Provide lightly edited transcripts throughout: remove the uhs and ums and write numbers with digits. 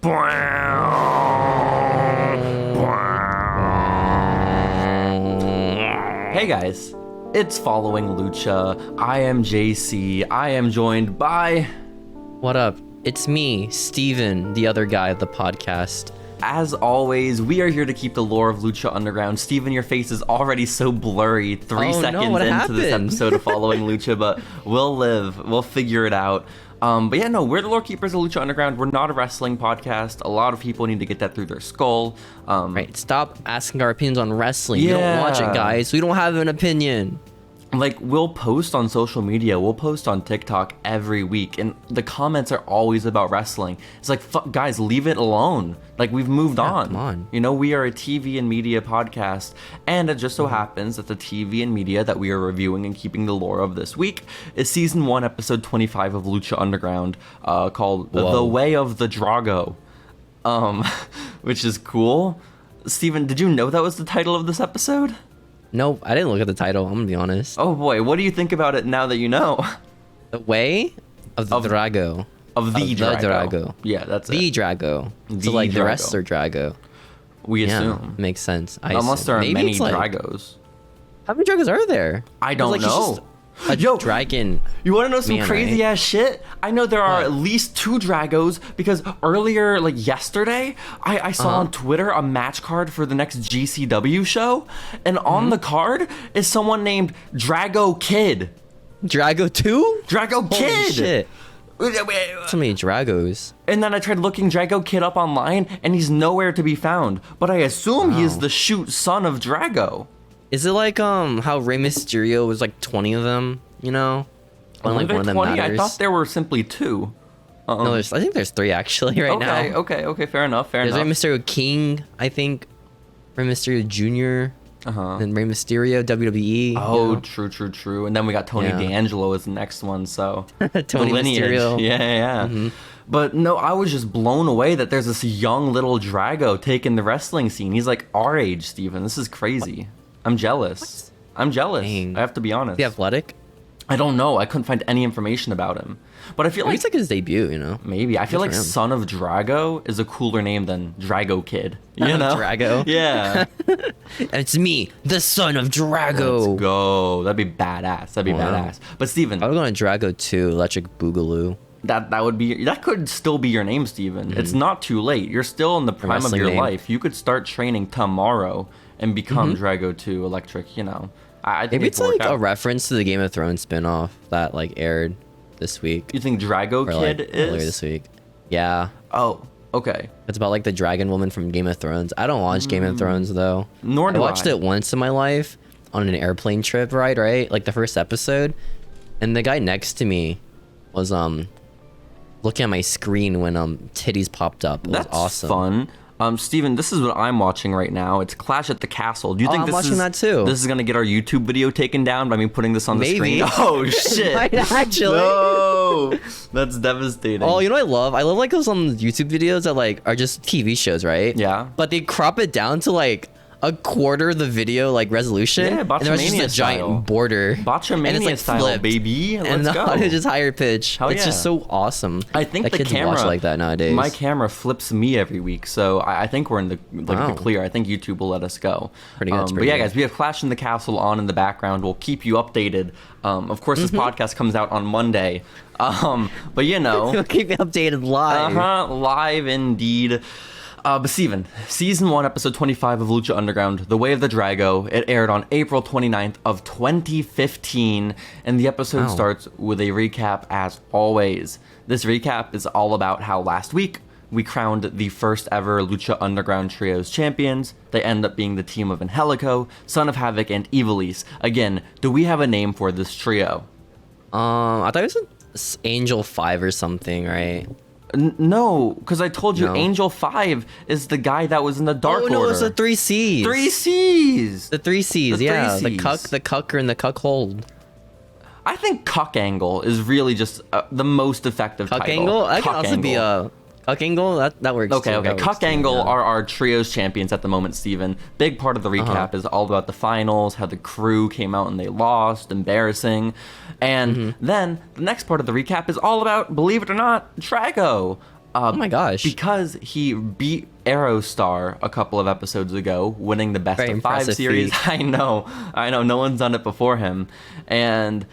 Hey guys, it's Following Lucha. I am JC. I am joined by... What up? It's me, Steven, the other guy of the podcast. As always, we are here to keep the lore of Lucha Underground. Steven, your face is already so blurry 3 seconds into this episode of Following Lucha, but we'll live. We'll figure it out. But yeah, no, we're the lore keepers of Lucha Underground. We're not a wrestling podcast. A lot of people need to get that through their skull. Right, stop asking our opinions on wrestling. You don't watch it, guys. We don't have an opinion. Like, we'll post on social media, we'll post on TikTok every week, and the comments are always about wrestling. It's like, guys, leave it alone. Like, we've moved on. Come on. You know, we are a TV and media podcast, and it just so happens that the TV and media that we are reviewing and keeping the lore of this week is Season 1, Episode 25 of Lucha Underground, called The Way of the Drago, which is cool. Steven, did you know that was the title of this episode? Nope, I didn't look at the title, I'm gonna be honest. Oh boy, what do you think about it now that you know? The Way of the Drago. Of the Drago. Drago. Yeah, that's the it. Drago. The So like Drago. the wrestler Drago. We assume. Makes sense. Unless there are Maybe many it's like, Dragos. how many Dragos are there? I don't know. A dragon. You want to know some man, crazy right? ass shit? I know there are What? at least 2 Dragos because earlier, like yesterday, I saw on Twitter a match card for the next GCW show, and on the card is someone named Drago Kid. Drago 2? Drago Kid! Holy shit. So many Dragos. And then I tried looking Drago Kid up online, and he's nowhere to be found. But I assume he is the shoot son of Drago. Is it like how Rey Mysterio was like 20 of them, you know? When Only like one of them 20? matters. I thought there were simply 2. No, I think there's 3 actually right now. Okay, fair enough, There's Rey Mysterio King, I think. Rey Mysterio Jr. And Rey Mysterio WWE. Oh, you know? true. And then we got Tony D'Angelo as the next one, so Tony Mysterio. Yeah. But no, I was just blown away that there's this young little Drago taking the wrestling scene. He's like our age, Steven. This is crazy. I'm jealous. Dang. I have to be honest. The Athletic? I don't know. I couldn't find any information about him. But I feel Maybe like it's like his debut, you know? maybe. I feel like for him. Son of Drago is a cooler name than Drago Kid. You know? Drago? Yeah. And it's me, the son of Drago. Let's go. That'd be badass. Badass. But Steven, I was going to Drago 2, Electric Boogaloo. that could still be your name, Steven. It's not too late. You're still in the prime of wrestling your name. life. You could start training tomorrow and become Drago 2 Electric, you know. I think Maybe it it's could work like a out. reference to the Game of Thrones spinoff that like aired this week. You think Drago Or Kid like earlier is? this week. Yeah. Oh, okay. It's about like the dragon woman from Game of Thrones. I don't watch Game of Thrones though. Nor do I watched it once in my life on an airplane trip ride, right? Like the first episode. And the guy next to me was looking at my screen when titties popped up. It was That's awesome. fun. Steven, this is what I'm watching right now. It's Clash at the Castle. Do you think I'm watching that too. This is gonna get our YouTube video taken down by me putting this on the Maybe. screen? Oh shit! Might actually. No, that's devastating. Oh, you know what I love? I love like those YouTube videos that like are just TV shows, right? Yeah. But they crop it down to like a quarter of the video like resolution. Yeah, and there's just Botchamania a giant style. border. And Botchamania it's like style, flipped. baby. And Let's the go. audio just higher pitch. Hell It's just yeah. so awesome. I think that the kids camera watch like that nowadays. My camera flips me every week, so I think we're in the Wow. the clear. I think YouTube will let us go. Pretty good, that's But pretty yeah, good. guys, we have Clash in the Castle on in the background. We'll keep you updated. Of course, this podcast comes out on Monday. But you know, We'll keep you updated live. live indeed. But Steven, Season 1, Episode 25 of Lucha Underground, The Way of the Drago, it aired on April 29th of 2015, and the episode Wow. starts with a recap as always. This recap is all about how last week we crowned the first ever Lucha Underground Trios champions. They end up being the team of Angelico, Son of Havoc, and Ivelisse. Again, do we have a name for this trio? I thought it was Angel 5 or something, right? No, because I told you No. Angel 5 is the guy that was in the Dark Order. Oh no, it's the 3 C's. 3 C's! The 3 C's, The yeah. 3 The Cs. cucker, and the cuckold. I think Cuck Angle is really just the most effective Cuck title. angle? That can Cuck also be Angle. a Cuck angle. That works. Okay, too. okay. That works Cuck too, Angle yeah. are our trios champions at the moment, Steven. Big part of the recap is all about the finals, how the crew came out and they lost, embarrassing. And then the next part of the recap is all about, believe it or not, Drago. Oh my gosh. Because he beat Aerostar a couple of episodes ago, winning the best of 5 series. Feat. I know, no one's done it before him. And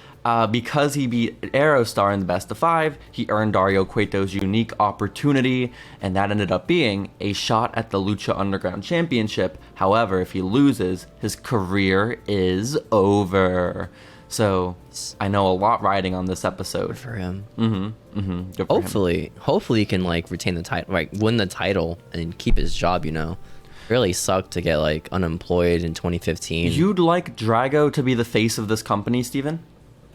because he beat Aerostar in the best of 5, he earned Dario Cueto's unique opportunity, and that ended up being a shot at the Lucha Underground Championship. However, if he loses, his career is over. So I know a lot riding on this episode. Good for him. Good for him. Hopefully he can like retain the title, like win the title and keep his job, you know. Really sucked to get like unemployed in 2015. You'd like Drago to be the face of this company, Steven?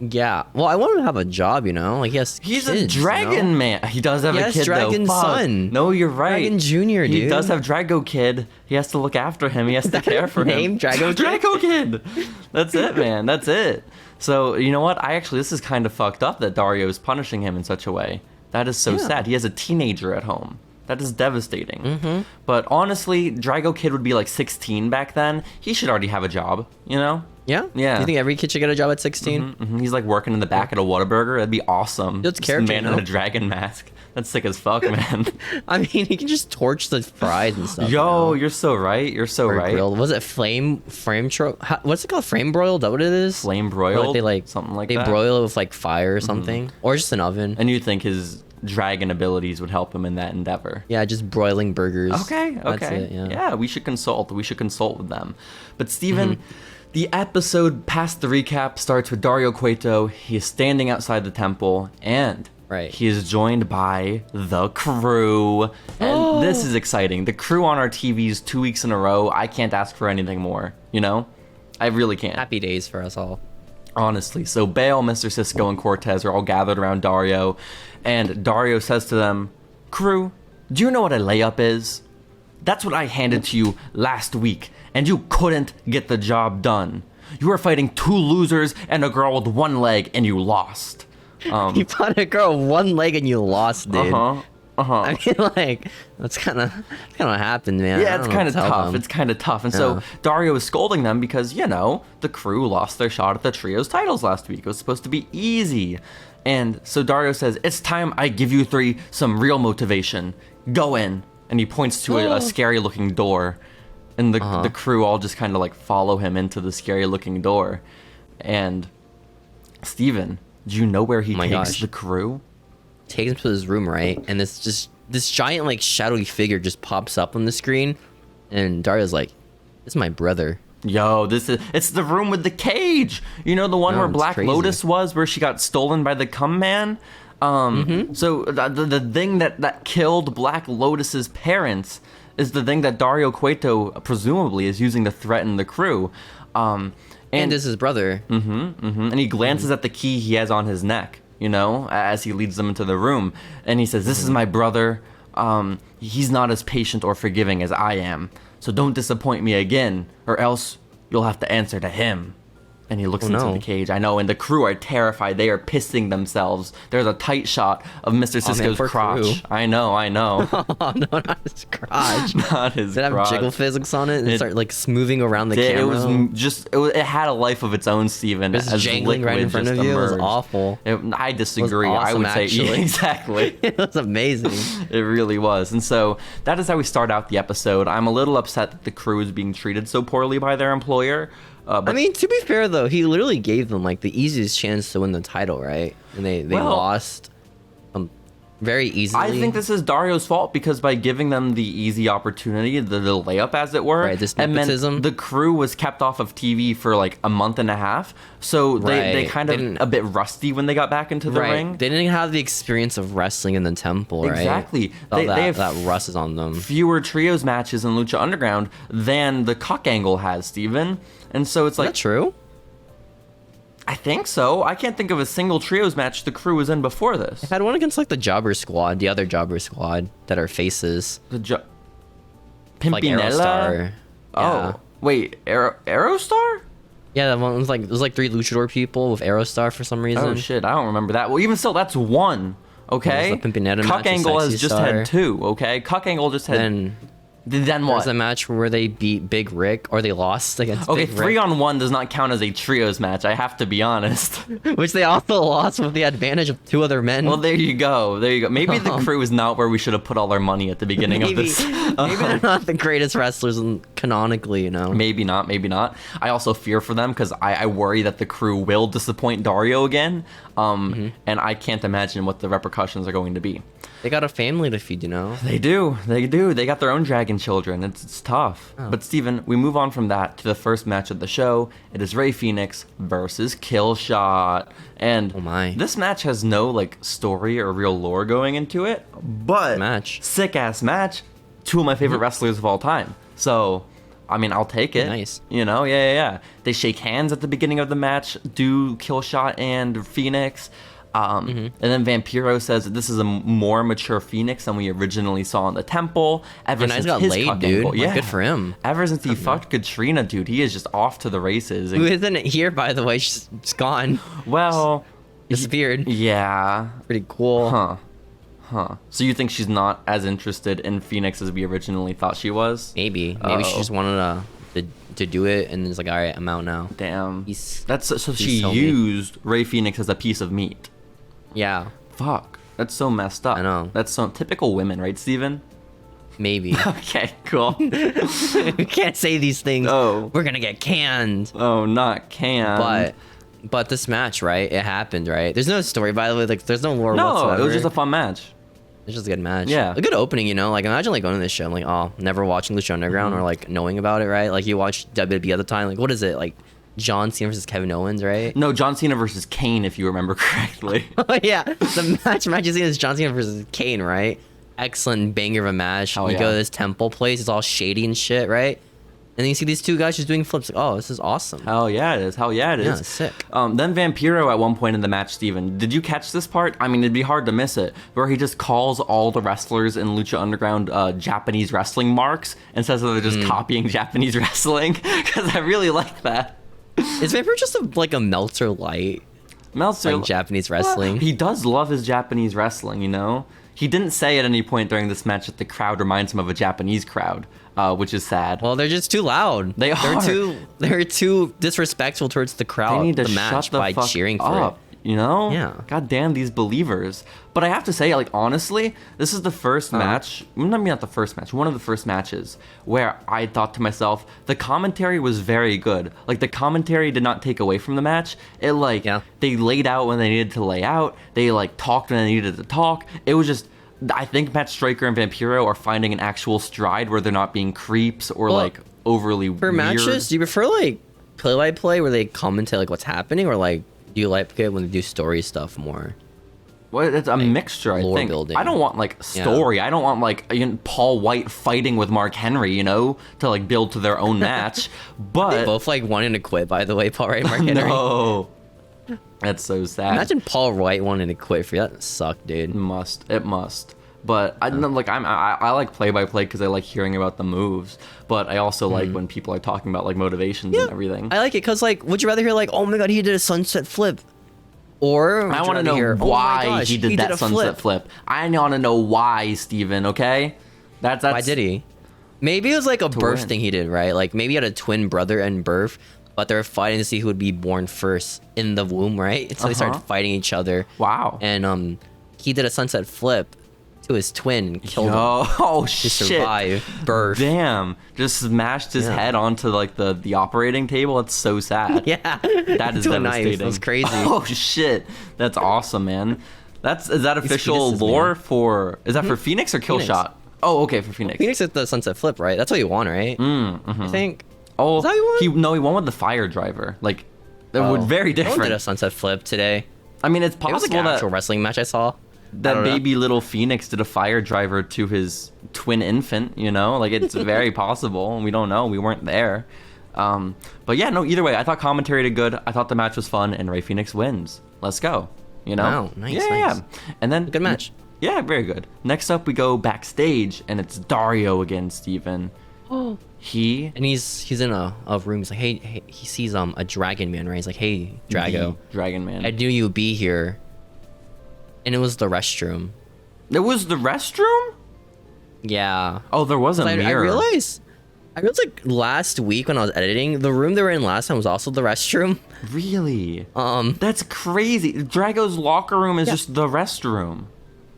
Yeah. Well, I want him to have a job, you know. Like he's a dragon man. He does have a kid Dragon though. son. No, you're right. Dragon Junior, dude. He does have Drago Kid. He has to look after him. He has to care for him. Name Drago Kid? Drago Kid. That's it, man. That's it. So, you know what? This is kind of fucked up that Dario is punishing him in such a way. That is so sad. He has a teenager at home. That is devastating. But honestly, Drago Kid would be like 16 back then. He should already have a job, you know? Yeah? Yeah. Do you think every kid should get a job at 16? He's like working in the back at a Whataburger. That'd be awesome. That's Just character, a man in a dragon mask. That's sick as fuck, man. I mean, he can just torch the fries and stuff. Yo, you're so right. You're so right. Grilled. Was it frame what's it called? Flame broiled? Is that what it is? Flame broiled? Like they like something like they that. They broil it with like fire or something. Or just an oven. And you think his dragon abilities would help him in that endeavor? Yeah, just broiling burgers. Okay. That's it, Yeah, we should consult with them. But Steven, the episode past the recap starts with Dario Cueto. He is standing outside the temple, and he is joined by the crew. And this is exciting. The crew on our TVs 2 weeks in a row. I can't ask for anything more, you know? I really can't. Happy days for us all. Honestly. So Bale, Mr. Cisco, and Cortez are all gathered around Dario, and Dario says to them, "Crew, do you know what a layup is? That's what I handed to you last week, and you couldn't get the job done. You were fighting 2 losers and a girl with 1 leg, and you lost." You fought a girl with 1 leg and you lost, dude. I mean, like, that's kind of what happened, man. Yeah, it's kind of tough. It's kind of tough. And so Dario is scolding them because, you know, the crew lost their shot at the trios titles last week. It was supposed to be easy. And so Dario says, "It's time I give you 3 some real motivation. Go in." And he points to a scary looking door. And the crew all just kind of like follow him into the scary looking door. And Steven, do you know where he takes the crew? Takes him to his room, right? And this giant like shadowy figure just pops up on the screen, and Dario's like, "This is my brother." Yo, it's the room with the cage. You know, the one where Black Lotus was, where she got stolen by the Cum Man. So the thing that killed Black Lotus's parents is the thing that Dario Cueto presumably is using to threaten the crew. And is his brother. And he glances at the key he has on his neck, you know, as he leads them into the room. And he says, "This is my brother. He's not as patient or forgiving as I am. So don't disappoint me again, or else you'll have to answer to him." And he looks into the cage. I know, and the crew are terrified. They are pissing themselves. There's a tight shot of Mr. Cisco's crotch. Crew. I know. Oh, no, not his crotch. Not his Did it have crotch. jiggle physics on it and start like smoothing around the camera? It was it had a life of its own, Steven. Just jangling right in front of you. It was awful. I disagree. It was awesome, I would say actually. exactly. It was amazing. It really was. And so that is how we start out the episode. I'm a little upset that the crew is being treated so poorly by their employer. I mean, to be fair though, he literally gave them like the easiest chance to win the title, right? And they lost very easily. I think this is Dario's fault because by giving them the easy opportunity, the layup as it were, this nepotism, the crew was kept off of TV for like a month and a half. So they kind of a bit rusty when they got back into the ring. They didn't have the experience of wrestling in the temple, right? Exactly. They have that rust is on them. Fewer trios matches in Lucha Underground than the Cock Angle has, Steven. And so it's like... Is that true? I think so. I can't think of a single trios match the crew was in before this. I had one against like the Jobber Squad, the other Jobber Squad that are faces. Pimpinella? Like Aerostar. Oh, wait, Aerostar? Yeah, that one was like it was like 3 luchador people with Aerostar for some reason. Oh shit, I don't remember that. Well, even still, that's 1. Okay. The Pimpinella Cock match, Angle has just Star. had 2. Okay, Cock Angle just had. Then Then There what? was a match where they beat Big Rick, or they lost against Okay, Big Rick, 3-on-1 does not count as a trios match. I have to be honest. which they also lost with the advantage of 2 other men. Well, there you go. There you go. Maybe the crew is not where we should have put all our money at the beginning of this. Maybe they're not the greatest wrestlers canonically, you know. Maybe not. Maybe not. I also fear for them because I worry that the crew will disappoint Dario again. And I can't imagine what the repercussions are going to be. They got a family to feed, you know. They do. They do. They got their own dragon children. It's tough. Oh. But Steven, we move on from that to the first match of the show. It is Rey Fenix versus Killshot. And Oh my. this match has no like story or real lore going into it, but Match. sick ass match. 2 of my favorite wrestlers of all time. So, I mean, I'll take it. Nice. You know, yeah. They shake hands at the beginning of the match. Do Killshot and Phoenix. And then Vampiro says that this is a more mature Phoenix than we originally saw in the temple. Ever And since he's got his laid, cuck dude. angle. Like, Yeah, good for him. Ever since he fucked Katrina, dude, he is just off to the races. Who isn't here, by the way? She's gone. Well, Disappeared. yeah, Pretty cool. huh. So you think she's not as interested in Phoenix as we originally thought she was? Maybe she Uh-oh. just wanted to do it, and it's like, all right, I'm out now. Damn. He's- That's so he's she homie. used Rey Phoenix as a piece of meat. Yeah, Fuck. That's so messed up. I know. That's so typical women, right, Steven? maybe. Okay, cool. We can't say these things. Oh. We're gonna get canned. Oh, not can. But this match, right? It happened, right? There's no story, by the way. Like, there's no lore no, whatsoever. it was just a fun match. It's just a good match. Yeah. A good opening, you know? Like, imagine, like, going to this show and, like, oh, never watching Lucha Underground or, like, knowing about it, right? Like, you watch WWE at the time. Like, what is it? Like, John Cena versus Kevin Owens, right? No, John Cena versus Kane, if you remember correctly. Yeah. The match you see is John Cena versus Kane, right? Excellent banger of a match. Hell you yeah. go to this temple place. It's all shady and shit, right? And then you see these 2 guys just doing flips. Like, oh, this is awesome. Hell yeah, it is. Hell yeah, it is. Yeah, it's sick. Then Vampiro at one point in the match, Steven, did you catch this part? I mean, it'd be hard to miss it, where he just calls all the wrestlers in Lucha Underground Japanese wrestling marks and says that they're just copying Japanese wrestling, because I really like that. Is Vampiro just like a Meltzer light? Meltzer, Like Japanese wrestling? He does love his Japanese wrestling, you know? He didn't say at any point during this match that the crowd reminds him of a Japanese crowd, which is sad. Well, they're just too loud. They are. They're too disrespectful towards the crowd. They need to the match shut the by fuck cheering up, for it. you know? Yeah. God damn these believers. But I have to say, like, honestly, this is the first match, not the first match, one of the first matches where I thought to myself, the commentary was very good. Like, the commentary did not take away from the match. It, like, they laid out when they needed to lay out. They, like, talked when they needed to talk. It was just, I think Matt Striker and Vampiro are finding an actual stride where they're not being creeps or, like, overly For weird. matches, do you prefer like play-by-play where they commentate like what's happening, or like do you like it when they do story stuff more? Well, it's a mixture, I lore think. building. I don't want, like, story. I don't want, like, Paul White fighting with Mark Henry, you know, to, like, build to their own match. But... They both like wanting to quit, by the way, Paul Wright and Mark Henry. No. That's so sad. Imagine Paul Wright wanting to quit for you. That sucked, dude. It must. But I like play-by-play because I like hearing about the moves. But I also like when people are talking about, like, motivations and everything. I like it because, like, would you rather hear like, oh my god, he did a sunset flip, or I want to know why he did that sunset flip. I want to know why, Steven, okay? That's Why did he? Maybe it was like a birth win. thing he did, right? Like maybe he had a twin brother and birth, but they were fighting to see who would be born first in the womb, right? So they started fighting each other. Wow. And he did a sunset flip to his twin and killed him Oh, to shit. survive birth. Damn. Just smashed his head onto, like, the operating table. It's so sad. Yeah. That is To a knife. devastating. That's crazy. Oh, shit. That's awesome, man. Is that official fetuses, lore man. for... Is that for Phoenix or Phoenix. Killshot? Oh, okay, for Phoenix. Phoenix did the sunset flip, right? That's what you want, right? I think. Oh, Is that what you want? he won with the fire driver. Like, that would very No one did a different. sunset flip today. I mean, it's It was like possible an actual that wrestling match I saw. I that don't know. baby little Phoenix did a fire driver to his twin infant, you know? Like, it's very possible, and we don't know. We weren't there. But yeah, no, either way, I thought commentary did good. I thought the match was fun, and Rey Fenix wins. Let's go. You know? Wow, nice, Yeah, nice. yeah. And then... Good match. Yeah, very good. Next up, we go backstage, and it's Dario again, Steven. Oh. He... And he's in a room. He's like, hey, he sees a dragon man, right? He's like, hey, Drago, the Dragon Man. I knew you'd be here. And it was the restroom. It was the restroom? Yeah. Oh, there was a I mirror. realized like last week when I was editing, the room they were in last time was also the restroom. Really? That's crazy. Drago's locker room is just the restroom.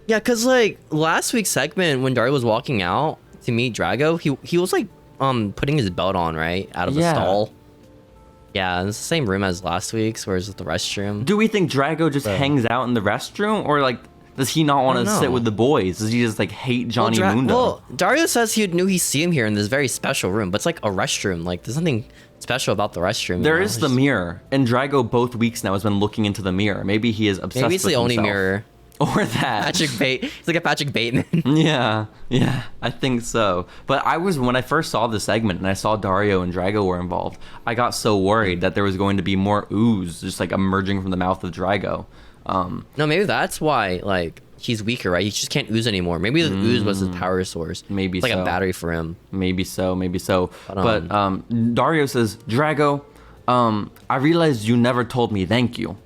Yeah, cause like last week's segment when Dario was walking out to meet Drago, he was like putting his belt on, right, out of the stall. Yeah, it's the same room as last week's, whereas with the restroom. Do we think Drago just hangs out in the restroom, or like does he not want to sit with the boys? Does he just like hate Johnny Mundo? Well, Dario says he knew he'd see him here in this very special room, but it's like a restroom. Like there's nothing special about the restroom. There is the mirror, and Drago both weeks now has been looking into the mirror. Maybe he is obsessed. Maybe it's with the only himself. mirror. Or that. He's like a Patrick Bateman. Yeah, I think so. But when I first saw the segment and I saw Dario and Drago were involved, I got so worried that there was going to be more ooze just like emerging from the mouth of Drago. No, maybe that's why like he's weaker, right? He just can't ooze anymore. Maybe the ooze was his power source. Maybe it's like a battery for him. Maybe so. But Dario says, Drago, I realized you never told me thank you.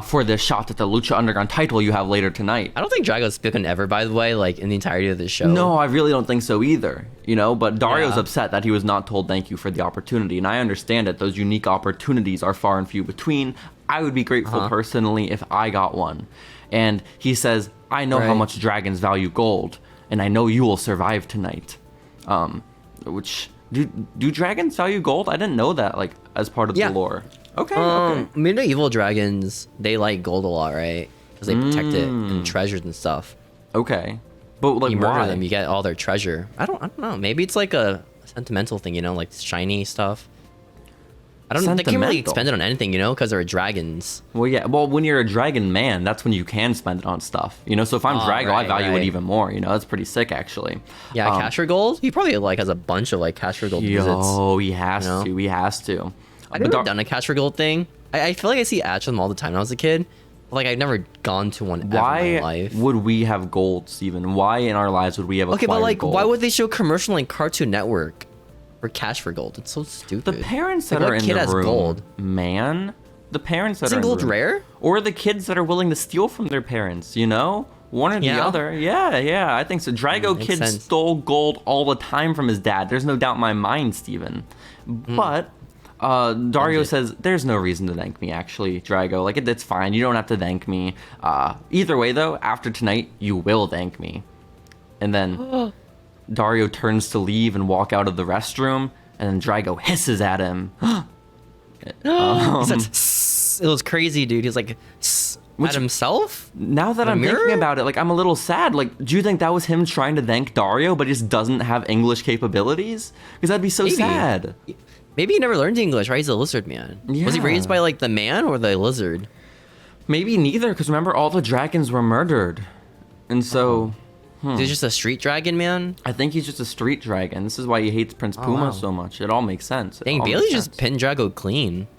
For the shot at the Lucha Underground title you have later tonight. I don't think Drago's spoken ever, by the way, like in the entirety of the show. No, I really don't think so either. But Dario's upset that he was not told thank you for the opportunity, and I understand it. Those unique opportunities are far and few between. I would be grateful personally if I got one. And he says, I know how much dragons value gold, and I know you will survive tonight. Which do dragons value gold? I didn't know that, like as part of the lore. Okay. Medieval dragons, they like gold a lot, right? Because they protect it and treasures and stuff. Okay, but like you murder why? them, you get all their treasure. I don't know. Maybe it's like a sentimental thing, like shiny stuff. I don't know. They can't really spend it on anything, because they're dragons. Well, yeah. Well, when you're a dragon man, that's when you can spend it on stuff, So if I'm Drago, I value it even more. That's pretty sick, actually. Yeah, cash for gold. He probably like has a bunch of like cash for gold visits. Oh, he has to. He has to. I've never done a cash for gold thing. I feel like I see ads for them all the time when I was a kid. But like I've never gone to one ever in my life. Why would we have gold, Steven? Why in our lives would we have but like gold? why would they show commercial like Cartoon Network for cash for gold? It's so stupid. The parents that are in the room, gold? Man. The parents that Isn't are in gold the room. rare? Or the kids that are willing to steal from their parents, One or the other. Yeah, I think so. Drago kids stole gold all the time from his dad. There's no doubt in my mind, Steven. But Dario says, there's no reason to thank me, actually, Drago. Like, it's fine. You don't have to thank me. Either way, though, after tonight, you will thank me. And then Dario turns to leave and walk out of the restroom, and then Drago hisses at him. He says, it was crazy, dude. He's like, at himself? Now that I'm thinking about it, like, I'm a little sad. Like, do you think that was him trying to thank Dario, but he just doesn't have English capabilities? Because that'd be so sad. Maybe he never learned English, right? He's a lizard man. Yeah. Was he raised by like the man or the lizard? Maybe neither, because remember, all the dragons were murdered. And so... He's just a street dragon, man? I think he's just a street dragon. This is why he hates Prince Puma so much. It all makes sense. Dang, Bailey just pinned Drago clean.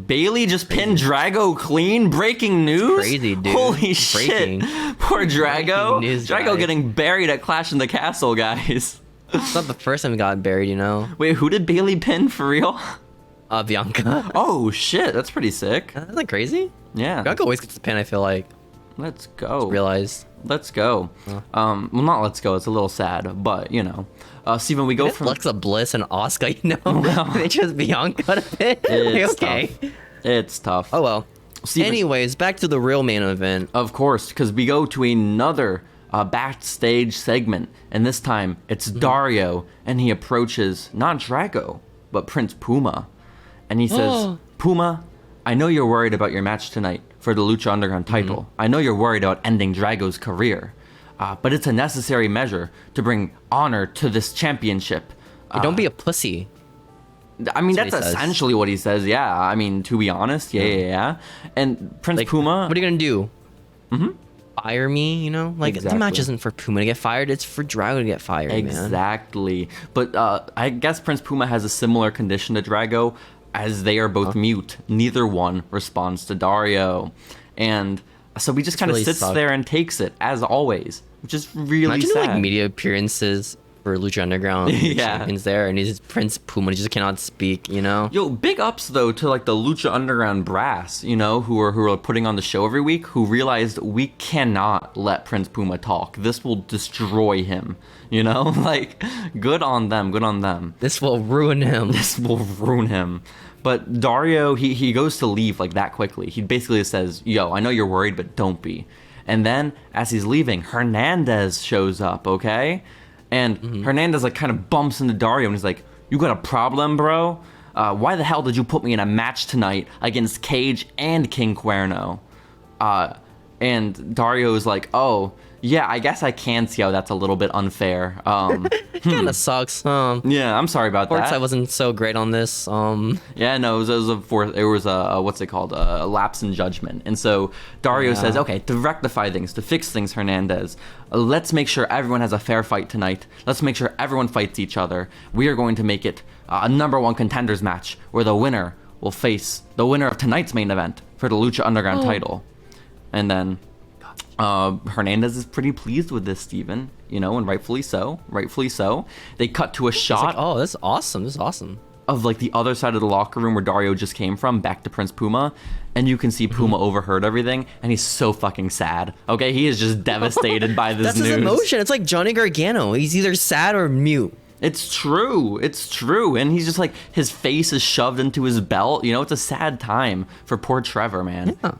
Bailey just pinned Drago clean? Breaking news? It's crazy, dude. Holy shit. Poor Drago. News, Drago getting buried at Clash in the Castle, guys. It's not the first time he got buried, Wait, who did Bailey pin for real? Bianca. Oh, shit. That's pretty sick. Isn't that crazy? Yeah. Bianca always gets the pin, I feel like. Let's go. Realize. Let's go. Well, not let's go. It's a little sad, but, Steven, we go from... Alexa Bliss and Asuka, they chose Bianca to pin. It's okay. Tough. It's tough. Oh, well. Steven, anyways, back to the real main event. Of course, because we go to another backstage segment, and this time it's Dario, and he approaches not Drago, but Prince Puma, and he says, Puma, I know you're worried about your match tonight for the Lucha Underground title. I know you're worried about ending Drago's career, but it's a necessary measure to bring honor to this championship. Don't be a pussy. I mean, that's essentially what he says, yeah. I mean, to be honest, yeah. And Prince Puma... What are you going to do? Fire me, Like, the match isn't for Puma to get fired, it's for Drago to get fired, Exactly. But I guess Prince Puma has a similar condition to Drago, as they are both mute. Neither one responds to Dario. And so he just kind of sits there and takes it, as always, which is really sad. Imagine, like, media appearances for Lucha Underground champions there, and he's Prince Puma. He just cannot speak, you know. Yo, big ups though to like the Lucha Underground brass, you know, who are putting on the show every week, who realized we cannot let Prince Puma talk. This will destroy him, you know. Like, good on them. Good on them. This will ruin him. This will ruin him. But Dario, he goes to leave like that quickly. He basically says, "Yo, I know you're worried, but don't be." And then as he's leaving, Hernandez shows up. Okay. And Hernandez like kind of bumps into Dario and he's like, "You got a problem, bro? Why the hell did you put me in a match tonight against Cage and King Cuerno?" And Dario is like, "Oh, yeah, I guess I can see how that's a little bit unfair." Kind of sucks. Yeah, I'm sorry about that. I wasn't so great on this. Yeah, no, it was a what's it called? A lapse in judgment. And so Dario says, "Okay, to rectify things, to fix things, Hernandez, let's make sure everyone has a fair fight tonight. Let's make sure everyone fights each other. We are going to make it a #1 contenders match where the winner will face the winner of tonight's main event for the Lucha Underground title." And then Hernandez is pretty pleased with this, Steven, you know, and rightfully so. Rightfully so. They cut to a shot. Like, oh, this is awesome. This is awesome. Of like the other side of the locker room where Dario just came from, back to Prince Puma, and you can see Puma overheard everything, and he's so fucking sad. Okay, he is just devastated by this That's news. his emotion. It's like Johnny Gargano. He's either sad or mute. It's true. It's true. And he's just like, his face is shoved into his belt. You know, it's a sad time for poor Trevor, man. Yeah.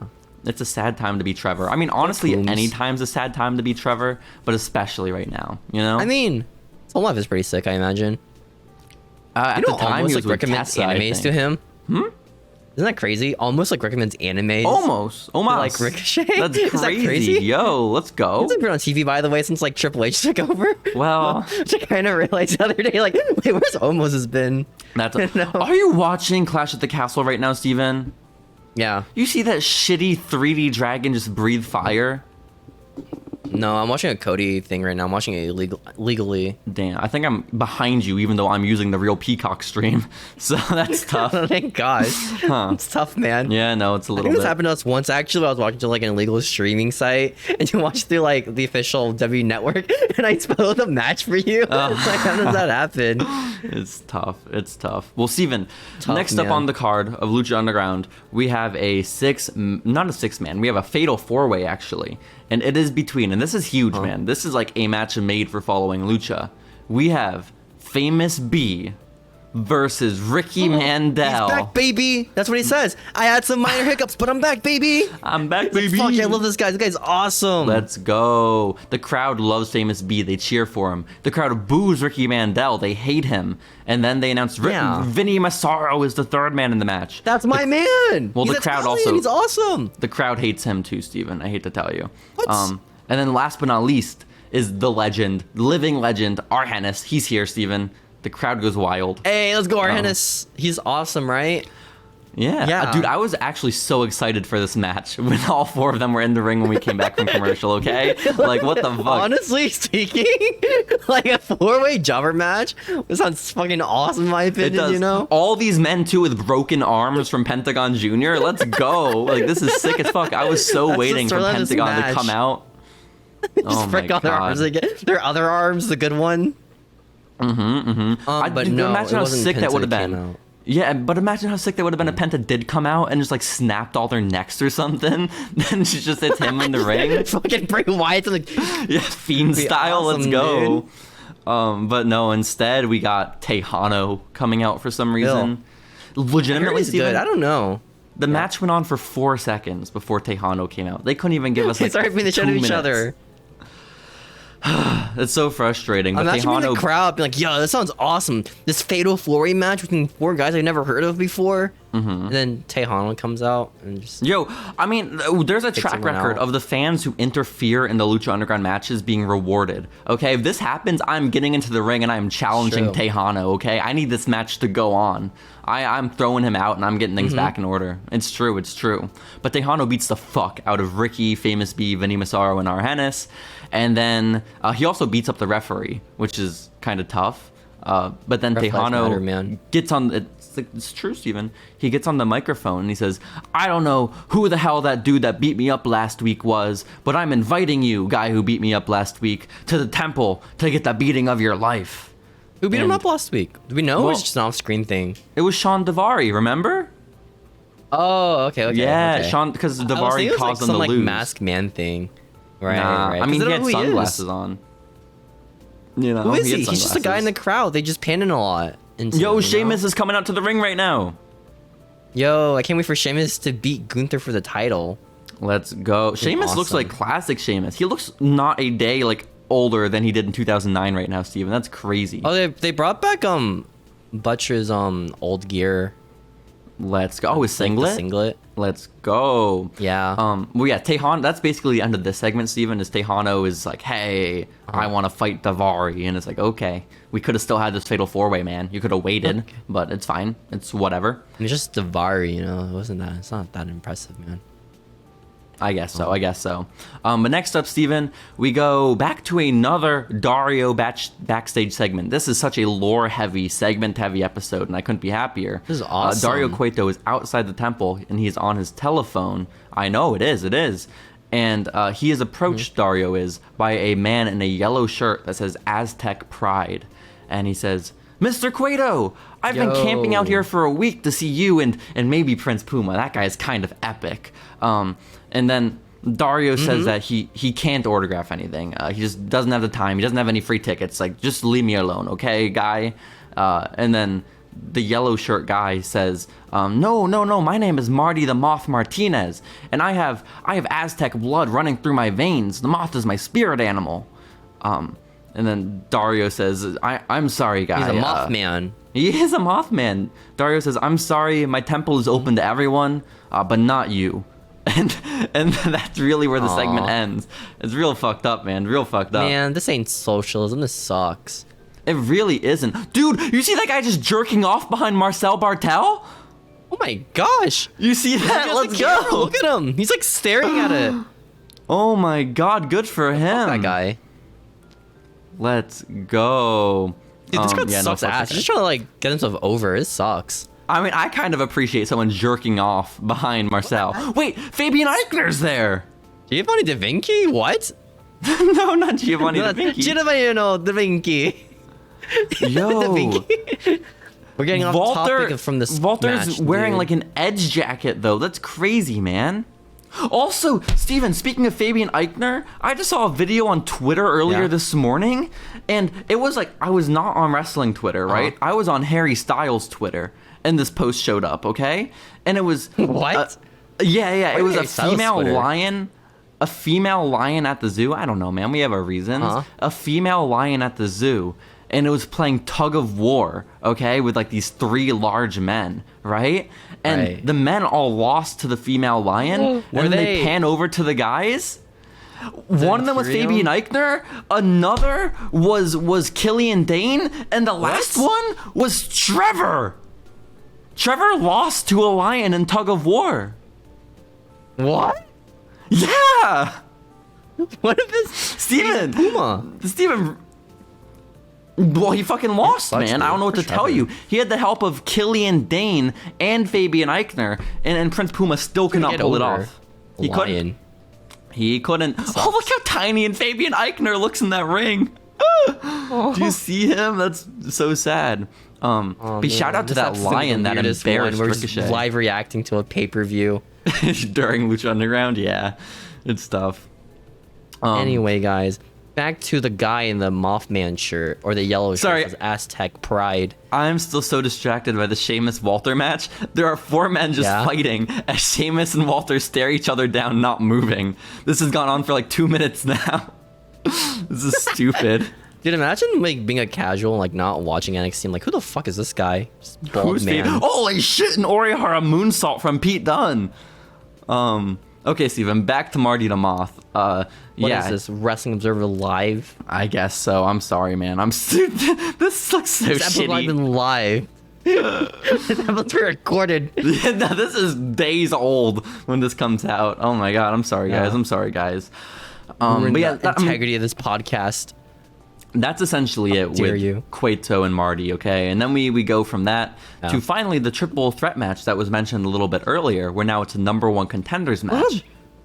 It's a sad time to be Trevor. I mean, honestly, any time's a sad time to be Trevor, but especially right now, you know? I mean, his whole life is pretty sick, I imagine. At the time, he was like recommends Tessa, animes to him. Isn't that crazy? Almost like recommends animes. Almost. Like Ricochet. That's crazy. Is that crazy? Yo, let's go. It's been on TV, by the way, since like Triple H took over. Well, which I kind of realized the other day, like, wait, where's Omos has been? Are you watching Clash at the Castle right now, Steven? Yeah. You see that shitty 3D dragon just breathe fire? No, I'm watching a Cody thing right now. I'm watching it legally. Damn, I think I'm behind you, even though I'm using the real Peacock stream. So that's tough. Thank God. It's tough, man. Yeah, no, it's a little I think bit. This happened to us once, actually. I was watching to like an illegal streaming site, and you watch through like the official W network, and I spoiled the match for you. It's like, how does that happen? It's tough. It's tough. Well, Steven, next man. up on the card of Lucha Underground, we have not a six-man. We have a fatal four-way, actually. And it is between, and this is huge, man. This is like a match made for Following Lucha. We have Famous B versus Ricky Mandel. He's back, baby. That's what he says. I had some minor hiccups, but I'm back, baby. I'm back, baby. Fuck, I love this guy. This guy's awesome. Let's go. The crowd loves Famous B. They cheer for him. The crowd boos Ricky Mandel. They hate him. And then they announce Vinny Massaro is the third man in the match. That's my man. Well, he's the crowd also. He's awesome. The crowd hates him too, Steven. I hate to tell you. What? And then last but not least is the legend, living legend, Hernandez. He's here, Steven. The crowd goes wild. Hey, let's go, Hernandez. He's awesome, right? Yeah. Dude, I was actually so excited for this match when all four of them were in the ring when we came back from commercial, okay? Like, what the fuck? Honestly speaking, like a four-way jobber match, this sounds fucking awesome in my opinion, it does. You know? All these men, too, with broken arms from Pentagon Jr. Let's go. Like, this is sick as fuck. I was so waiting for Pentagon to come out. Just break out their arms again. Their other arms, the good one. But no, imagine how sick that would have been. Out. Yeah, but imagine how sick that would have been if Penta did come out and just like snapped all their necks or something. Then she just hits him in the ring. Fucking Bray Wyatt's like, yeah, Fiend style. Awesome, let's go. Dude. But no, instead we got Tejano coming out for some reason. Legitimately, good. I don't know. The match went on for 4 seconds before Tejano came out. They couldn't even give us like started being the shit of each other. It's so frustrating. But imagine the crowd being like, yo, that sounds awesome. This fatal four-way match between four guys I've never heard of before. And then Tejano comes out and just... Yo, I mean, there's a track record of the fans who interfere in the Lucha Underground matches being rewarded. Okay, if this happens, I'm getting into the ring and I'm challenging Tejano, okay? I need this match to go on. I'm throwing him out and I'm getting things back in order. It's true, it's true. But Tejano beats the fuck out of Ricky, Famous B, Vinny Massaro, and Hernandez. And then he also beats up the referee, which is kind of tough. But then Rough life Tejano matter, man. gets on. It's true, Steven. He gets on the microphone and he says, "I don't know who the hell that dude that beat me up last week was, but I'm inviting you, guy who beat me up last week, to the temple to get the beating of your life." Who beat him up last week? Do we know? Or is it just an off-screen thing? It was Sean Davari, remember? Oh, okay. Yeah, okay. Sean, because Davari caused them to like lose. Masked Man thing. Right, Nah, right. I mean, he they had don't know who sunglasses on. You know, Who is had he? He's just a guy in the crowd. They just pan in a lot. Yo, Sheamus is coming out to the ring right now. Yo, I can't wait for Sheamus to beat Gunther for the title. Let's go. Sheamus looks awesome. like classic Sheamus. He looks not a day like older than he did in 2009 right now, Steven. That's crazy. Oh, they brought back Butcher's old gear. Let's go. Oh, his singlet? The singlet. Let's go. Yeah. Well, yeah, Tejano, that's basically the end of this segment, Steven, is Tejano is like, hey, I want to fight Davari. And it's like, okay, we could have still had this fatal four-way, man. You could have waited, but it's fine. It's whatever. It's just Davari, you know. It's not that impressive, man. I guess so. But next up, Steven, we go back to another Dario backstage segment. This is such a lore-heavy, segment-heavy episode, and I couldn't be happier. This is awesome. Dario Cueto is outside the temple, and he's on his telephone. I know, it is. And he is approached, Dario is, by a man in a yellow shirt that says Aztec Pride. And he says, "Mr. Cueto, I've been camping out here for a week to see you and maybe Prince Puma. That guy is kind of epic." And then Dario says that he can't autograph anything. He just doesn't have the time. He doesn't have any free tickets. Like, just leave me alone, okay, guy? And then the yellow shirt guy says, no, my name is Marty the Moth Martinez, and I have Aztec blood running through my veins. The moth is my spirit animal. And then Dario says, I'm sorry, guy. He's a Mothman. He is a Mothman. Dario says, "I'm sorry, my temple is open to everyone, but not you." And that's really where the segment ends. It's real fucked up, man. Real fucked up. Man, this ain't socialism. This sucks. It really isn't. Dude, you see that guy just jerking off behind Marcel Bartel? Oh my gosh. You see that? Let's go. Look at him. He's like staring at it. Oh my god, good for him. That guy. Let's go. Dude, this guy sucks ass. He's just trying to like get himself over. It sucks. I mean, I kind of appreciate someone jerking off behind Marcel. Wait, Fabian Eichner's there. Giovanni Da Vinci? What? No, not Giovanni Da Vinci. Giovanni Da Vinci. Yo. Da Vinci. We're getting off topic from this Walter's match, wearing dude. like an Edge jacket, though. That's crazy, man. Also, Steven, speaking of Fabian Eichner, I just saw a video on Twitter earlier this morning, and it was like, I was not on wrestling Twitter, right? I was on Harry Styles' Twitter, and this post showed up, okay? And it was... What? Yeah, it was Harry a Styles' female Twitter? lion. A female lion at the zoo. I don't know, man. We have our reasons. A female lion at the zoo. And it was playing tug of war, okay, with like these three large men, right? And the men all lost to the female lion. Were and then they they pan over to the guys. One of them was Fabian Eichner. Another was Killian Dane. And the last one was Trevor. Trevor lost to a lion in tug of war. What? Yeah. What if this? Steven. Puma. Steven. Well, he fucking lost, That's man. I don't know what to tell Trevor. you. He had the help of Killian Dane and Fabian Eichner, and Prince Puma still could not pull it off. He couldn't. He couldn't. Oh, look how tiny and Fabian Eichner looks in that ring. Do you see him? That's so sad. But shout out to that lion that embarrassed We're Ricochet just live reacting to a pay-per-view. during Lucha Underground. Yeah, it's tough. Anyway, guys, back to the guy in the Mothman shirt or the yellow shirt that says Aztec Pride. I'm still so distracted by the Sheamus Walter match. There are four men just fighting as Sheamus and Walter stare each other down, not moving. This has gone on for like 2 minutes now. This is stupid. Dude, imagine like being a casual, like not watching NXT. I'm like, who the fuck is this guy? Just bald Who's man. Holy shit! An Orihara moonsault from Pete Dunne. Okay, Steven, back to Marty the Moth. What is this? Wrestling Observer Live? I guess so. I'm sorry, man. This looks so This episode shitty. been live. This episode's recorded. No, this is days old when this comes out. Oh my god, I'm sorry, guys. I'm sorry, guys. Ruined But yeah, the integrity of this podcast. That's essentially it with Cueto and Marty, okay? And then we go from that to finally the triple threat match that was mentioned a little bit earlier, where now it's a number one contenders match.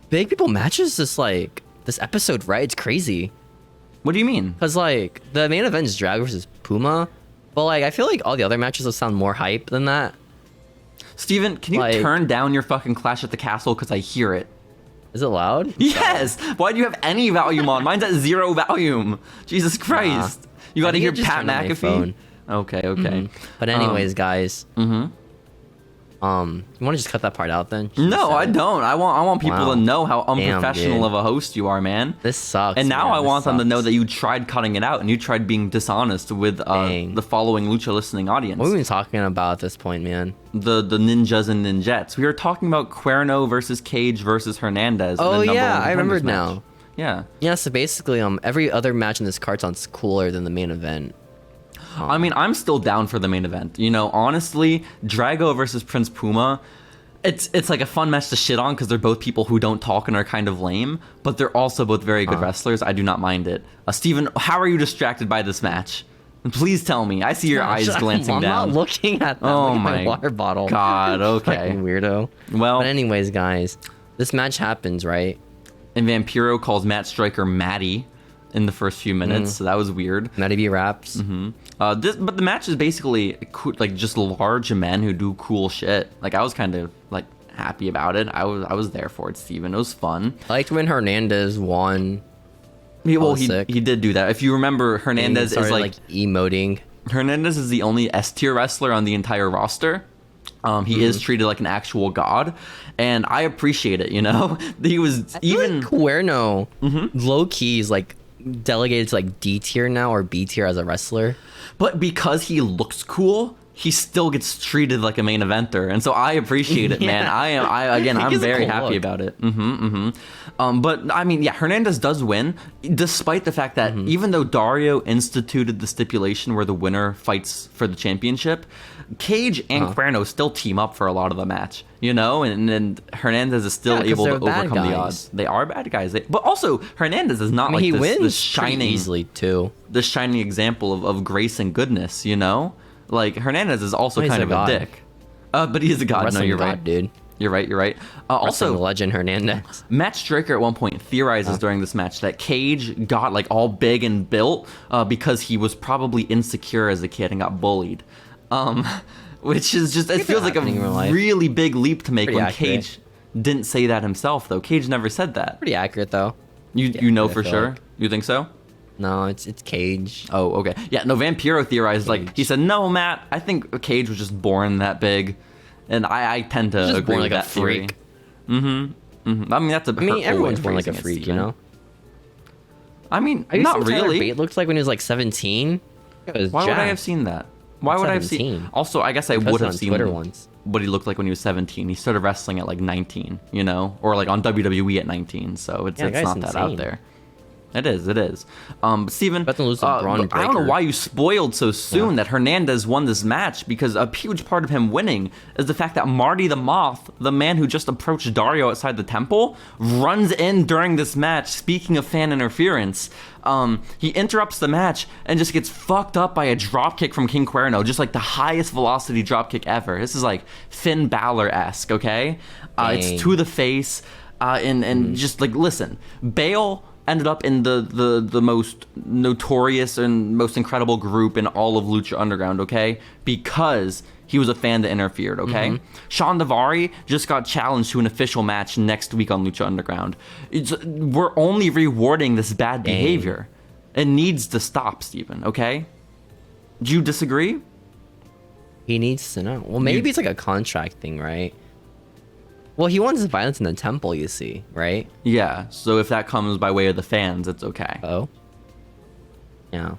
Big people matches this episode, right? It's crazy. What do you mean? Because like the main event is Drago versus Puma, but like I feel like all the other matches will sound more hype than that. Steven, can you turn down your fucking Clash at the Castle because I hear it? Is it loud? Yes! Why do you have any volume on? Mine's at 0 volume. Jesus Christ. You gotta hear Pat McAfee? Okay. But anyways, guys. You want to just cut that part out then? No, I don't. I want people to know how unprofessional of a host you are, man. This sucks. And now I want them to know that you tried cutting it out and you tried being dishonest with the following Lucha listening audience. What have we been talking about at this point, man? The ninjas and ninjettes. We were talking about Cuerno versus Cage versus Hernandez. Oh yeah, I remembered now. Yeah. Yeah, so basically, every other match in this card sounds cooler than the main event. I mean, I'm still down for the main event. You know, honestly, Drago versus Prince Puma, it's like a fun match to shit on because they're both people who don't talk and are kind of lame, but they're also both very good wrestlers. I do not mind it. Steven, how are you distracted by this match? Please tell me. I see your eyes glancing down. I'm not looking at that. Oh my water bottle. God, okay. Fucking weirdo. Well, but anyways, guys, this match happens, right? And Vampiro calls Matt Striker Matty in the first few minutes, so that was weird. Matty B raps. But the match is basically like just large men who do cool shit. Like I was kind of like happy about it. I was there for it, Steven. It was fun. I liked when Hernandez won. Yeah, well, he did do that. If you remember, Hernandez is like emoting. Hernandez is the only S tier wrestler on the entire roster. He is treated like an actual god, and I appreciate it. You know, he was even like Cuerno. Low key is like delegated to like D tier now or B tier as a wrestler. But because he looks cool, he still gets treated like a main eventer, and so I appreciate it, man. I'm very happy about it. But I mean, yeah, Hernandez does win, despite the fact that even though Dario instituted the stipulation where the winner fights for the championship, Cage and Cuerno still team up for a lot of the match, you know, and Hernandez is still able to overcome the odds. They are bad guys, but also Hernandez is not he like wins this shining easily too. The shining example of grace and goodness, you know. Like Hernandez is also kind of a dick, but he is a god. Wrestling no, you're god, right, dude. You're right. Also, legend Hernandez. Matt Striker at one point theorizes during this match that Cage got like all big and built because he was probably insecure as a kid and got bullied, which is just it feels like a really big leap to make when Cage didn't say that himself though. Cage never said that. Pretty accurate though. You know for sure. Like. You think so? No, it's Cage. Oh, okay. Yeah, no, Vampiro theorized, like, he said, no, Matt, I think Cage was just born that big. And I tend to agree born with like that a freak. I mean, that's everyone's born like a freak, you know? I mean, not really. Bate looked like when he was like 17. Why would I have seen that? Why would I have seen? Also, I guess I would have seen Twitter once. What he looked like when he was 17. He started wrestling at like 19, you know? Or like on WWE at 19, so it's not that out there. It is. Steven, I don't know why you spoiled so soon that Hernandez won this match, because a huge part of him winning is the fact that Marty the Moth, the man who just approached Dario outside the temple, runs in during this match. Speaking of fan interference, he interrupts the match and just gets fucked up by a dropkick from King Cuerno, just like the highest velocity dropkick ever. This is like Finn Balor-esque, okay? It's to the face, and just like, listen, Bale ended up in the most notorious and most incredible group in all of Lucha Underground, okay? Because he was a fan that interfered, okay? Sean Daivari just got challenged to an official match next week on Lucha Underground. We're only rewarding this bad behavior. It needs to stop, Steven, okay? Do you disagree? He needs to know. Well, maybe it's like a contract thing, right? Well, he wants violence in the temple, you see, right? Yeah, so if that comes by way of the fans, it's okay. Oh? Yeah.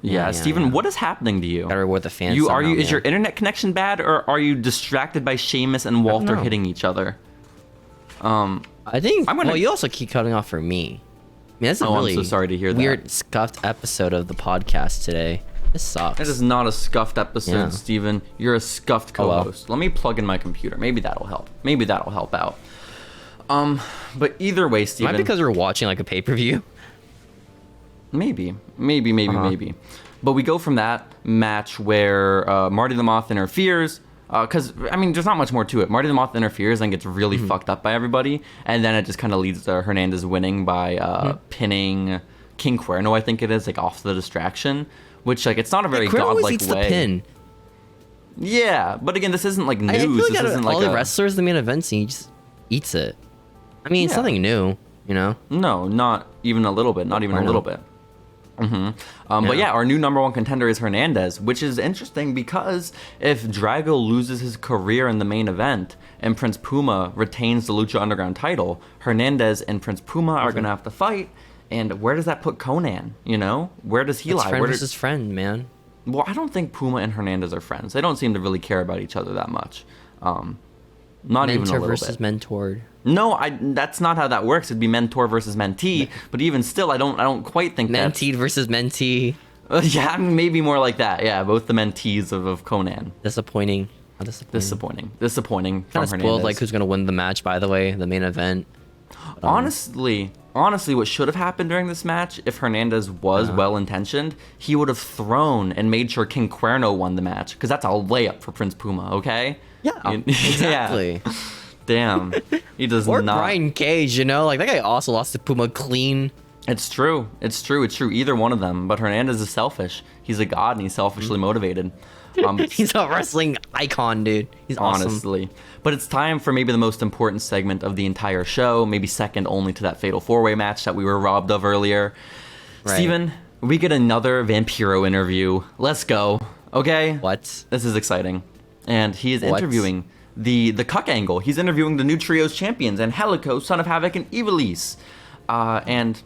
Yeah, Steven, what is happening to you? Gotta reward the fans. Is your internet connection bad, or are you distracted by Sheamus and Walter hitting each other? I think. Well, you also keep cutting off for me. I mean, that's a really I'm so sorry to hear weird, scuffed episode of the podcast today. This sucks. It is not a scuffed episode, Steven. You're a scuffed co-host. Let me plug in my computer. Maybe that'll help. Maybe that'll help out. But either way, Steven. Might be because we're watching like a pay-per-view. Maybe. But we go from that match where Marty the Moth interferes. Because, I mean, there's not much more to it. Marty the Moth interferes and gets really fucked up by everybody. And then it just kind of leads to Hernandez winning by pinning King Cuerno, I think it is, like, off the distraction. Which, like, it's not a very godlike way. The pin. Yeah, but again, this isn't, like, news. I feel like this isn't all like the wrestlers, the main events, he just eats it. I mean, it's nothing new, you know? No, not even a little bit. Not even a little bit. But yeah, our new number one contender is Hernandez, which is interesting because if Drago loses his career in the main event and Prince Puma retains the Lucha Underground title, Hernandez and Prince Puma are going to have to fight. And where does that put Conan? You know, where does he lie? Friend versus friend, man. Well, I don't think Puma and Hernandez are friends. They don't seem to really care about each other that much. Not Mentor even a little versus bit. mentored. No, that's not how that works. It'd be mentor versus mentee. But even still, I don't quite think that. Menteed versus mentee. Yeah, I mean, maybe more like that. Yeah, both the mentees of Conan. Disappointing. Disappointing from Kind of Hernandez. spoiled like who's gonna win the match. By the way, the main event. Honestly, what should have happened during this match, if Hernandez was well-intentioned, he would have thrown and made sure King Cuerno won the match, because that's a layup for Prince Puma, okay? Yeah, exactly. Yeah. Damn. He does Or not. Brian Cage, you know? Like, that guy also lost to Puma clean. It's true. Either one of them. But Hernandez is selfish. He's a god, and he's selfishly motivated. He's a wrestling icon, dude. He's awesome. Honestly. But it's time for maybe the most important segment of the entire show, maybe second only to that Fatal 4-Way match that we were robbed of earlier. Right. Steven, we get another Vampiro interview. Let's go. Okay? What? This is exciting. And he is interviewing the Cuck Angle. He's interviewing the new Trios champions, Angelico, Son of Havoc, and Ivelisse. And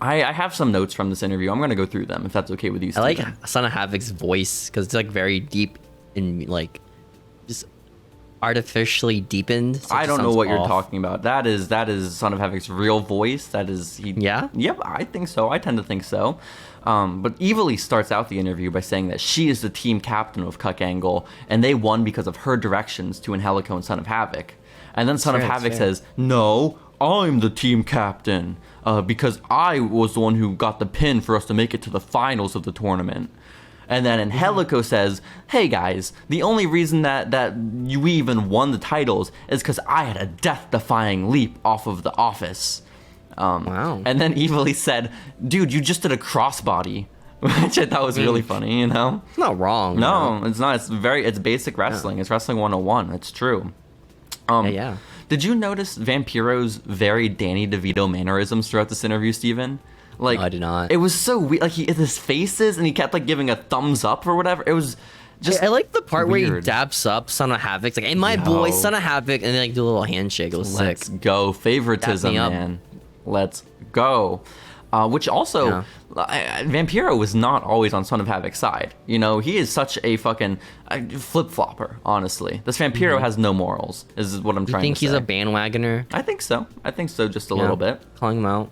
I have some notes from this interview. I'm going to go through them, if that's okay with you, Steven. I like Son of Havoc's voice, because it's, like, very deep and, like, just artificially deepened. So I don't know what you're talking about. That is Son of Havoc's real voice. That is he. Yeah? Yep, I think so. I tend to think so. But Ivelisse starts out the interview by saying that she is the team captain of Cuck Angle, and they won because of her directions to Angelico and Son of Havoc. And then Son of Havoc says, "No, I'm the team captain, because I was the one who got the pin for us to make it to the finals of the tournament." And then Angelico says, "Hey guys, the only reason that we even won the titles is because I had a death-defying leap off of the office." Wow. And then Ivelisse said, "Dude, you just did a crossbody," which I thought was really funny, you know? It's not wrong. No, it's not. It's basic wrestling. Yeah. It's wrestling 101. It's true. Yeah. Did you notice Vampiro's very Danny DeVito mannerisms throughout this interview, Steven? Like, no, I did not. It was so weird. Like, his faces, and he kept, like, giving a thumbs up or whatever. It was just I like the part weird. where he daps up Son of Havoc. It's like, "Hey, my boy, Son of Havoc," and then, like, do a little handshake. It was Let's sick. go. Favoritism, man. Let's go. Which also, Vampiro was not always on Son of Havoc's side. You know, he is such a fucking flip-flopper, honestly. This Vampiro has no morals, is what I'm trying to say. You think he's a bandwagoner? I think so. Just a little bit. Calling him out.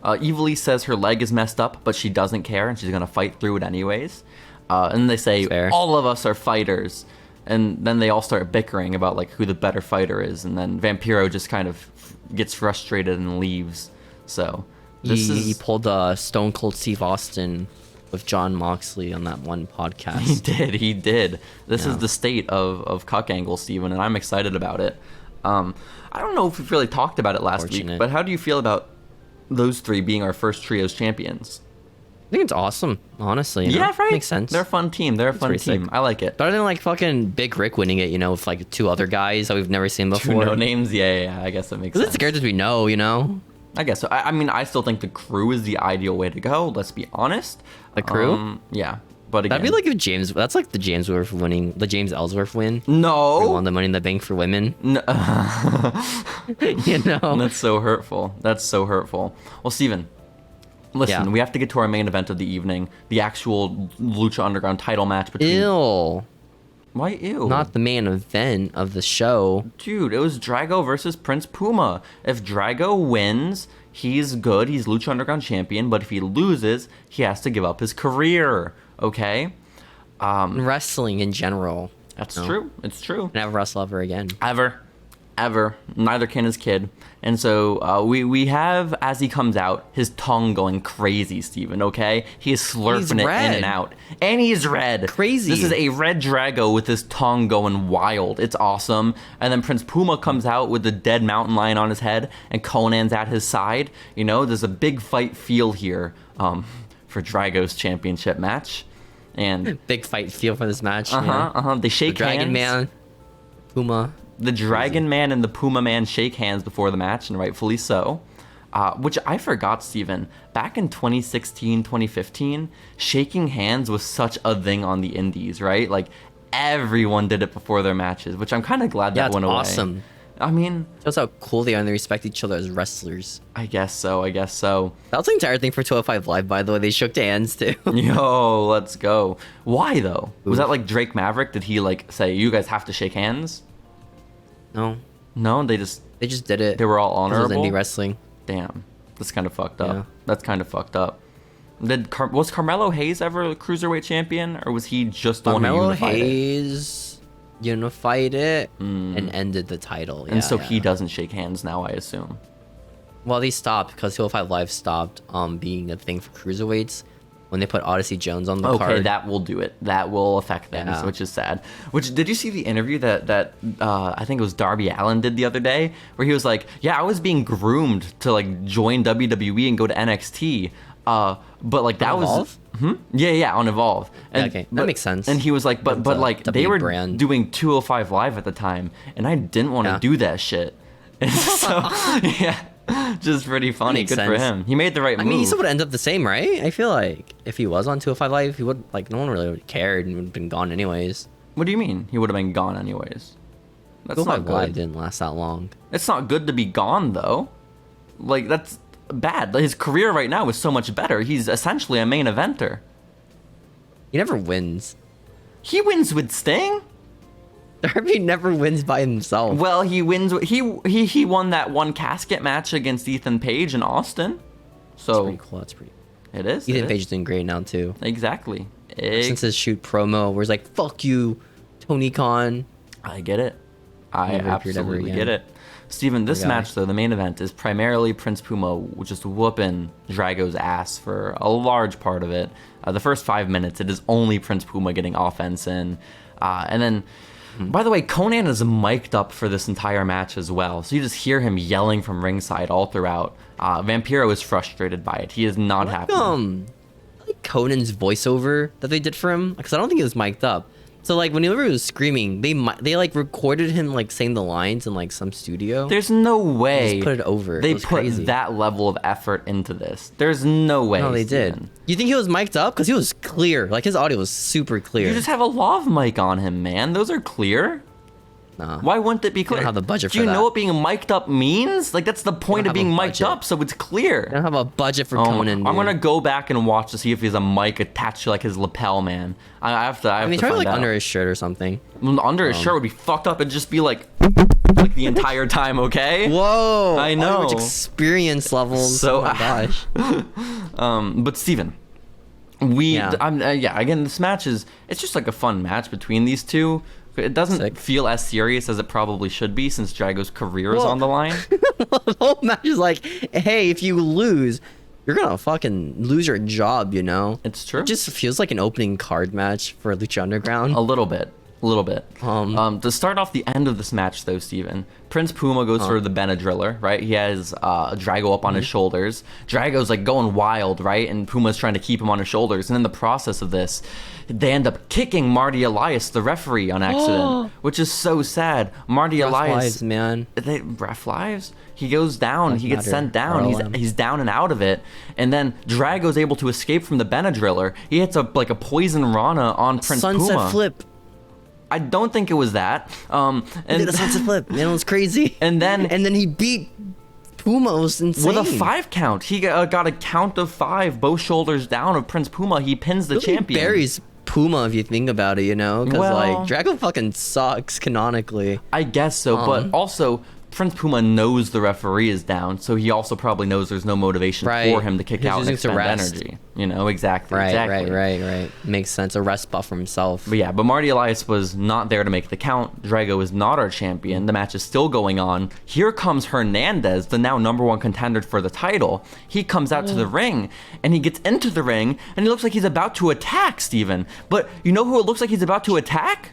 Ivelisse says her leg is messed up, but she doesn't care, and she's going to fight through it anyways. And they say, all of us are fighters. And then they all start bickering about, like, who the better fighter is. And then Vampiro just kind of gets frustrated and leaves. So he pulled Stone Cold Steve Austin with Jon Moxley on that one podcast. He did. This is the state of Cuck Angle, Steven, and I'm excited about it. I don't know if we've really talked about it last week, but how do you feel about those three being our first Trios champions? I think it's awesome, honestly. You know? Yeah, right? Makes sense. They're a fun team. Sick. I like it. Better than, like, fucking Big Rick winning it, you know, with, like, two other guys that we've never seen before. Two no names? Yeah, I guess that makes sense. It's characters we know, you know? I guess so. I mean, I still think the Crew is the ideal way to go. Let's be honest. The Crew? Yeah. But again, that'd be like if that's like the James Ellsworth win. No. He won the Money in the Bank for women. No. You know? That's so hurtful. Well, Steven, listen, we have to get to our main event of the evening, the actual Lucha Underground title match between... Ew. Why ew? Not the main event of the show. Dude, it was Drago versus Prince Puma. If Drago wins, he's good. He's Lucha Underground champion. But if he loses, he has to give up his career. Okay? Wrestling in general. That's true. It's true. Never wrestle ever again. Ever. ever. Neither can his kid. And so we have, as he comes out, his tongue going crazy, Steven, okay? He is slurping it in and out. And he's red. Crazy. This is a red Drago with his tongue going wild. It's awesome. And then Prince Puma comes out with the dead mountain lion on his head, and Conan's at his side. You know, there's a big fight feel here for Drago's championship match. And big fight feel for this match. They shake the Dragon hands. Man, Puma. The Dragon Man and the Puma Man shake hands before the match, and rightfully so. Which I forgot, Steven. Back in 2016, 2015, shaking hands was such a thing on the indies, right? Like, everyone did it before their matches, which I'm kind of glad that went away. Yeah, it's awesome. I mean... shows how cool they are and they respect each other as wrestlers. I guess so. That was the entire thing for 205 Live, by the way. They shook hands, too. Yo, let's go. Why, though? Was that like Drake Maverick? Did he, like, say, you guys have to shake hands? No, they just did it. They were all honorable. It was indie wrestling. Damn, that's kind of fucked up. Yeah. That's kind of fucked up. Was Carmelo Hayes ever a cruiserweight champion, or was he just the one who unified it? Carmelo Hayes unified it and ended the title. And so he doesn't shake hands now, I assume. Well, they stopped because 205 Live stopped being a thing for cruiserweights. When they put Odyssey Jones on the card. Okay, that will do it. That will affect things, which is sad. Did you see the interview that I think it was Darby Allin did the other day, where he was like, "Yeah, I was being groomed to like join WWE and go to NXT, but like that was yeah on Evolve." And, okay, that makes sense. And he was like, but like they were doing 205 Live at the time, and I didn't want to do that shit. And so yeah. Just pretty funny. Good for him. He made the right move. I mean, he still would end up the same, right? I feel like if he was on 205 Live, he would, like, no one really would have cared and would have been gone anyways. What do you mean? He would have been gone anyways? That's not good. Live didn't last that long. It's not good to be gone, though. Like, that's bad. His career right now is so much better. He's essentially a main eventer. He never wins. He wins with Sting? Darby never wins by himself. Well, he wins. He won that one casket match against Ethan Page in Austin. So that's pretty cool. That's pretty. It is. Ethan Page is doing great now too. Exactly. Since his shoot promo, where he's like, "Fuck you, Tony Khan." I get it. I absolutely get it. Steven, this match though, the main event, is primarily Prince Puma just whooping Drago's ass for a large part of it. The first 5 minutes, it is only Prince Puma getting offense in, and then. By the way, Conan is mic'd up for this entire match as well, so you just hear him yelling from ringside all throughout. Vampiro is frustrated by it. He is not happy. I like Conan's voiceover that they did for him, because I don't think it was mic'd up. So like whenever he was screaming, they like recorded him like saying the lines in like some studio. There's no way. Just put it over. They put that level of effort into this. There's no way. No, they did. You think he was mic'd up? Because he was clear. Like his audio was super clear. You just have a lav mic on him, man. Those are clear. Nah. Why wouldn't it be clear? Don't have the budget for that. Do you know that. what being mic'd up means? Like that's the point of being mic'd up, so it's clear. They don't have a budget for Conan. I'm gonna go back and watch to see if he has a mic attached to like his lapel, man. I have to. I mean, try like under his shirt or something. Under his shirt would be fucked up and just be like the entire time. Okay. Whoa! I know. Experience levels. So, oh my gosh. But Steven, again, this match it's just like a fun match between these two. It doesn't feel as serious as it probably should be since Drago's career is on the line. The whole match is like, hey, if you lose, you're gonna fucking lose your job, you know? It's true. It just feels like an opening card match for Lucha Underground. A little bit. To start off the end of this match, though, Steven, Prince Puma goes for the Benadriller, right? He has Drago up on his shoulders. Drago's like going wild, right? And Puma's trying to keep him on his shoulders. And in the process of this, they end up kicking Marty Elias, the referee, on accident, which is so sad. Marty Elias, lives, man. Ref lives. He goes down. He gets sent down. He's down and out of it. And then Drago's able to escape from the Benadriller. He hits a poison Rana on Prince Puma. Sunset flip. I don't think it was that. And he did a sunset flip. Man, it was crazy. And then he beat Puma. It was insane. With a 5 count. He got a count of 5, both shoulders down of Prince Puma. He pins the champion. He buries Puma if you think about it, you know? Because like Drago fucking sucks canonically. I guess so, but also Prince Puma knows the referee is down, so he also probably knows there's no motivation for him to kick out and expend energy. You know, exactly. Right. Makes sense. A rest spot for himself. But Marty Elias was not there to make the count. Drago is not our champion. The match is still going on. Here comes Hernandez, the now #1 contender for the title. He comes out to the ring, and he gets into the ring, and he looks like he's about to attack, Steven. But you know who it looks like he's about to attack?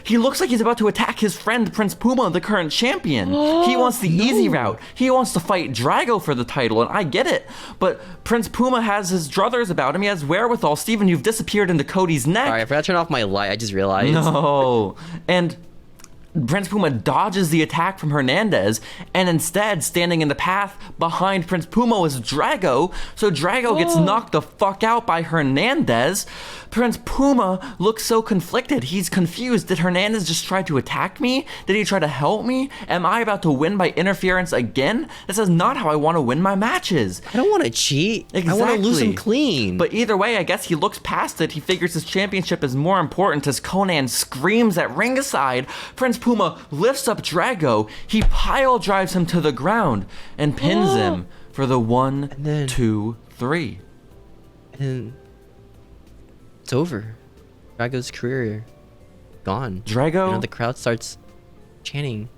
He looks like he's about to attack his friend Prince Puma, the current champion. He wants the easy route. He wants to fight Drago for the title, and I get it. But Prince Puma has his druthers about him. He has wherewithal. Steven, you've disappeared into Cody's neck. Sorry, I forgot to turn off my light. I just realized. No. And Prince Puma dodges the attack from Hernandez, and instead, standing in the path behind Prince Puma is Drago. So Drago gets knocked the fuck out by Hernandez. Prince Puma looks so conflicted. He's confused. Did Hernandez just try to attack me? Did he try to help me? Am I about to win by interference again? This is not how I want to win my matches. I don't want to cheat. Exactly. I want to lose him clean. But either way, I guess he looks past it. He figures his championship is more important as Conan screams at ringside. Prince Puma lifts up Drago. He pile drives him to the ground and pins him for the 1, 2, 3. And it's over. Drago's career gone. Drago. You know, the crowd starts chanting.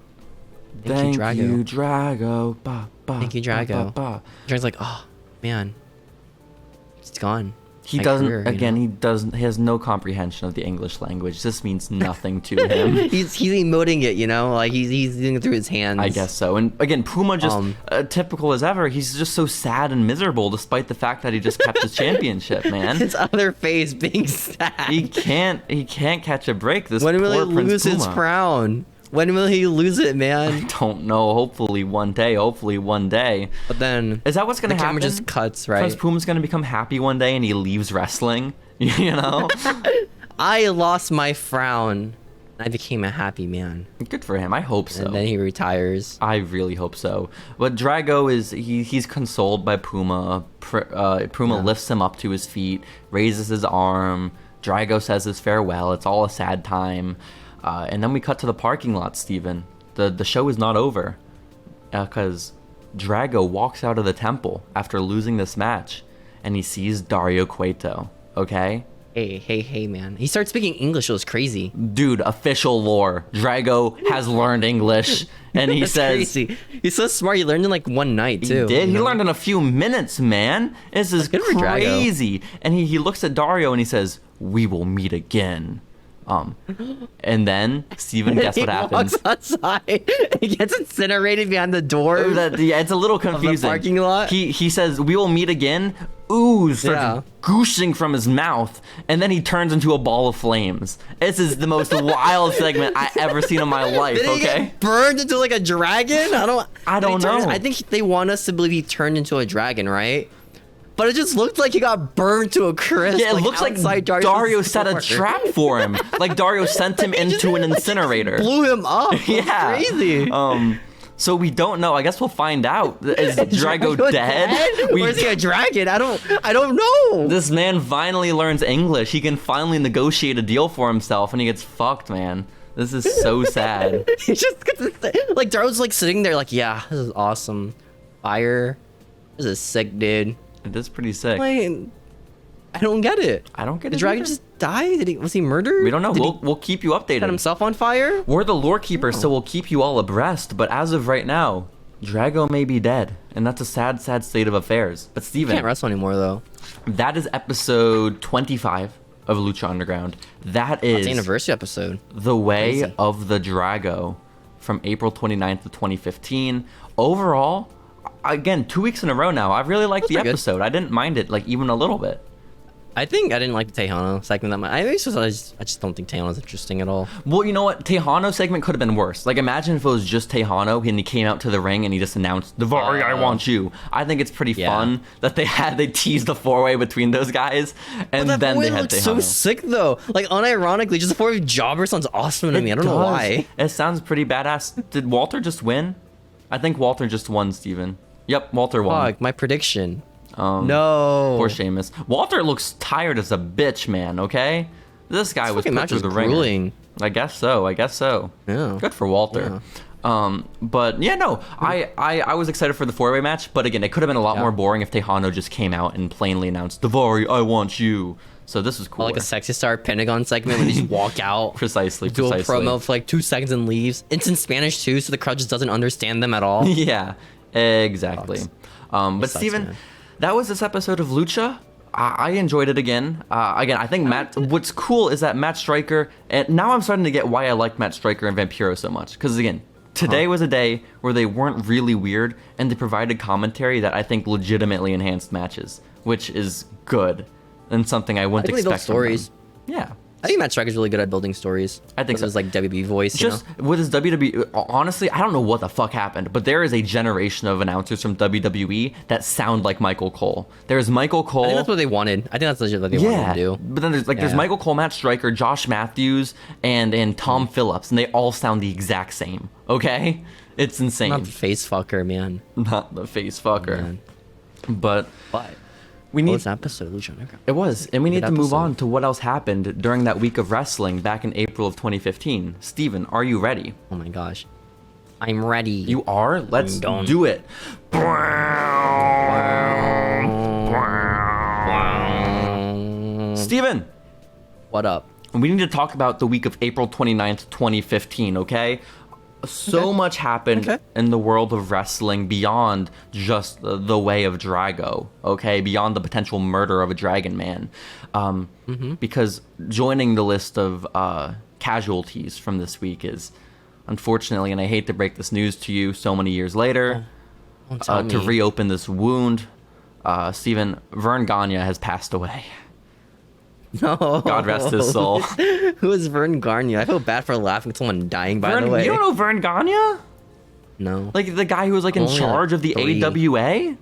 Thank you, Drago. Ba, ba, Thank you, Drago. Ba, ba, ba. Drago's like, oh man, it's gone. He My doesn't. career, Again, you know? he doesn't. He has no comprehension of the English language. This means nothing to him. he's emoting it, you know, like he's doing it through his hands. I guess so. And again, Puma just typical as ever. He's just so sad and miserable, despite the fact that he just kept his championship. Man, his other face being sad. He can't catch a break. This when will poor he Prince lose his Puma. crown? When will he lose it, man? I don't know. Hopefully one day. But then is that what's gonna the happen? camera just cuts, right? Prince Puma's gonna become happy one day and he leaves wrestling. You know. I lost my frown. I became a happy man. Good for him. I hope so. And then he retires. I really hope so. But Drago is he's consoled by Puma. Puma lifts him up to his feet, raises his arm. Drago says his farewell. It's all a sad time. And then we cut to the parking lot, Steven. The show is not over. Because Drago walks out of the temple after losing this match. And he sees Dario Cueto. Okay? Hey, man. He starts speaking English. It was crazy. Dude, official lore. Drago has learned English. And he says... crazy. He's so smart. He learned in like one night, too. He did. He learned in a few minutes, man. This is crazy. And he looks at Dario and he says, "We will meet again." And then Steven, guess what happens? He walks outside. He gets incinerated behind the door. It's a little confusing. Of the parking lot. He says, "We will meet again." Ooze starts gooshing from his mouth, and then he turns into a ball of flames. This is the most wild segment I ever seen in my life. Did he Okay, get burned into like a dragon? I don't know. I think they want us to believe he turned into a dragon, right? But it just looked like he got burned to a crisp. Yeah, it looks like Dario set a trap for him. Like Dario sent him into an incinerator. Blew him up. Yeah. Crazy. So we don't know. I guess we'll find out. Is Drago dead? Or is he a dragon? I don't know. This man finally learns English. He can finally negotiate a deal for himself, and he gets fucked, man. This is so sad. He just gets like Dario's like sitting there, like, yeah, this is awesome. Fire. This is sick, dude. It is pretty sick. Like, I don't get it. I don't get it. The dragon either. just died? Was he murdered? We don't know. Did We'll keep you updated. set himself on fire? We're the lore keepers, so we'll keep you all abreast. But as of right now, Drago may be dead, and that's a sad, sad state of affairs. But Steven, Can't wrestle anymore though. that is episode 25 of Lucha Underground. That is It's the anniversary episode. The Way Crazy. of the Drago from April 29th of 2015. Overall, again, 2 weeks in a row now. I really liked the pretty good. episode. I didn't mind it, like, even a little bit. I think I didn't like the Tejano segment that much. I just don't think Tejano's interesting at all. Well, you know what? Tejano segment could have been worse. Like, imagine if it was just Tejano and he came out to the ring and he just announced, "Davari, I want you." I think it's pretty fun that they teased the four-way between those guys, and then they had Tejano. So sick though. Like, unironically, just the four-way jobber sounds awesome to me. I don't know why. It sounds pretty badass. Did Walter just win? I think Walter just won, Steven. Yep, Walter won. Fuck, my prediction. No. Poor Sheamus. Walter looks tired as a bitch, man, okay? This guy was put through the ringer. Grueling. I guess so. Yeah. Good for Walter. But yeah, no, I was excited for the 4-way match, but again, it could have been a lot more boring if Tejano just came out and plainly announced, Davari, I want you. So this was cool. Like a Sexy Star Pentagon segment when they just walk out. Precisely. Do a promo for like 2 seconds and leaves. It's in Spanish too, so the crowd just doesn't understand them at all. Yeah, exactly. But Steven, that was this episode of Lucha. I enjoyed it again. I think what's cool is that Matt Striker, and now I'm starting to get why I like Matt Striker and Vampiro so much. Because again, today was a day where they weren't really weird, and they provided commentary that I think legitimately enhanced matches, which is good, and something I wouldn't expect from them. Yeah. I think Matt Striker's really good at building stories. I think so. His like WB voice, just with his WWE. Honestly, I don't know what the fuck happened, but there is a generation of announcers from WWE that sound like Michael Cole. There's Michael Cole. I think that's what they wanted. I think that's legit what they wanted to do. But then there's Michael Cole, Matt Striker, Josh Matthews, and Tom Phillips, and they all sound the exact same. Okay, it's insane. Not the face fucker, man. Not the face fucker. Man. But. We need this episode of Lucha Underground. It was, and we need to move on to what else happened during that week of wrestling back in April of 2015. Steven, are you ready? Oh my gosh. I'm ready. You are? Let's do it. Steven! What up? We need to talk about the week of April 29th, 2015, okay? So much happened in the world of wrestling beyond just the way of Drago, okay? Beyond the potential murder of a Dragon Man. Because joining the list of casualties from this week is, unfortunately, and I hate to break this news to you so many years later, to reopen this wound, Steven, Vern Gagne has passed away. No. God rest his soul. Who is Vern Gagne? I feel bad for laughing at someone dying, by the way. You don't know Vern Gagne? No. Like the guy who was like in charge of the AWA? I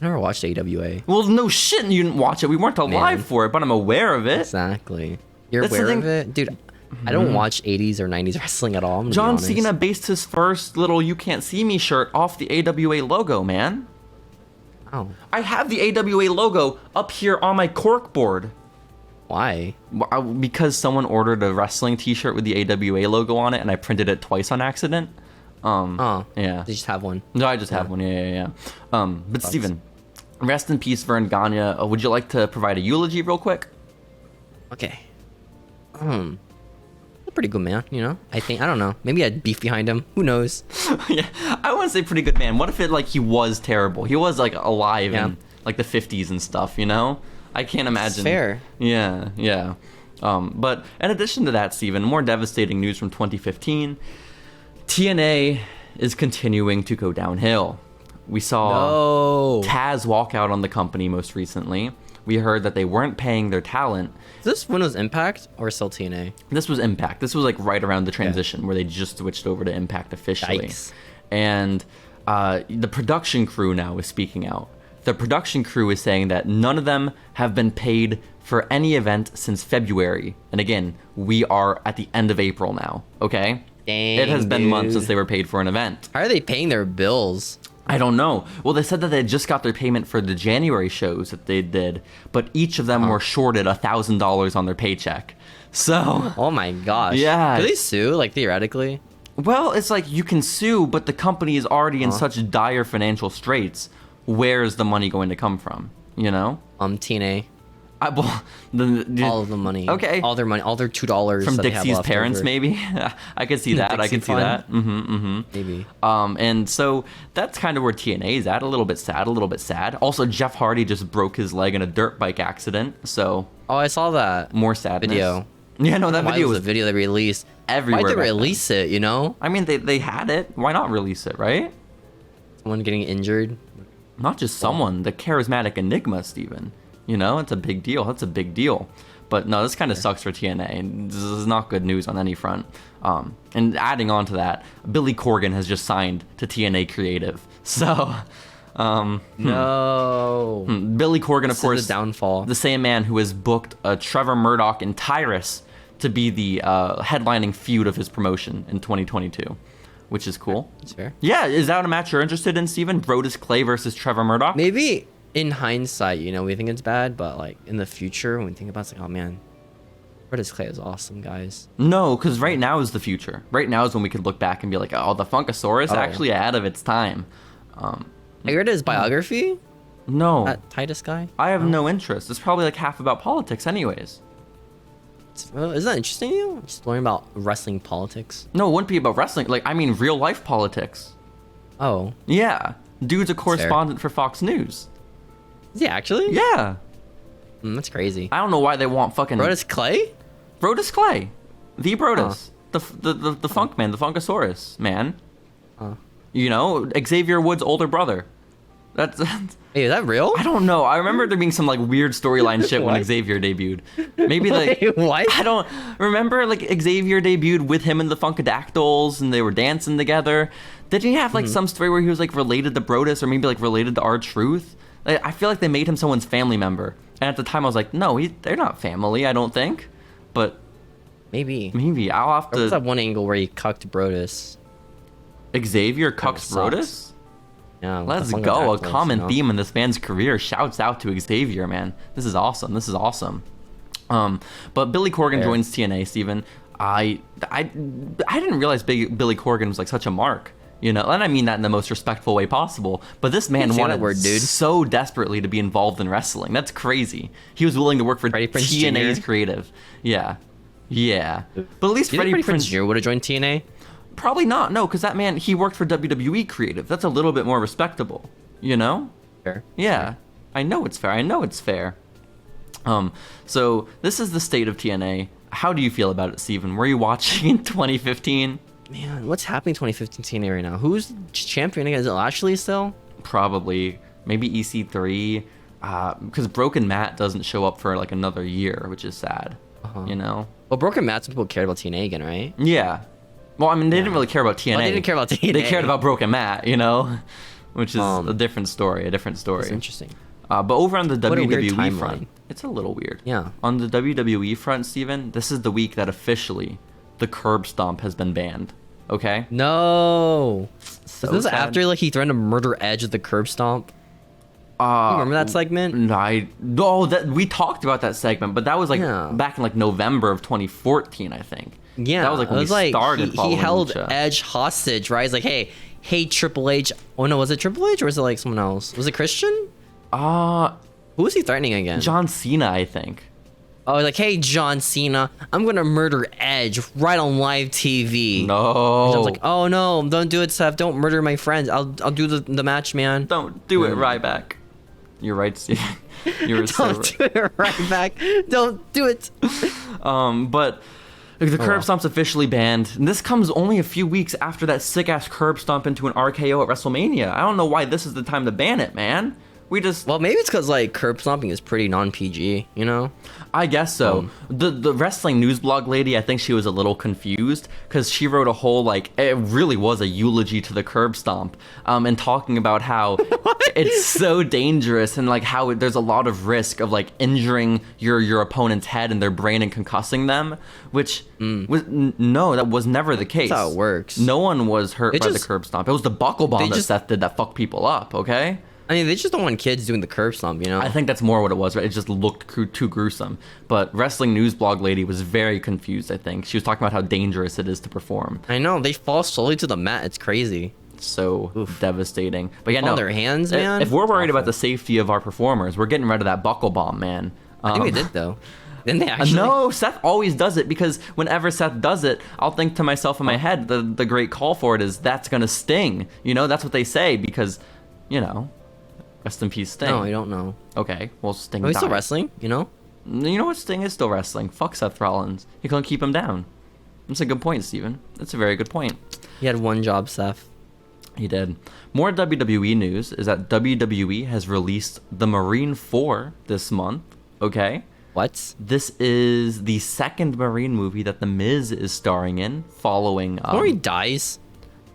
never watched AWA. Well, no shit, you didn't watch it. We weren't alive for it, but I'm aware of it. Exactly. You're aware of it? Dude, I don't watch 80s or 90s wrestling at all. John Cena based his first little You Can't See Me shirt off the AWA logo, man. Oh. I have the AWA logo up here on my cork board. Why? Because someone ordered a wrestling t-shirt with the AWA logo on it, and I printed it twice on accident. Yeah. You just have one? No, I just have one, yeah. But Steven, rest in peace, Vern Gagne. Would you like to provide a eulogy real quick? Okay. A pretty good man, you know? I don't know. Maybe I had beef behind him. Who knows? Yeah, I wouldn't say pretty good man. What if he was terrible? He was like alive in like the 50s and stuff, you know? I can't imagine. It's fair. Yeah. But in addition to that, Steven, more devastating news from 2015. TNA is continuing to go downhill. We saw Taz walk out on the company most recently. We heard that they weren't paying their talent. Is this when it was Impact or still TNA? This was Impact. This was like right around the transition where they just switched over to Impact officially. Yikes. And the production crew now is speaking out. The production crew is saying that none of them have been paid for any event since February. And again, we are at the end of April now, okay? Dang, it has been months since they were paid for an event. How are they paying their bills? I don't know. Well, they said that they just got their payment for the January shows that they did, but each of them were shorted $1,000 on their paycheck. So... Oh my gosh. Yeah. Could they sue, like, theoretically? Well, it's like you can sue, but the company is already in such dire financial straits. Where's the money going to come from, you know? TNA. Well, all of the money. Okay. All their money, all their $2 from that Dixie's they have parents, over. maybe. I could see that. I could see that. Maybe. And so that's kind of where TNA is at. A little bit sad. Also, Jeff Hardy just broke his leg in a dirt bike accident. So. Oh, I saw that. More sadness. Video. Yeah, no, that video was a video they released everywhere. Why'd they release it? You know. I mean, they had it. Why not release it, right? Someone getting injured. Not just someone. The charismatic Enigma, Steven. You know, it's a big deal. That's a big deal. But no, this kind of sucks for TNA. This is not good news on any front. And adding on to that, Billy Corgan has just signed to TNA Creative. So, no. Billy Corgan, of course, the downfall. The same man who has booked Trevor Murdoch and Tyrus to be the headlining feud of his promotion in 2022, which is cool. That's fair. Yeah, is that a match you're interested in, Steven? Brodus Clay versus Trevor Murdoch? Maybe in hindsight, you know, we think it's bad, but like in the future, when we think about it, it's like, oh man, Brodus Clay is awesome, guys. No, because right now is the future. Right now is when we could look back and be like, oh, the Funkasaurus actually ahead of its time. I heard his biography. No. That Titus guy. I have no interest. It's probably like half about politics anyways. Isn't that interesting to you? Just learning about wrestling politics. No, it wouldn't be about wrestling. Like, I mean real life politics. Oh. Yeah. Dude's a correspondent for Fox News. Is he actually? Yeah. That's crazy. I don't know why they want fucking... Brodus Clay? Brodus Clay. The Brodus. The Funk Man, the Funkasaurus, man. You know, Xavier Woods' older brother. That's... Hey, is that real? I don't know. I remember there being some like weird storyline shit when Xavier debuted. Maybe like Wait, what? I don't remember. Like Xavier debuted with him and the Funkadactyls, and they were dancing together. Didn't he have like some story where he was like related to Brodus, or maybe like related to R-Truth? Like, I feel like they made him someone's family member, and at the time I was like, no, they're not family. I don't think, but maybe I'll have to. There was that one angle where he cucked Brodus. Xavier cucks Brodus. Yeah, let's go. A common theme in this man's career. Shouts out to Xavier, man. This is awesome. But Billy Corgan joins TNA, Steven. I didn't realize Billy Corgan was like such a mark. You know, and I mean that in the most respectful way possible. But this man wanted so desperately to be involved in wrestling. That's crazy. He was willing to work for TNA's creative. Yeah. But at least Freddie Prinze Jr. would have joined TNA. Probably not, no, because that man, he worked for WWE Creative. That's a little bit more respectable, you know? Fair. Yeah, I know it's fair. So this is the state of TNA. How do you feel about it, Steven? Were you watching in 2015? Man, what's happening in 2015 TNA right now? Who's champion again? Is it Lashley still? Probably. Maybe EC3. Because Broken Matt doesn't show up for like another year, which is sad, you know? Well, Broken Matt, some people cared about TNA again, right? Yeah. Well, I mean, they didn't really care about TNA. Well, they didn't care about TNA. They cared about Broken Matt, you know? Which is a different story. It's interesting. But over on the WWE front, front, it's a little weird. Yeah. On the WWE front, Steven, this is the week that officially the curb stomp has been banned. Okay? No. So is this sad. after like he threatened to murder Edge with the curb stomp? You remember that segment? We talked about that segment, but that was like back in like November of 2014, I think. Yeah, that was like when we started. He held Lucha. Edge hostage, right? He's like, hey, Triple H. Oh no, was it Triple H or was it like someone else? Was it Christian? Who was he threatening again? John Cena, I think. Oh, like, hey, John Cena, I'm gonna murder Edge right on live TV. No. And I was like, oh no, don't do it, Seth. Don't murder my friends. I'll do the match, man. Don't do it, Ryback. You're right, Steve. Don't do it, Ryback. Don't do it. But the curb stomp's officially banned. And this comes only a few weeks after that sick-ass curb stomp into an RKO at WrestleMania. I don't know why this is the time to ban it, man. Well, maybe it's because like curb stomping is pretty non-PG, you know? I guess so. The wrestling news blog lady, I think she was a little confused because she wrote a whole like it really was a eulogy to the curb stomp, and talking about how it's so dangerous and like how there's a lot of risk of like injuring your opponent's head and their brain and concussing them, which that was never the case. That's how it works. No one was hurt by the curb stomp. It was the buckle bomb that Seth did that fucked people up. Okay. I mean, they just don't want kids doing the curb stomp, you know? I think that's more what it was, right? It just looked too gruesome. But wrestling news blog lady was very confused, I think. She was talking about how dangerous it is to perform. I know. They fall slowly to the mat. It's crazy. So devastating. But yeah, no. On their hands, man. If we're worried about the safety of our performers, we're getting rid of that buckle bomb, man. I think they did, though. Didn't they actually? No, Seth always does it because whenever Seth does it, I'll think to myself in my head, the great call for it is, that's going to sting. You know, that's what they say because, you know... Rest in peace, Sting. No, I don't know. Okay, well, Sting died. He's still wrestling, you know? You know what? Sting is still wrestling. Fuck Seth Rollins. He couldn't keep him down. That's a good point, Steven. That's a very good point. He had one job, Seth. He did. More WWE news is that WWE has released The Marine 4 this month. Okay? What? This is the second Marine movie that The Miz is starring in, following... Before he dies?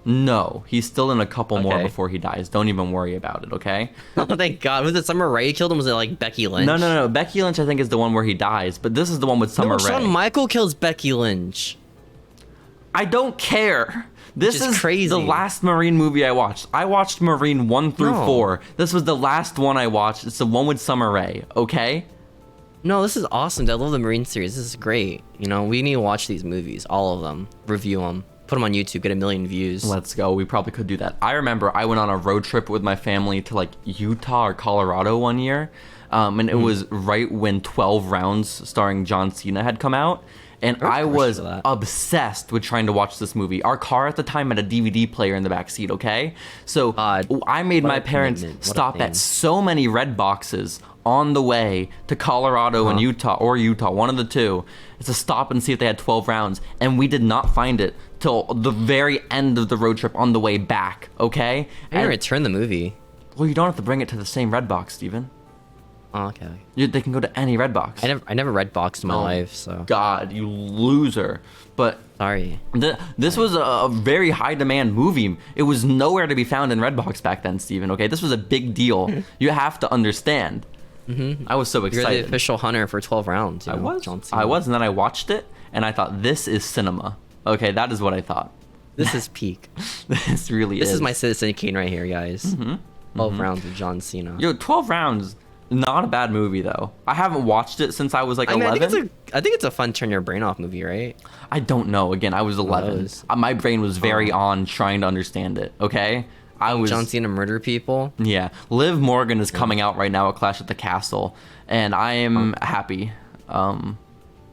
No, he's still in a couple more before he dies. Don't even worry about it, okay? Oh, thank God. Was it Summer Rae killed him? Was it like Becky Lynch? No. Becky Lynch, I think, is the one where he dies, but this is the one with Summer Rae. Shawn Michaels kills Becky Lynch. I don't care. This is crazy. The last Marine movie I watched. I watched Marine 1 through 4. This was the last one I watched. It's the one with Summer Rae, okay? No, this is awesome. I love the Marine series. This is great. You know, we need to watch these movies, all of them, review them, put them on YouTube, get 1 million views. Let's go. We probably could do that. I remember I went on a road trip with my family to like Utah or Colorado one year. And it was right when 12 Rounds starring John Cena had come out. And I was obsessed with trying to watch this movie. Our car at the time had a DVD player in the back seat, okay? So I made my parents stop at so many red boxes on the way to Colorado and Utah, one of the two, to stop and see if they had 12 Rounds. And we did not find it till the very end of the road trip on the way back, okay? I didn't return the movie. Well, you don't have to bring it to the same red box, Steven. Oh, okay. They can go to any red box. I never red boxed in my life, so. God, you loser. But sorry. This was a very high demand movie. It was nowhere to be found in Redbox back then, Steven, okay? This was a big deal. You have to understand. I was so excited. You're the official hunter for 12 Rounds. I was, and then I watched it, and I thought, this is cinema. Okay, that is what I thought. This is peak. This really is. This is my Citizen Kane right here, guys. 12 Rounds with John Cena. Yo, 12 Rounds... Not a bad movie though. I haven't watched it since I was like 11. I think it's a fun turn your brain off movie, right? I don't know. Again, I was 11. My brain was very on trying to understand it. Okay, I was John Cena murder people. Yeah, Liv Morgan is coming out right now at Clash at the Castle, and I am happy. Dude,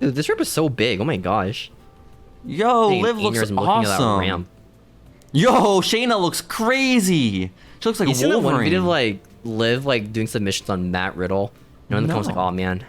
this rip is so big. Oh my gosh. Yo, Liv looks awesome. Yo, Shayna looks crazy. She looks like you Wolverine. seen that one video of like Liv like doing submissions on Matt Riddle? You know, in the comments like, oh man,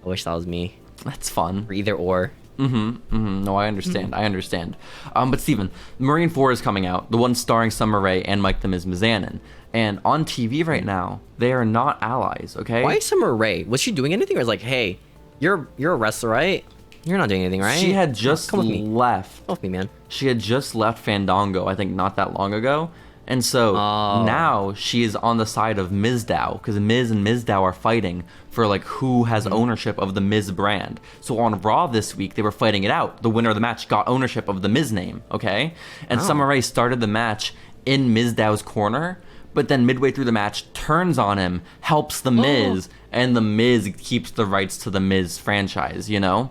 I wish that was me. That's fun. Or either or. No, I understand. I understand. But Steven, Marine 4 is coming out. The one starring Summer Rae and Mike the Miz Mizanin. And on TV right now, they are not allies, okay? Why Summer Rae? Was she doing anything? Or was like, hey, you're a wrestler, right? You're not doing anything, right? She had just left. Come with me, man. She had just left Fandango, I think not that long ago. And so now she is on the side of Mizdow, because Miz and Mizdow are fighting for like who has ownership of the Miz brand. So on Raw this week, they were fighting it out. The winner of the match got ownership of the Miz name, okay? And Summer Rae started the match in Mizdow's corner, but then midway through the match turns on him, helps the Miz, and the Miz keeps the rights to the Miz franchise, you know?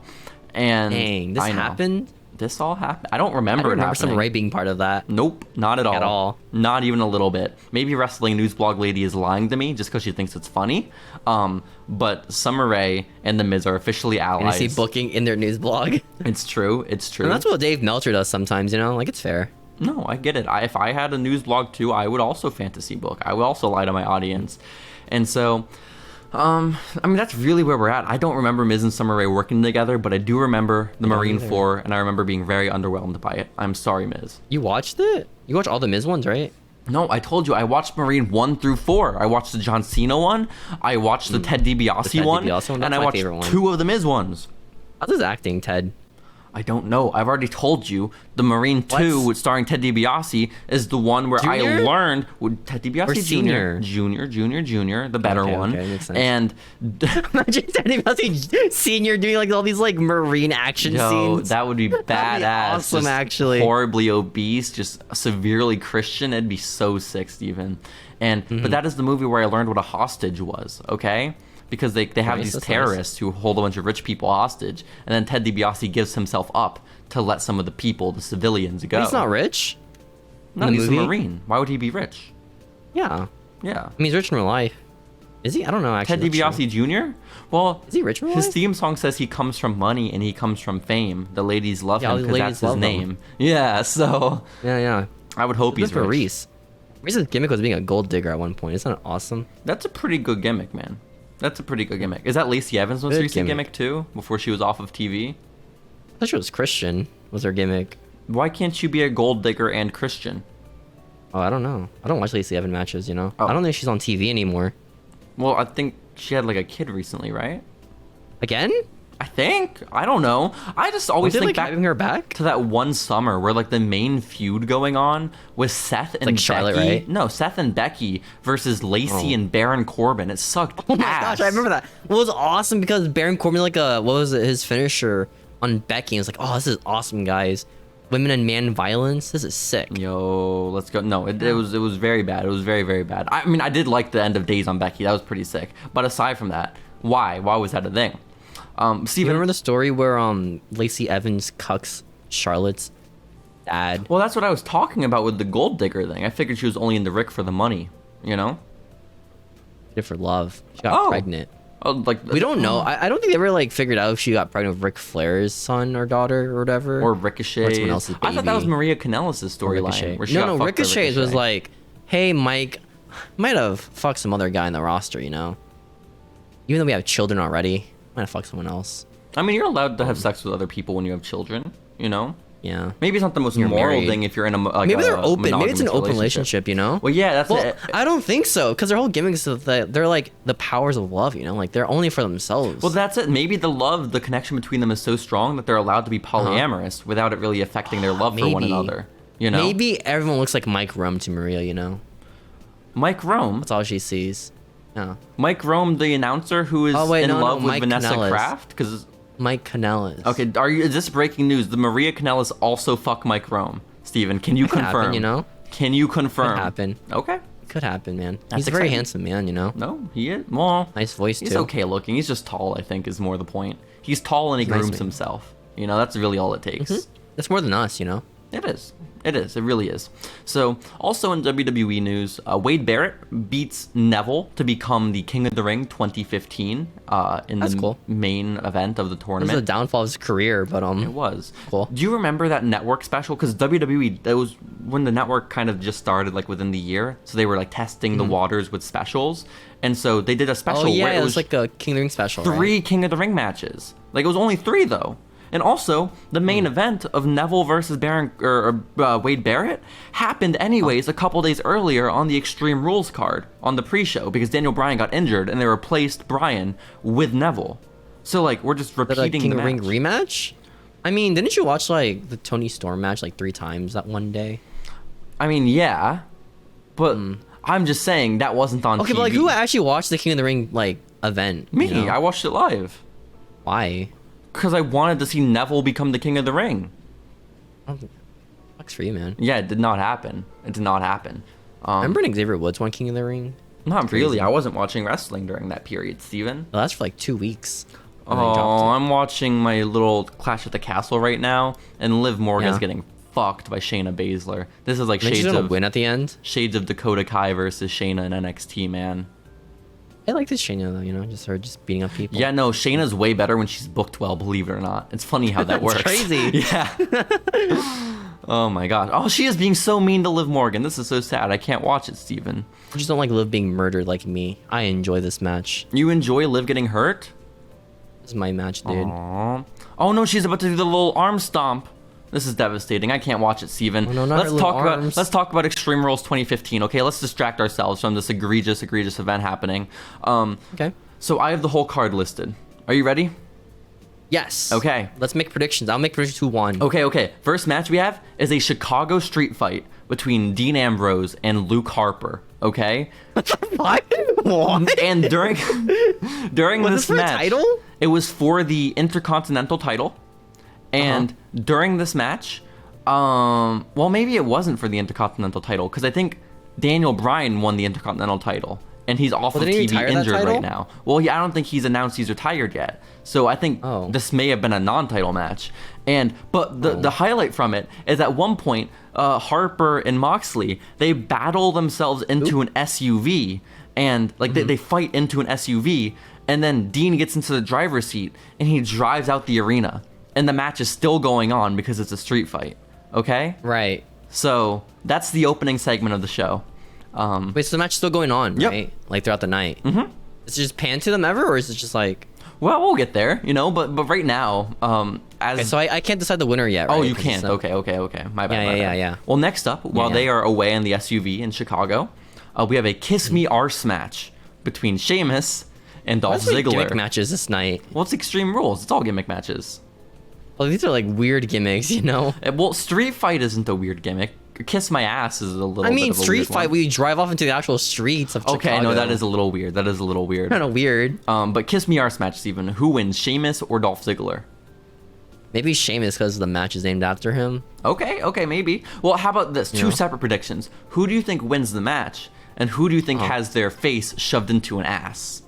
And dang, this happened? This all happened. I don't remember it happening. Summer Rae being part of that. Nope, not at all. At all. Not even a little bit. Maybe Wrestling News Blog Lady is lying to me just because she thinks it's funny. But Summer Rae and The Miz are officially allies. And I see booking in their news blog. It's true. It's true. And that's what Dave Meltzer does sometimes, you know? Like, it's fair. No, I get it. If I had a news blog too, I would also fantasy book. I would also lie to my audience. And so... I mean, that's really where we're at. I don't remember Miz and Summer Rae working together, but I do remember the Marine 4, and I remember being very underwhelmed by it. I'm sorry, Miz. You watched it? You watched all the Miz ones, right? No, I told you, I watched Marine 1 through 4. I watched the John Cena one, I watched the Ted DiBiase one, and I watched 2 of the Miz ones. How's his acting, Ted? I don't know. I've already told you. The Marine 2 starring Ted DiBiase is the one where I learned Ted DiBiase Jr., the better one. Okay, makes sense. And imagine Ted DiBiase Sr. doing like all these like Marine action scenes. That would be badass. That'd be awesome, just actually. Horribly obese, just severely Christian. It'd be so sick, Steven. And but that is the movie where I learned what a hostage was. Okay. Because they have these terrorists who hold a bunch of rich people hostage, and then Ted DiBiase gives himself up to let some of the people, the civilians, go. He's not rich. No, he's a Marine. Why would he be rich? Yeah. Yeah. I mean, he's rich in real life. Is he? I don't know, actually. Ted DiBiase Jr.? Well, is he rich in real life? His theme song says he comes from money and he comes from fame. The ladies love him because that's his name. Yeah, so... Yeah. I would hope he's rich. Reese. Reese's gimmick was being a gold digger at one point. Isn't that awesome? That's a pretty good gimmick, man. That's a pretty good gimmick. Is that Lacey Evans' most recent gimmick too? Before she was off of TV? I thought she was Christian. Was her gimmick? Why can't you be a gold digger and Christian? Oh, I don't know. I don't watch Lacey Evans matches, you know? I don't think she's on TV anymore. Well, I think she had like a kid recently, right? Again? I think. I don't know. I just always think back having her back to that one summer where like the main feud going on was Seth and like Becky. Charlotte, right? No, Seth and Becky versus Lacey and Baron Corbin. It sucked. Oh my gosh, I remember that. Well, it was awesome because Baron Corbin what was it, his finisher on Becky? It was like, oh, this is awesome, guys. Women and man violence. This is sick. Yo, let's go. No, it was very bad. It was very, very bad. I mean, I did like the end of Days on Becky. That was pretty sick. But aside from that, why was that a thing? You Steven, remember the story where Lacey Evans cucks Charlotte's dad? well, that's what I was talking about with the gold digger thing. I figured she was only into Rick for the money, you know? Did it for love. She got pregnant. Oh, like We don't know. I don't think they ever like figured out if she got pregnant with Ric Flair's son or daughter or whatever. or Ricochet. Or someone else's I thought that was baby. Maria Kanellis' storyline. where she got No, fucked by Ricochet's was Ricochet. like, hey, Mike, might have fucked some other guy in the roster, you know? Even though we have children already, might have fucked someone else. I mean, you're allowed to have sex with other people when you have children, you know? Yeah. Maybe it's not the most You're moral married. thing if you're in a like Maybe they're a open. Maybe it's an monogamous open relationship, you know? Well, yeah, that's Well, it. I don't think so, because their whole gimmick is that they're like the powers of love, you know? Like they're only for themselves. Well, that's it. Maybe the connection between them is so strong that they're allowed to be polyamorous without it really affecting their love for one Maybe. another. You know? Maybe everyone looks like Mike Rome to Maria, you know? Mike Rome. That's all she sees. Yeah. Mike Rome, the announcer who is in love with Mike Vanessa Kanellis. Kraft? Because Mike Kanellis. okay, is this breaking news? The Maria Kanellis also fuck Mike Rome. Steven, can you Could confirm? happen, you know? Can you confirm? Could happen. Okay. It could happen, man. That's He's a very exciting. handsome man, you know? No, he is. Well, Nice voice, he's too. okay looking. He's just tall, I think, is more the point. He's tall and he Nice grooms man. himself. You know, that's really all it takes. That's more than us, you know? It is. It is. It really is. So, also in WWE news, Wade Barrett beats Neville to become the King of the Ring 2015 in That's the cool. main event of the This is tournament. the downfall of his career, but It was. Cool. Do you remember that network special? Because WWE, that was when the network kind of just started, like within the year. So they were like testing the waters with specials, and so they did a special Oh yeah, where it was like a King of the Ring special. three Right? King of the Ring matches. Like it was only 3 though. And also, the main event of Neville versus Wade Barrett happened anyways a couple days earlier on the Extreme Rules card on the pre-show because Daniel Bryan got injured and they replaced Bryan with Neville. So like we're just The repeating King the of the Ring match. rematch. I mean, didn't you watch like the Tony Storm match like 3 times that one day? I mean, yeah, but I'm just saying that wasn't on Okay, TV. but like who actually watched the King of the Ring like event? Me, you know? I watched it live Why? because I wanted to see Neville become the King of the Ring. Sucks for you, man. Yeah, it did not happen. It did not happen. Remember when Xavier Woods won King of the Ring? Not really. I wasn't watching wrestling during that period, Steven. Well, that's for like 2 weeks. And then Oh, he dropped I'm watching my little Clash at the Castle right now, and Liv Morgan's Yeah. getting fucked by Shayna Baszler. This is like it. She's shades gonna of win at the end. Dakota Kai versus Shayna in NXT, man. I like this Shayna though, you know, just her just beating up people. Yeah, no, Shayna's way better when she's booked well, believe it or not. It's funny how that works. crazy. Yeah. Oh my god. Oh, she is being so mean to Liv Morgan. This is so sad. I can't watch it, Steven. I just don't like Liv being murdered like me. I enjoy this match. You enjoy Liv getting hurt? This is my match, dude. Aww. Oh no, she's about to do the little arm stomp. This is devastating. I can't watch it, Steven. Oh, no, not her little arms. Let's talk about Extreme Rules 2015. Okay, let's distract ourselves from this egregious event happening. Okay. So I have the whole card listed. Are you ready? Yes. Okay. Let's make predictions. I'll make predictions who won. Okay. First match we have is a Chicago street fight between Dean Ambrose and Luke Harper. Okay. What? And during Was this this for a match, title? it was for the Intercontinental title. And during this match, well, maybe it wasn't for the Intercontinental title because I think Daniel Bryan won the Intercontinental title, and he's off of didn't he TV retire that injured title? right now. Well, I don't think he's announced he's retired yet. So I think this may have been a non-title match. But the highlight from it is at one point, Harper and Moxley, they battle themselves into an SUV, and like they fight into an SUV, and then Dean gets into the driver's seat and he drives out the arena. And the match is still going on because it's a street fight. Okay? Right. So that's the opening segment of the show. Wait, so the match is still going on, Yep. right? Like throughout the night. Mm-hmm. Is it just pan to them ever, or is it just like? Well, we'll get there, you know. But right now, as Okay, so I can't decide the winner yet. Right? oh, you 'Cause it's can't. not- Okay. My bad. Yeah. Well, next up, while yeah. they are away in the SUV in Chicago, we have a Kiss Me Arse match between Sheamus and Dolph That's like Ziggler. gimmick matches this night. Well, it's Extreme Rules. It's all gimmick matches. Well, these are like weird gimmicks, you know. Well, Street Fight isn't a weird gimmick. Kiss My Ass is a little. I mean, bit of a street weird fight. one. We drive off into the actual streets of Chicago. Okay, no, that is a little weird. kind of weird. But Kiss Me Arse match, Steven. Who wins, Sheamus or Dolph Ziggler? Maybe Sheamus because the match is named after him. Okay, maybe. Well, how about this? Two separate predictions. Who do you think wins the match, and who do you think has their face shoved into an ass?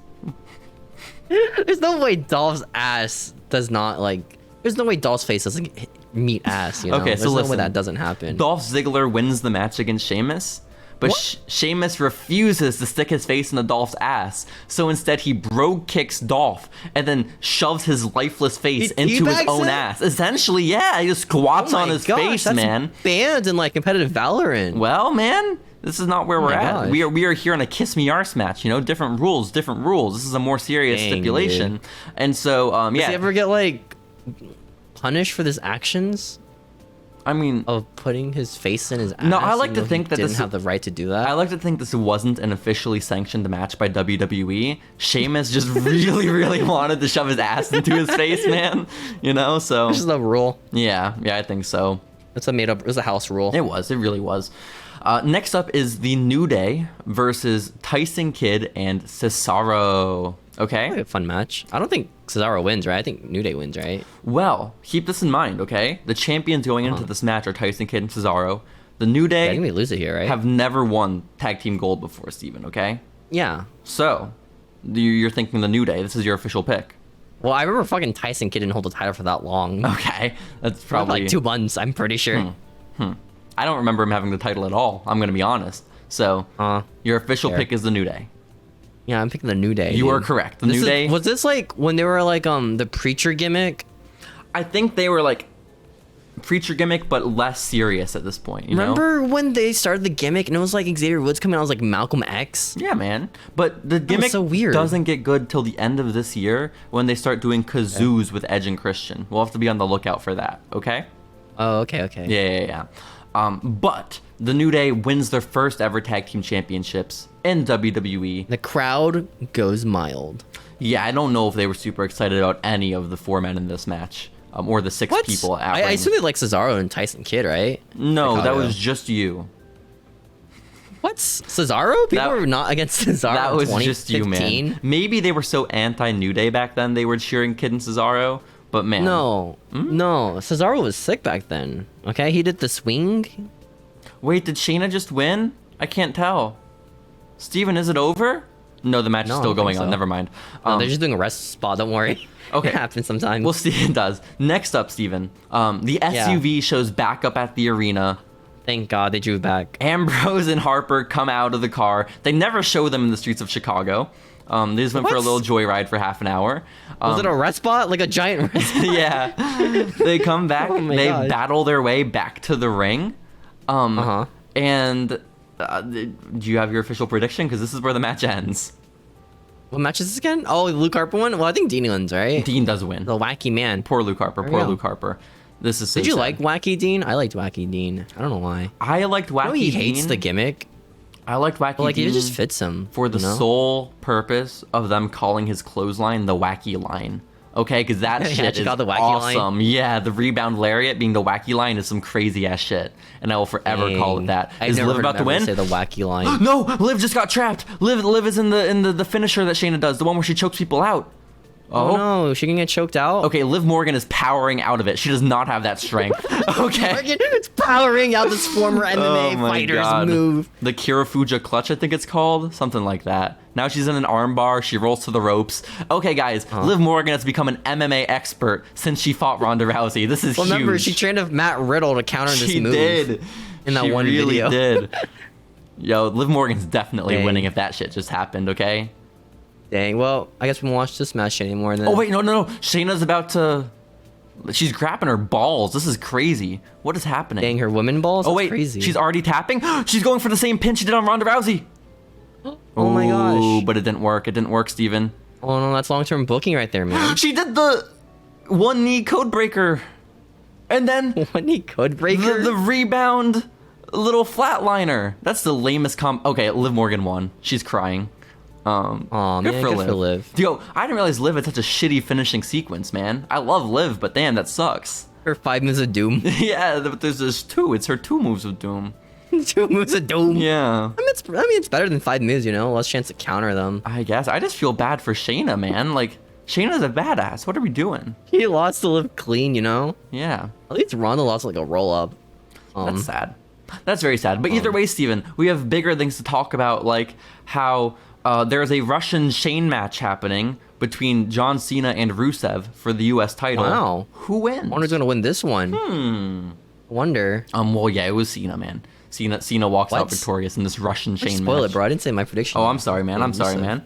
There's no way Dolph's ass does not like. There's no way Dolph's face doesn't meet ass. You know? Okay, so there's listen, no way that doesn't happen. Dolph Ziggler wins the match against Sheamus, but Sheamus refuses to stick his face into Dolph's ass. So instead, he brogue kicks Dolph and then shoves his lifeless face into his own ass. Essentially, yeah, he just squats on his face, that's man. Banned in like competitive Valorant. Well, man, this is not where we're at. Gosh. We are here in a kiss me arse match. You know, different rules, different rules. This is a more serious stipulation. Dude. And so, Does he ever get like punished for his actions? I mean, of putting his face in his ass. No, I like to think that didn't this have the right to do that. I like to think this wasn't an officially sanctioned match by WWE. Sheamus just really, really wanted to shove his ass into his face, man. You know, so this is the rule. Yeah, I think so. It's a made up. It was a house rule. It was. It really was. Next up is the New Day versus Tyson Kidd and Cesaro. Okay. Probably a fun match. I don't think Cesaro wins, right? I think New Day wins, right? Well, keep this in mind, okay? The champions going into this match are Tyson Kidd and Cesaro. The New Day I think they lose it here, right? have never won tag team gold before, Steven, okay? Yeah. So, you're thinking the New Day. This is your official pick. Well, I remember fucking Tyson Kidd didn't hold the title for that long. Okay. That's probably... like 2 months, I'm pretty sure. I don't remember him having the title at all. I'm going to be honest. So, your official pick is the New Day. Yeah, I'm picking the New Day. You are correct. The New Day. Was this like when they were like the preacher gimmick? I think they were like preacher gimmick, but less serious at this point. You Remember know? when they started the gimmick and it was like Xavier Woods coming out as like Malcolm X? Yeah, man. But the gimmick so weird. doesn't get good till the end of this year when they start doing kazoos with Edge and Christian. We'll have to be on the lookout for that. Okay. Oh, okay. Yeah. But the New Day wins their first ever tag team championships in WWE. The crowd goes mild. Yeah, I don't know if they were super excited about any of the 4 men in this match, or the 6 people. I assume they like Cesaro and Tyson Kidd, right? No, Chicago. that was just you. What? Cesaro? People were not against Cesaro. That was 2015? just you, man. Maybe they were so anti-New Day back then they were cheering Kidd and Cesaro, but man. No, Cesaro was sick back then. Okay, he did the swing. Wait, did Shayna just win? I can't tell. Steven, is it over? No, the match is still going on. Never mind. No, they're just doing a rest spot. Don't worry. Okay. It happens sometimes. We'll see. It does. Next up, Steven. The SUV shows back up at the arena. Thank God they drew back. Ambrose and Harper come out of the car. They never show them in the streets of Chicago. They just went for a little joyride for half an hour. Was it a rest spot? Like a giant rest spot? Yeah. They come back. They gosh. battle their way back to the ring. And do you have your official prediction? Because this is where the match ends. What match is this again? Oh, Luke Harper won? Well, I think Dean wins, right? Dean does win. The wacky man. Poor Luke Harper. There we go. Luke Harper. This is so Did you sad. like Wacky Dean? I liked Wacky Dean. I don't know why. I liked Wacky I know he Dean. hates the gimmick. I liked Wacky But like, Dean it just fits him. for the you know? sole purpose of them calling his clothesline the Wacky Line. Okay, because that Yeah, shit she is called the Wacky Line. awesome. Yeah, the rebound lariat being the Wacky Line is some crazy ass shit, and I will forever call it that. I've Is never Liv heard about to him ever win? say the Wacky Line. No, Liv just got trapped. Liv is in the finisher that Shayna does, the one where she chokes people out. Oh no, she can get choked out? Okay, Liv Morgan is powering out of it. She does not have that strength. Okay. Morgan, it's powering out this former MMA my fighter's God. move. The Kirifuda clutch, I think it's called. Something like that. Now she's in an armbar. She rolls to the ropes. Okay, guys. Liv Morgan has become an MMA expert since she fought Ronda Rousey. This is huge. Remember, she trained with Matt Riddle to counter this She move. did. In that she one really video. did. Yo, Liv Morgan's definitely Dang. winning if that shit just happened, okay? Dang, well, I guess we won't watch this match anymore then. Oh, wait, no. Shayna's about to... She's grabbing her balls. This is crazy. What is happening? Dang, her women balls? Oh, That's wait. crazy. She's already tapping? She's going for the same pin she did on Ronda Rousey. Oh my gosh. But it didn't work. It didn't work, Steven. Oh no, that's long-term booking right there, man. She did the one knee code breaker. And then One knee code breaker? the rebound little flatliner. That's the lamest Okay, Liv Morgan won. She's crying. Aw, man, good for Liv. Yo, I didn't realize Liv had such a shitty finishing sequence, man. I love Liv, but damn, that sucks. Her 5 minutes of doom. Yeah, but there's just 2. It's her 2 moves of doom. 2 moves of doom. Yeah. I mean, it's better than 5 moves, you know? Less chance to counter them. I guess. I just feel bad for Shayna, man. Like, Shayna's a badass. What are we doing? He lost to Liv clean, you know? Yeah. At least Ronda lost like a roll-up. That's sad. That's very sad. But either way, Steven, we have bigger things to talk about, like how there's a Russian Shane match happening between John Cena and Rusev for the U.S. title. Wow. Who wins? I wonder who's gonna win this one. Wonder. Well, yeah, it was Cena, man. Cena walks out victorious in this Russian chain match. Spoil it, bro. I didn't say my prediction. Oh, I'm sorry, man. I'm sorry, man.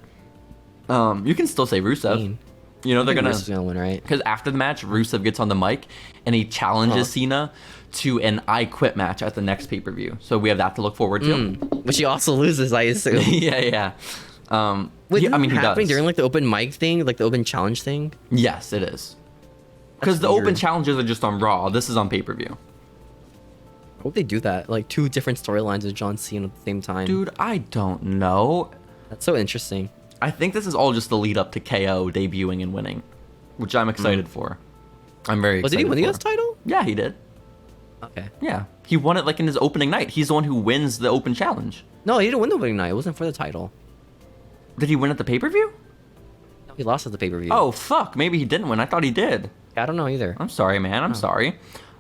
You can still say Rusev. You know they're gonna win, right? Because after the match, Rusev gets on the mic and he challenges Cena to an I Quit match at the next pay-per-view. So we have that to look forward to. Which he also loses, I assume. yeah. Wait, he does. During like the open mic thing, like the open challenge thing? Yes, it is. Because the open challenges are just on Raw. This is on pay-per-view. I hope they do that. Like 2 different storylines with John Cena at the same time. Dude, I don't know. That's so interesting. I think this is all just the lead up to KO debuting and winning, which I'm excited for. I'm very excited. Did he win the US title? Yeah, he did. Okay. Yeah, he won it like in his opening night. He's the one who wins the open challenge. No, he didn't win the opening night. It wasn't for the title. Did he win at the pay-per-view? No, he lost at the pay-per-view. Oh, fuck. Maybe he didn't win. I thought he did. I don't know either. I'm sorry, man. I'm sorry.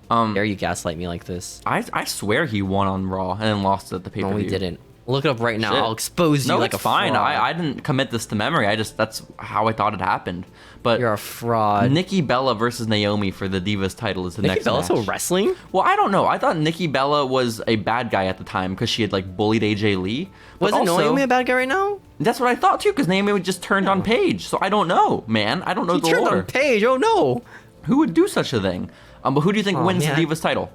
Dare you gaslight me like this? I swear he won on Raw and then lost at the pay-per-view. No, he didn't. Look it up right now. Shit. I'll expose you no, like it's a fine. fraud. I didn't commit this to memory. That's how I thought it happened. But You're a fraud. Nikki Bella versus Naomi for the Divas title is the next Nikki Bella's match. still wrestling? Well, I don't know. I thought Nikki Bella was a bad guy at the time because she had like bullied AJ Lee. But Wasn't also, Naomi a bad guy right now? That's what I thought too, because Naomi just turned on Paige. So I don't know, man. I don't know He the turned lore. on Paige. Oh no. Who would do such a thing? But who do you think wins man. the Divas title?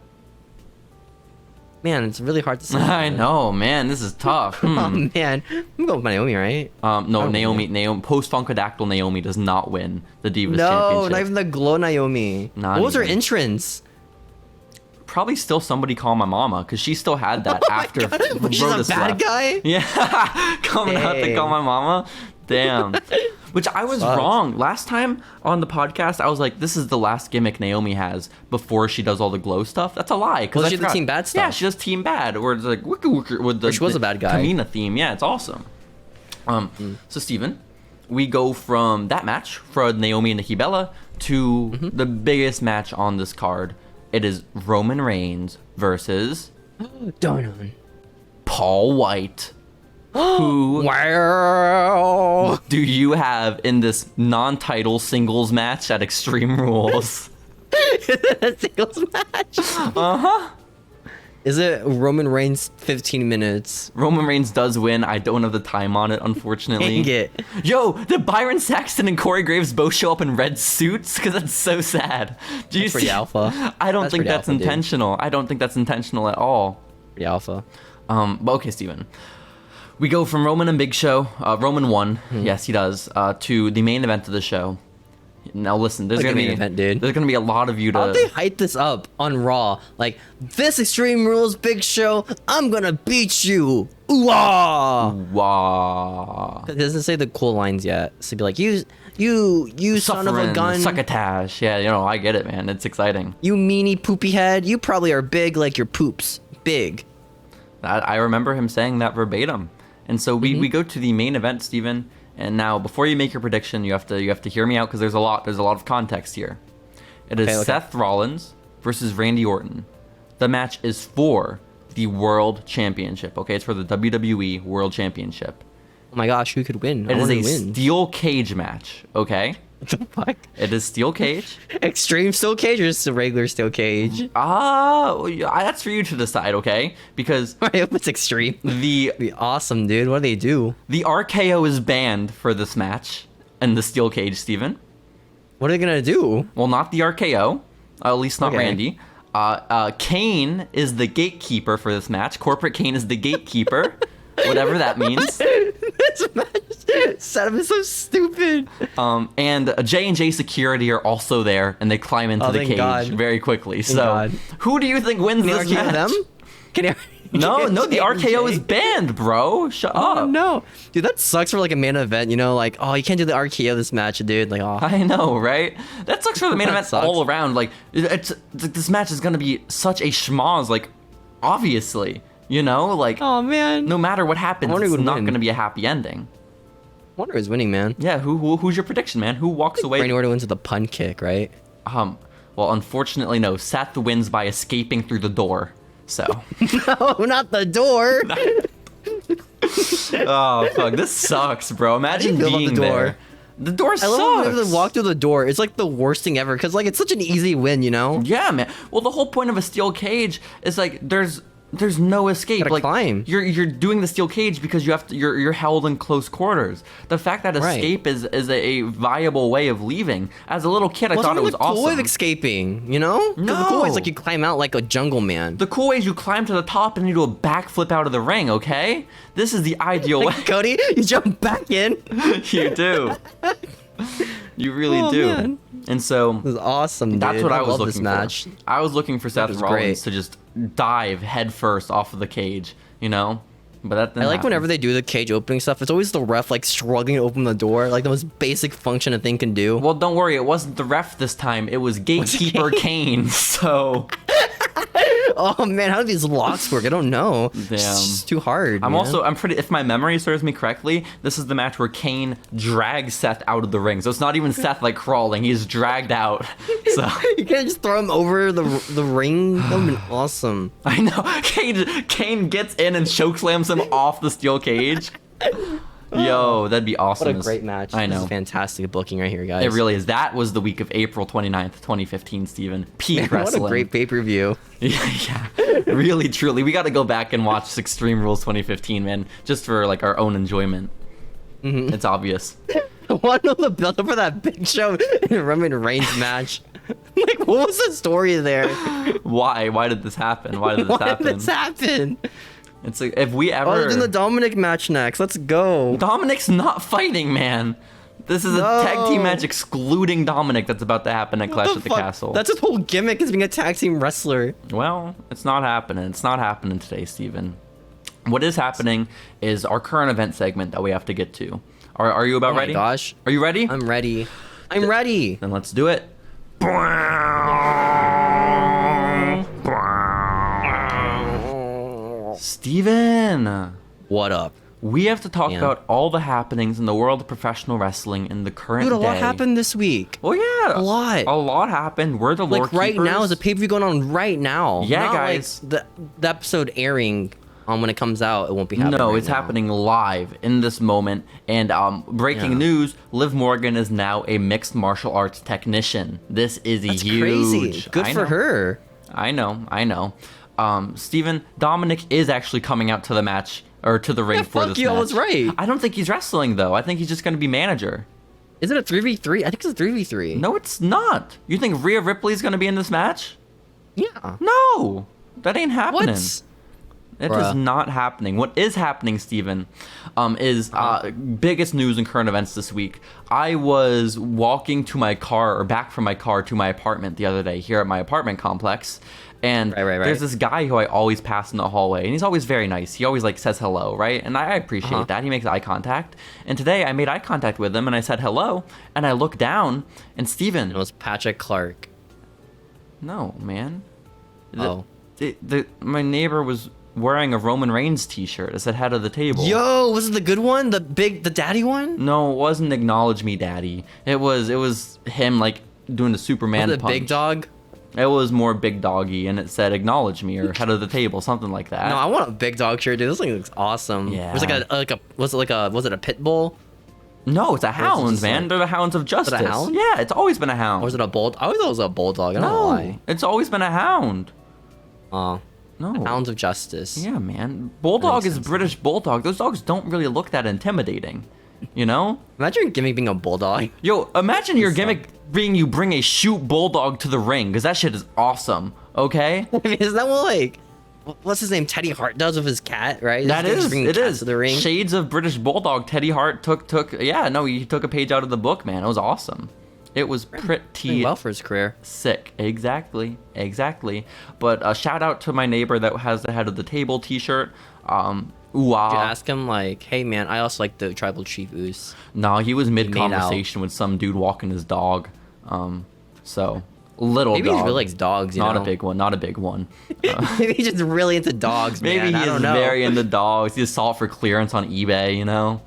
Man, it's really hard to say. I know, man. This is tough. Oh man, I'm going with Naomi, right? No, Naomi. Post Funkadactyl Naomi does not win the Divas No, Championship. not even the Glow Naomi. Not What was her even. entrance? Probably still Somebody Call My Mama, because she still had that after But she's Brodus a bad left. guy? Yeah, coming out to Dang. Call My Mama. Damn. Which I was wrong. Last time on the podcast, I was like, this is the last gimmick Naomi has before she does all the glow stuff. That's a lie. Well, I she did forgot. Team Bad stuff. Yeah, she does Team Bad, where it's like, wicka wicka, with the, Which was the a bad guy. Kamina theme. Yeah, it's awesome. So, Steven, we go from that match for Naomi and Nikki Bella to the biggest match on this card. It is Roman Reigns versus Darn. Paul White. Who Wow. do you have in this non-title singles match at Extreme Rules? A singles match. Is it Roman Reigns 15 minutes? Roman Reigns does win. I don't have the time on it, unfortunately. Dang it. Yo, did Byron Saxton and Corey Graves both show up in red suits? Because that's so sad. Do you That's pretty see? alpha. I don't That's think pretty that's alpha, dude. intentional. I don't think that's intentional at all. Pretty alpha. But okay, Steven. We go from Roman and Big Show. Roman won. Yes, he does. To the main event of the show. Now listen, there's Like a gonna main be event, dude. there's gonna be a lot of you How to. they hype this up on Raw? Like, this Extreme Rules Big Show, I'm gonna beat you. Ooh-ah! Wow. It doesn't say the cool lines yet. So it'd be like, you son of a gun. Succotash. Yeah, you know, I get it, man. It's exciting. You meanie poopy head. You probably are big like your poops. Big. I remember him saying that verbatim. And so we go to the main event, Steven. And now, before you make your prediction, you have to hear me out because there's a lot of context here. It is Okay. Seth Rollins versus Randy Orton. The match is for the World Championship. Okay, it's for the WWE World Championship. Oh my gosh, who could win? It is a win. steel cage match. Okay, What the fuck? it is steel cage. Extreme steel cage or just a regular steel cage? That's for you to decide. Okay, because I hope it's extreme. the Be awesome, dude. What do they do? the RKO is banned for this match in the steel cage, Steven. What are they gonna do? Well, not the RKO. At least not Okay. Randy. Kane is the gatekeeper for this match. Corporate Kane is the gatekeeper. Whatever that means. This match setup is so stupid. And J&J Security are also there, and they climb into the thank cage God. very quickly. Thank So, God. who do you think wins Can you this RKO match? them? Can you? No, the RKO is J&J? banned, bro. Shut Oh up. no, dude, that sucks for like a main event. You know, like, oh, you can't do the RKO this match, dude. Like, oh, I know, right? That sucks for the main That event sucks. all around. Like, this match is gonna be such a schmoz. Like, obviously, you know, like, oh man. no matter what happens, wonder it's who would not win. gonna be a happy ending. Wonder who's winning, man. Yeah, who's your prediction, man? Who walks away? Randy Orton wins with a pun kick, right? Well, unfortunately, no. Seth wins by escaping through the door. So. No, not the door. Oh fuck, this sucks, bro. Imagine feel about being the door? there. The door I sucks. love when they walk through the door. It's like the worst thing ever because like it's such an easy win, you know? Yeah, man. Well, the whole point of a steel cage is like there's no escape. Gotta like climb. You're doing the steel cage because you're held in close quarters. The fact that escape is a viable way of leaving. As a little kid, I thought it was awesome. The cool way of escaping, you know? 'Cause the cool way is like you climb out like a jungle man. The cool way is you climb to the top and you do a backflip out of the ring. Okay, this is the ideal way. Cody, you jump back in. You do. You really do. Man. And so This is awesome, dude. that's what I was love this looking match. for. I was looking for Seth was Rollins great. to just dive headfirst off of the cage, you know? But that I like whenever they do the cage opening stuff, it's always the ref like struggling to open the door, like the most basic function a thing can do. Well, don't worry, it wasn't the ref this time. It was Gatekeeper Kane. So Oh man, how do these locks work? I don't know. Damn. It's just too hard. I'm pretty, if my memory serves me correctly, this is the match where Kane drags Seth out of the ring. So it's not even Seth like crawling, he's dragged out. So You can't just throw him over the ring. That would've been awesome. I know. Kane gets in and chokeslams him off the steel cage. Yo, that'd be awesome. What a great match. I know. This is fantastic booking right here, guys. It really is. That was the week of April 29th, 2015, Steven. Peak Man, wrestling. what a great pay-per-view. Yeah. Really, truly. We got to go back and watch Extreme Rules 2015, man. Just for like our own enjoyment. Mm-hmm. It's obvious. I want to know the build up for that Big Show and Roman Reigns match. Like, what was the story there? Why? Why did this happen? Why did this happen? Why did this happen? It's like, if we ever... Oh, they're doing the Dominic match next. Let's go. Dominic's not fighting, man. This is a tag team match excluding Dominic that's about to happen at Clash at the Castle. That's his whole gimmick, is being a tag team wrestler. Well, it's not happening. It's not happening today, Steven. What is happening is our current event segment that we have to get to. Are you about ready? Oh my gosh. Are you ready? I'm ready. I'm ready. Then let's do it. Steven! What up? We have to talk Man. about all the happenings in the world of professional wrestling in the current Dude, a day. lot happened this week. Oh yeah, A lot. A lot happened. We're the lore Like right now, keepers. is a pay-per-view going on right now. Yeah, Not guys. Like the episode airing when it comes out, it won't be happening. No, right it's now. happening live in this moment. And breaking Yeah. news: Liv Morgan is now a mixed martial arts technician. This is That's huge. crazy. Good I for know. her. I know. Steven, Dominic is actually coming out to the match or to the ring for fuck this you, I match. was right. I don't think he's wrestling though. I think he's just going to be manager. Is it a 3v3? I think it's a 3v3. No, it's not. You think Rhea Ripley's going to be in this match? Yeah. No, that ain't happening. What? It is not happening. What is happening, Steven, is biggest news in current events this week. I was walking to my car, or back from my car to my apartment the other day here at my apartment complex. And Right. there's this guy who I always pass in the hallway, and he's always very nice. He always like says hello, right? And I appreciate that. He makes eye contact. And today I made eye contact with him, and I said hello. And I looked down, and Steven... It was Patrick Clark. No, man. Oh. My neighbor was wearing a Roman Reigns t-shirt that said head of the table. Yo, was it the good one? The daddy one? No, it wasn't Acknowledge Me Daddy. It was him like doing the Superman Was it punch. Big Dog? It was more Big Doggy, and it said Acknowledge Me or head of the table, something like that. No, I want a Big Dog shirt, dude. This thing looks awesome. Yeah. Was it a pit bull? No, it's a hound, just man. like- They're the hounds of justice. a hound? Yeah, it's always been a hound. Or was it a bull? I always thought it was a bulldog. I don't know No, why. it's always been a hound. Oh. No. Hounds of Justice. Yeah, man. Bulldog That is makes sense. British bulldog. Those dogs don't really look that intimidating. You know? Imagine your gimmick being a bulldog. Yo, imagine your Suck. gimmick being you bring a shoot bulldog to the ring, because that shit is awesome. Okay? I mean, is that what like what's his name? Teddy Hart does with his cat, right? That Just is, bring it cats is. to the ring. Shades of British Bulldog. Teddy Hart he took a page out of the book, man. It was awesome. It was Doing pretty well for his career. sick. Exactly. But shout out to my neighbor that has the head of the table t-shirt. Did you ask him like, hey man, I also like the Tribal Chief Oos. No, he was mid made out. conversation with some dude walking his dog. So little Maybe dog. he really likes dogs, you not know? a big one. Not a big one. Maybe he's just really into dogs, Maybe man. I he don't is know. very into dogs. He saw it for clearance on eBay. You know,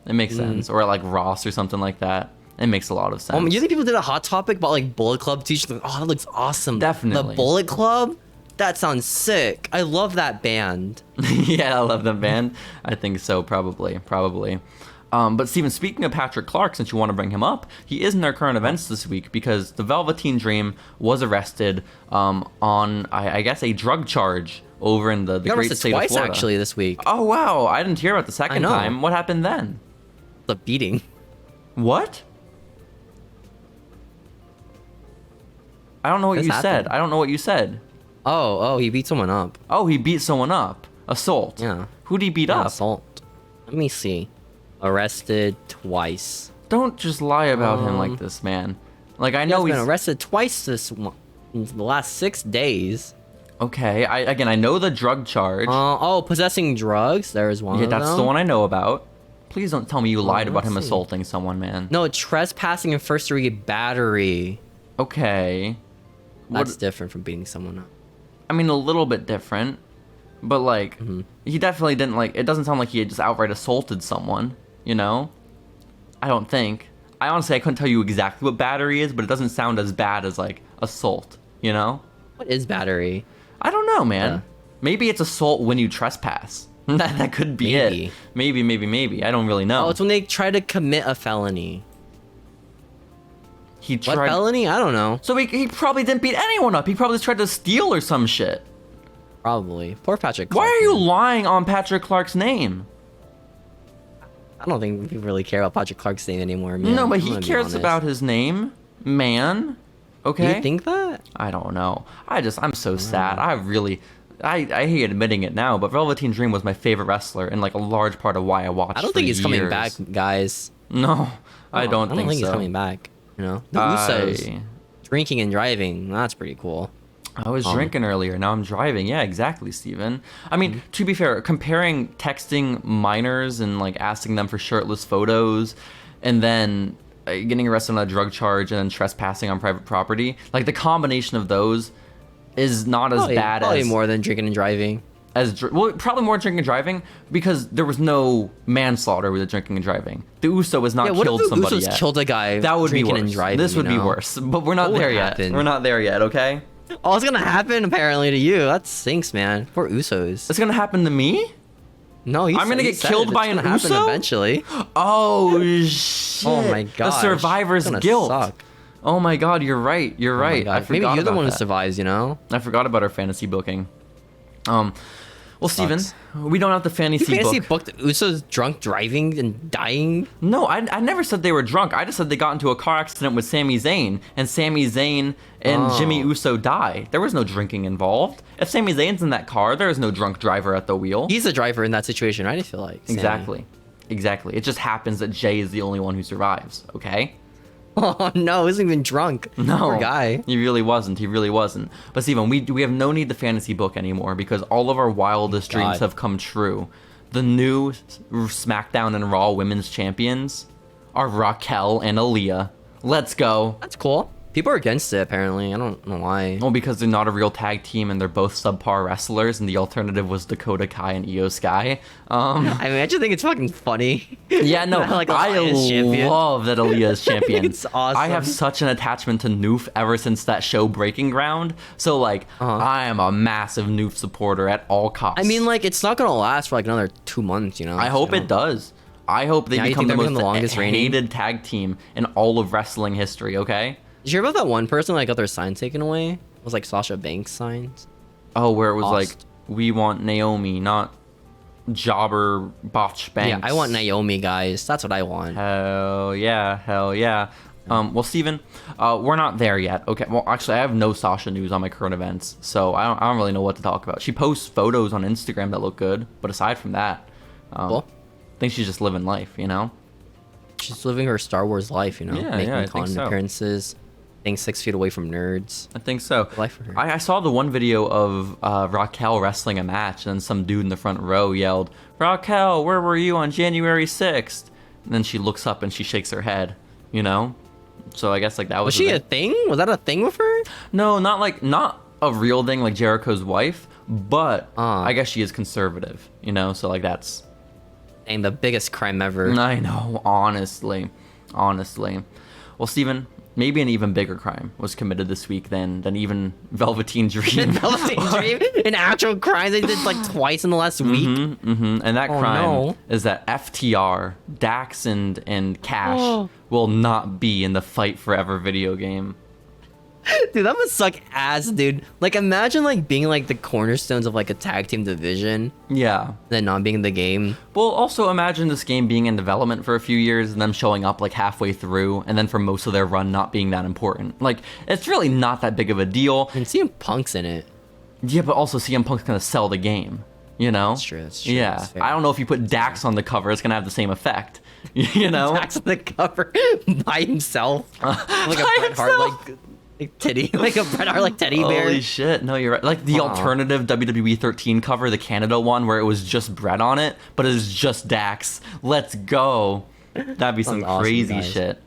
it makes sense. Or like Ross or something like that. It makes a lot of sense. You think people did a hot topic about like Bullet Club t-shirts? Like, oh, that looks awesome. Definitely. The Bullet Club? That sounds sick. I love that band. Yeah, I love them, band. I think so, probably. But Steven, speaking of Patrick Clark, since you want to bring him up, he is in our current events this week because the Velveteen Dream was arrested on, I guess, a drug charge over in the great state of Florida. Twice actually this week. Oh wow, I didn't hear about the second time. What happened then? The beating. What? I don't know what you said. I don't know what you said. Oh, he beat someone up. Oh, he beat someone up. Assault. Yeah. Who'd he beat up? Assault. Let me see. Arrested twice. Don't just lie about him like this, man. Like, I know He's been arrested twice in the last 6 days. Okay, I know the drug charge. Possessing drugs. There's one. Yeah, of that's them. the one I know about. Please don't tell me you lied about him assaulting someone, man. No, trespassing and first-degree battery. Okay. That's different from beating someone up. I mean, a little bit different, but like, he definitely didn't it doesn't sound like he had just outright assaulted someone, you know? I don't think. I couldn't tell you exactly what battery is, but it doesn't sound as bad as like assault, you know? What is battery? I don't know, man. Maybe it's assault when you trespass. that could be it. Maybe. I don't really know. Oh, it's when they try to commit a felony. What felony? I don't know. So he probably didn't beat anyone up. He probably just tried to steal or some shit. Probably. Poor Patrick Clark. Why are you lying on Patrick Clark's name? I don't think we really care about Patrick Clark's name anymore, man. No, but he cares about his name, man. Okay? You think that? I don't know. I'm so sad. I hate admitting it now, but Velveteen Dream was my favorite wrestler and like a large part of why I watched. I don't think he's coming back, guys. No, I don't think so. He's coming back. You know, the Usos drinking and driving. That's pretty cool. I was drinking earlier. Now I'm driving. Yeah, exactly, Steven. I mean, to be fair, comparing texting minors and like asking them for shirtless photos, and then getting arrested on a drug charge and then trespassing on private property, like the combination of those is not as bad probably as more than drinking and driving. Probably more drinking and driving because there was no manslaughter with the drinking and driving. The Uso has not killed somebody Usos yet. Killed a guy. That would be drinking worse. And driving, this would be worse, but we're not there yet. We're not there yet. Okay. Oh, it's gonna happen apparently to you. That stinks, man. Poor Usos. It's gonna happen to me? No, I'm gonna get killed by an Uso eventually. Oh shit! Oh my god. The survivor's guilt. Suck. Oh my god, you're right. You're right. I forgot. Maybe you're the one who that. survives. You know. I forgot about our fantasy booking. Well, Steven, we don't have the fantasy book. booked Usos drunk driving and dying? No, I never said they were drunk. I just said they got into a car accident with Sami Zayn, and Sami Zayn and Jimmy Uso died. There was no drinking involved. If Sami Zayn's in that car, there is no drunk driver at the wheel. He's the driver in that situation, right? I feel like. Exactly. It just happens that Jay is the only one who survives, okay? Oh no, he wasn't even drunk. No, poor guy. He really wasn't. But Steven, we have no need the fantasy book anymore because all of our wildest dreams have come true. The new SmackDown and Raw Women's Champions are Raquel and Aliyah. Let's go. That's cool. People are against it apparently. I don't know why. Well, because they're not a real tag team and they're both subpar wrestlers, and the alternative was Dakota Kai and Io Sky. I mean, I just think it's fucking funny. Yeah, no, like I love that Aliyah is champion. It's awesome. I have such an attachment to Noof ever since that show Breaking Ground. So, like, I am a massive Noof supporter at all costs. I mean, like, it's not gonna last for like another 2 months, you know? I hope it does. I hope they become the most longest hated tag team in all of wrestling history, okay? Did you hear about that one person that got their sign taken away? It was like Sasha Banks' signs. Oh, where it was like, we want Naomi, not Jobber Botch Banks. Yeah, I want Naomi, guys. That's what I want. Hell yeah. Well, Steven, we're not there yet. Okay, well, actually, I have no Sasha news on my current events, so I don't really know what to talk about. She posts photos on Instagram that look good, but aside from that, Cool. I think she's just living life, you know? She's living her Star Wars life, you know? Yeah, I con think so. appearances, staying 6 feet away from nerds. I think so. Life for her. I saw the one video of Raquel wrestling a match, and then some dude in the front row yelled, "Raquel, where were you on January 6th?" And then she looks up and she shakes her head, you know? So I guess like that was she a thing? Was that a thing with her? No, not a real thing like Jericho's wife, but I guess she is conservative, you know? So like that's... And the biggest crime ever. I know, honestly. Well, Steven, maybe an even bigger crime was committed this week than even Velveteen Dream. Velveteen Dream, an actual crime they did like twice in the last week. And that crime is that FTR, Dax, and Cash will not be in the Fight Forever video game. Dude, that must suck ass, dude. Like, imagine like being like the cornerstones of like a tag team division. Yeah. Then not being in the game. Well, also imagine this game being in development for a few years and them showing up like halfway through, and then for most of their run not being that important. Like, it's really not that big of a deal. And CM Punk's in it. Yeah, but also CM Punk's gonna sell the game. You know? That's true. That's true. Yeah. That's fair. I don't know if you put Dax on the cover, it's gonna have the same effect. You know? Dax on the cover by himself, like a By Bret Hart himself. like teddy, like a Bret Hart like teddy bear. Holy shit! No, you're right. Like the alternative WWE 13 cover, the Canada one, where it was just Brett on it, but it was just Dax. Let's go. That'd be some awesome, crazy guys. shit.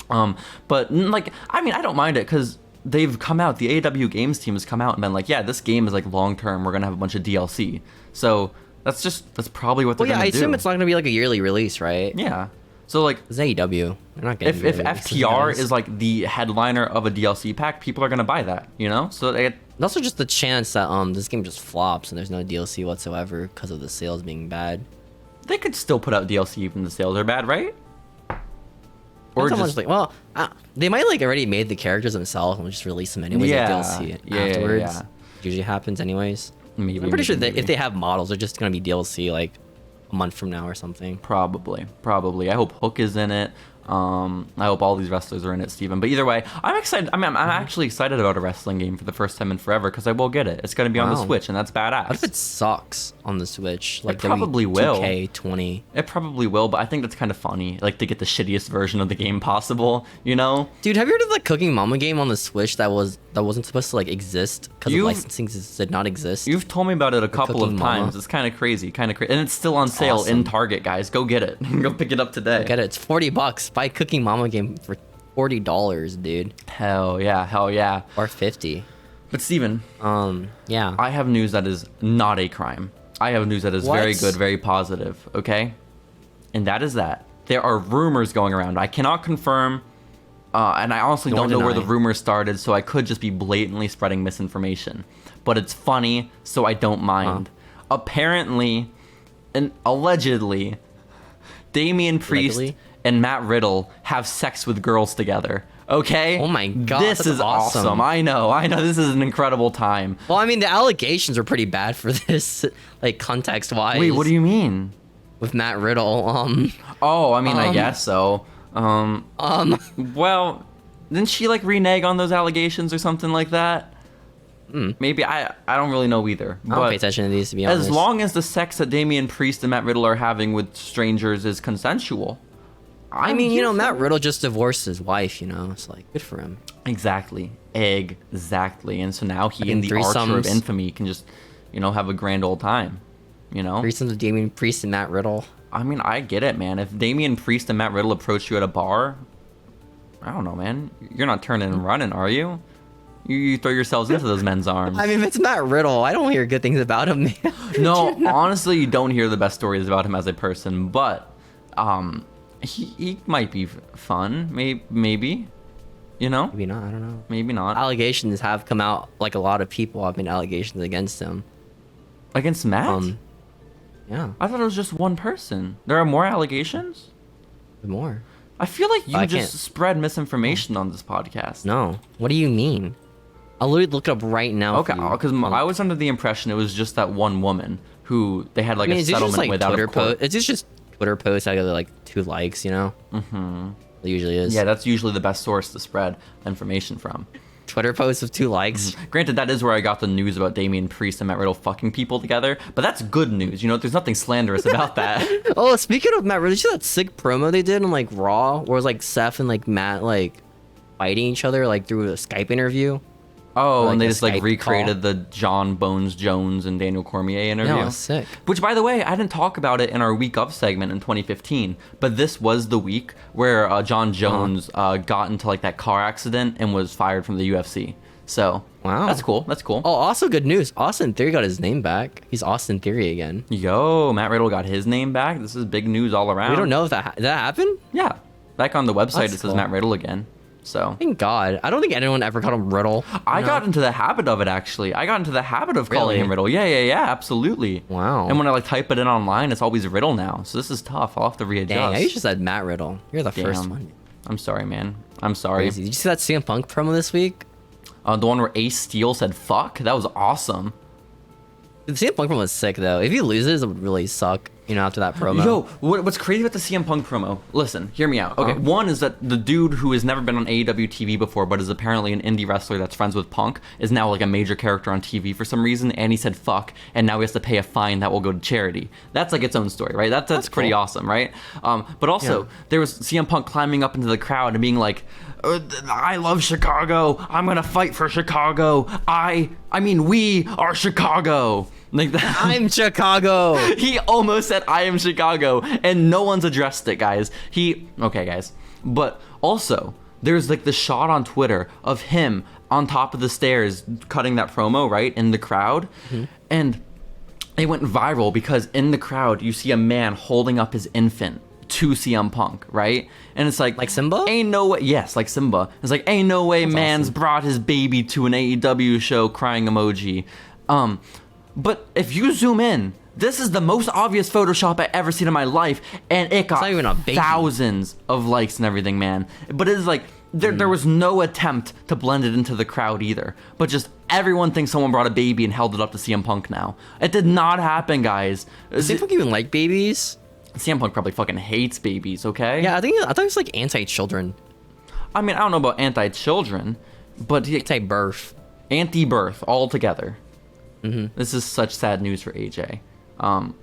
But like, I mean, I don't mind it because they've come out. The AEW Games team has come out and been like, yeah, this game is like long term. We're gonna have a bunch of DLC. So that's probably what they're Well, yeah, gonna I do. assume it's not gonna be like a yearly release, right? Yeah. So like, It's AEW. They're not getting if FTR is like the headliner of a DLC pack, people are gonna buy that. You know. So There's also just the chance that this game just flops and there's no DLC whatsoever because of the sales being bad. they could still put out DLC even if the sales are bad, right? Or Or just like, well, they might like already made the characters themselves and just release them anyways Yeah. like DLC Yeah, afterwards. yeah. Usually happens anyways. maybe. I'm pretty sure that maybe. if they have models, they're just gonna be DLC like a month from now or something. Probably. I hope Hook is in it. I hope all these wrestlers are in it, Steven. But either way, I'm excited. I mean, I'm actually excited about a wrestling game for the first time in forever because I will get it. It's going to be on the Wow. Switch, and that's badass. What if it sucks on the Switch? Like probably will. 2K20. It probably will, but I think that's kind of funny. Like, to get the shittiest version of the game possible, you know? Dude, have you heard of the Cooking Mama game on the Switch that wasn't supposed to like exist because You've- licensing did not exist? You've told me about it a couple of Cooking times. Mama. It's kind of crazy, and it's still on sale in awesome. Target, guys. Go get it. Go pick it up today. Get it? It's $40. Buy Cooking Mama game for $40, dude, Hell yeah. or 50. But Steven, Yeah. I have news that is not a crime. I have news that is very What? good, very positive, okay? And that is that there are rumors going around. I cannot confirm, and I honestly Nor don't know where the deny. rumors started, so I could just be blatantly spreading misinformation. But it's funny, so I don't mind. Apparently, and allegedly, Damian Priest Allegedly? and Matt Riddle have sex with girls together. Okay? Oh my God, This that's is awesome. awesome. I know. This is an incredible time. Well, I mean, the allegations are pretty bad for this, like context-wise. Wait, what do you mean? With Matt Riddle? Oh, I mean, I guess so. Well, didn't she like renege on those allegations or something like that? Maybe I don't really know either. I don't pay attention to these, to be honest. As long as the sex that Damian Priest and Matt Riddle are having with strangers is consensual. I mean, Matt Riddle just divorced his wife, It's like, good for him. Exactly. And so now he Like and in the Archer of threesomes. Infamy can just, have a grand old time. Threesomes of Damian Priest and Matt Riddle. I mean, I get it, man. If Damian Priest and Matt Riddle approach you at a bar, I don't know, man. You're not turning and running, are you? You throw yourselves into those men's arms. I mean, if it's Matt Riddle, I don't hear good things about him, man. No, honestly, you don't hear the best stories about him as a person, but he might be fun, maybe, Maybe not, I don't know. maybe not. Allegations have come out, like a lot of people have been allegations against him. Against Matt? Yeah, I thought it was just one person. There are more allegations? more. I feel like you I just can't- spread misinformation on this podcast. No, what do you mean? I'll literally look it up right now. Okay, for you. because I was under the impression it was just that one woman who they had like a it's just settlement like with out Twitter of court. post. It's just Twitter posts that get like 2 likes, Mm-hmm. It usually is. Yeah, that's usually the best source to spread information from. Twitter posts with 2 likes. Granted, that is where I got the news about Damian Priest and Matt Riddle fucking people together, but that's good news. There's nothing slanderous about that. Oh, speaking of Matt Riddle, did you see that sick promo they did on like Raw, where it was like Seth and like Matt like fighting each other like through a Skype interview? Oh, like and they a just like Skype recreated call. the John Bones Jones and Daniel Cormier interview. Yeah, it was sick. Which, by the way, I didn't talk about it in our week of segment in 2015, but this was the week where John Jones got into like that car accident and was fired from the UFC. So, Wow. that's cool. That's cool. Oh, also good news. Austin Theory got his name back. He's Austin Theory again. Yo, Matt Riddle got his name back. This is big news all around. We don't know if did that happen? Yeah. Back on the website, That's it says cool. Matt Riddle again. So Thank God. I don't think anyone ever called him Riddle. I got into the habit of it, actually. I got into the habit of calling Really? him Riddle. Yeah, absolutely. Wow. And when I like type it in online, it's always Riddle now. So this is tough. I'll have to readjust. Dang, I just said Matt Riddle. You're the first Damn. one. I'm sorry, man. I'm sorry. Crazy. Did you see that CM Punk promo this week? The one where Ace Steel said "fuck." That was awesome. The CM Punk promo was sick though. If he loses, it would really suck. After that promo. Yo, what's crazy about the CM Punk promo? Listen, hear me out. Okay, one is that the dude who has never been on AEW TV before, but is apparently an indie wrestler that's friends with Punk, is now like a major character on TV for some reason, and he said fuck, and now he has to pay a fine that will go to charity. That's like its own story, right? That's pretty cool. awesome, right? But also, there was CM Punk climbing up into the crowd and being like, I love Chicago. I'm gonna fight for Chicago. I mean, we are Chicago. Like that. I'm Chicago. He almost said I am Chicago, and no one's addressed it, guys. Okay, guys. But also, there's like the shot on Twitter of him on top of the stairs cutting that promo, right, in the crowd. And it went viral because in the crowd, you see a man holding up his infant to CM Punk, right? And it's like Simba? Ain't no way. Yes, like Simba. It's like, ain't no way man's awesome. brought his baby to an AEW show, crying emoji. But if you zoom in, this is the most obvious Photoshop I ever seen in my life, and it got not even a baby. thousands of likes and everything, man. But it is like there was no attempt to blend it into the crowd either. But just everyone thinks someone brought a baby and held it up to CM Punk now. It did not happen, guys. Does CM Punk even like babies? CM Punk probably fucking hates babies, okay? Yeah, I thought it was like anti-children. I mean, I don't know about anti-children, but Anti-birth. anti-birth altogether. This is such sad news for AJ.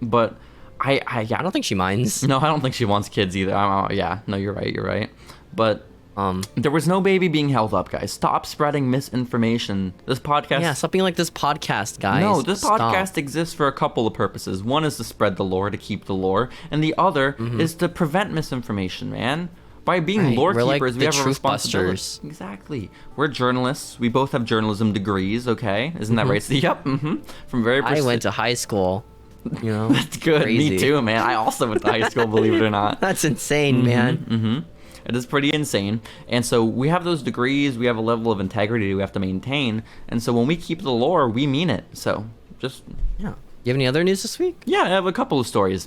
But I don't think she minds. No, I don't think she wants kids either. Yeah, no, you're right. But there was no baby being held up, guys. Stop spreading misinformation. This podcast... Yeah, stop being like this podcast, guys. No, this Stop. podcast exists for a couple of purposes. One is to spread the lore, to keep the lore. And the other is to prevent misinformation, man. By being lore we're like keepers, we the have a truth responsibility. busters. Exactly. We're journalists. We both have journalism degrees, okay? Isn't that right? So, yep. From very I went to high school. That's good. Crazy. Me too, man. I also went to high school, believe it or not. That's insane, man. It is pretty insane. And so we have those degrees. We have a level of integrity we have to maintain. And so when we keep the lore, we mean it. So just... Yeah. You have any other news this week? Yeah, I have a couple of stories.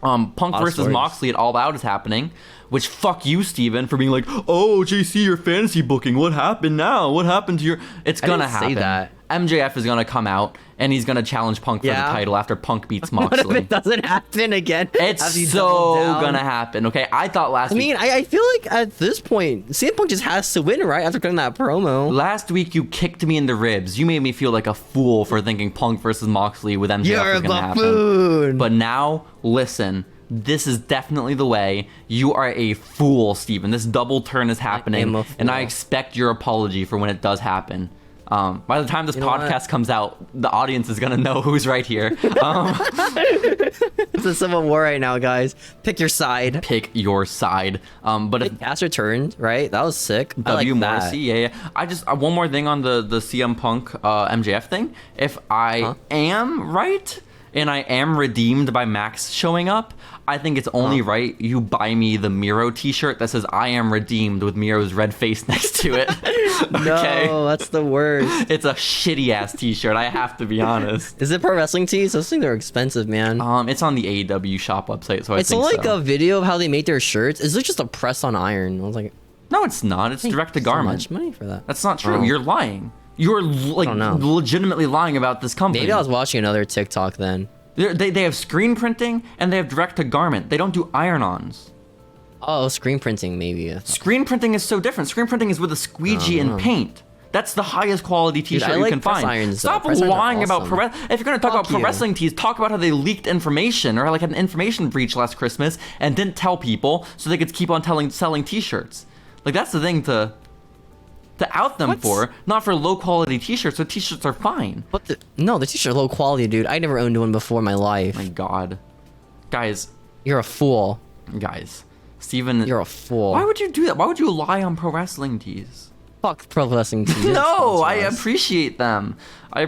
Punk versus stories. Moxley at All Out is happening, which fuck you, Steven, for being like, oh, JC, your fantasy booking, what happened now? What happened to your... It's gonna didn't say happen. that. MJF is gonna come out, and he's gonna challenge Punk for the title after Punk beats What if Moxley. it doesn't happen again? It's Have you so doubled down? gonna happen, okay? I thought last I week... mean, I feel like at this point, CM Punk just has to win, right? After cutting that promo. Last week, you kicked me in the ribs. You made me feel like a fool for thinking Punk versus Moxley with MJF You're was a gonna happen. buffoon. But now, listen... This is definitely the way. You are a fool, Steven. This double turn is happening, am a and I fool. expect your apology for when it does happen. By the time this know what? podcast comes out, the audience is gonna know who's right here. It's a civil war right now, guys. Pick your side. Pick your side. But if Cass returned, right? That was sick. I W. like Morrissey, that. yeah. I just one more thing on the CM Punk MJF thing. If I am right and I am redeemed by Max showing up, I think it's only right you buy me the Miro t-shirt that says I am redeemed with Miro's red face next to it. Okay? No, that's the worst. It's a shitty ass t-shirt, I have to be honest. Is it pro wrestling tees? Those things are expensive, man. It's on the AEW shop website, so I it's think like so. a video of how they make their shirts. Is it just a press on iron? I was like, No, it's not. It's direct to so garment. much money for that. That's not true. Oh. You're lying. You're like don't know. legitimately lying about this company. Maybe I was watching another TikTok then. They have screen printing and they have direct to garment. They don't do iron-ons. Oh, screen printing maybe. Screen printing is so different. Screen printing is with a squeegee and paint. That's the highest quality t-shirt I you like can press find. irons, though. Stop Press irons are lying about awesome. If you're going to talk about Fuck pro you. wrestling tees, talk about how they leaked information or like had an information breach last Christmas and didn't tell people so they could keep on selling t-shirts. Like that's the thing to out them for, not for low quality t-shirts. So t-shirts are fine. But the t-shirt low quality, dude. I never owned one before in my life. My God. Guys, You're a fool. Steven, You're a fool. why would you do that? Why would you lie on pro wrestling tees? Fuck pro wrestling tees. No, I Sponsor us. appreciate them. I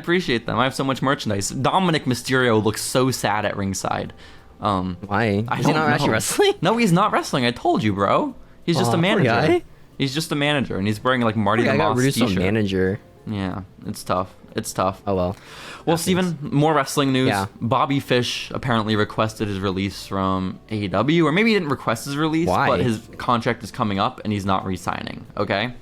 have so much merchandise. Dominic Mysterio looks so sad at ringside. Why? I Is he don't not actually know. wrestling? No, he's not wrestling. I told you, bro. He's just a Poor manager. guy. He's just a manager, and he's wearing like Marty the I got Moss reduced to a t-shirt. manager. Yeah, it's tough. It's tough. Oh well. Well, Steven, more wrestling news. Yeah. Bobby Fish apparently requested his release from AEW, or maybe he didn't request his release, Why? but his contract is coming up and he's not re-signing. Okay.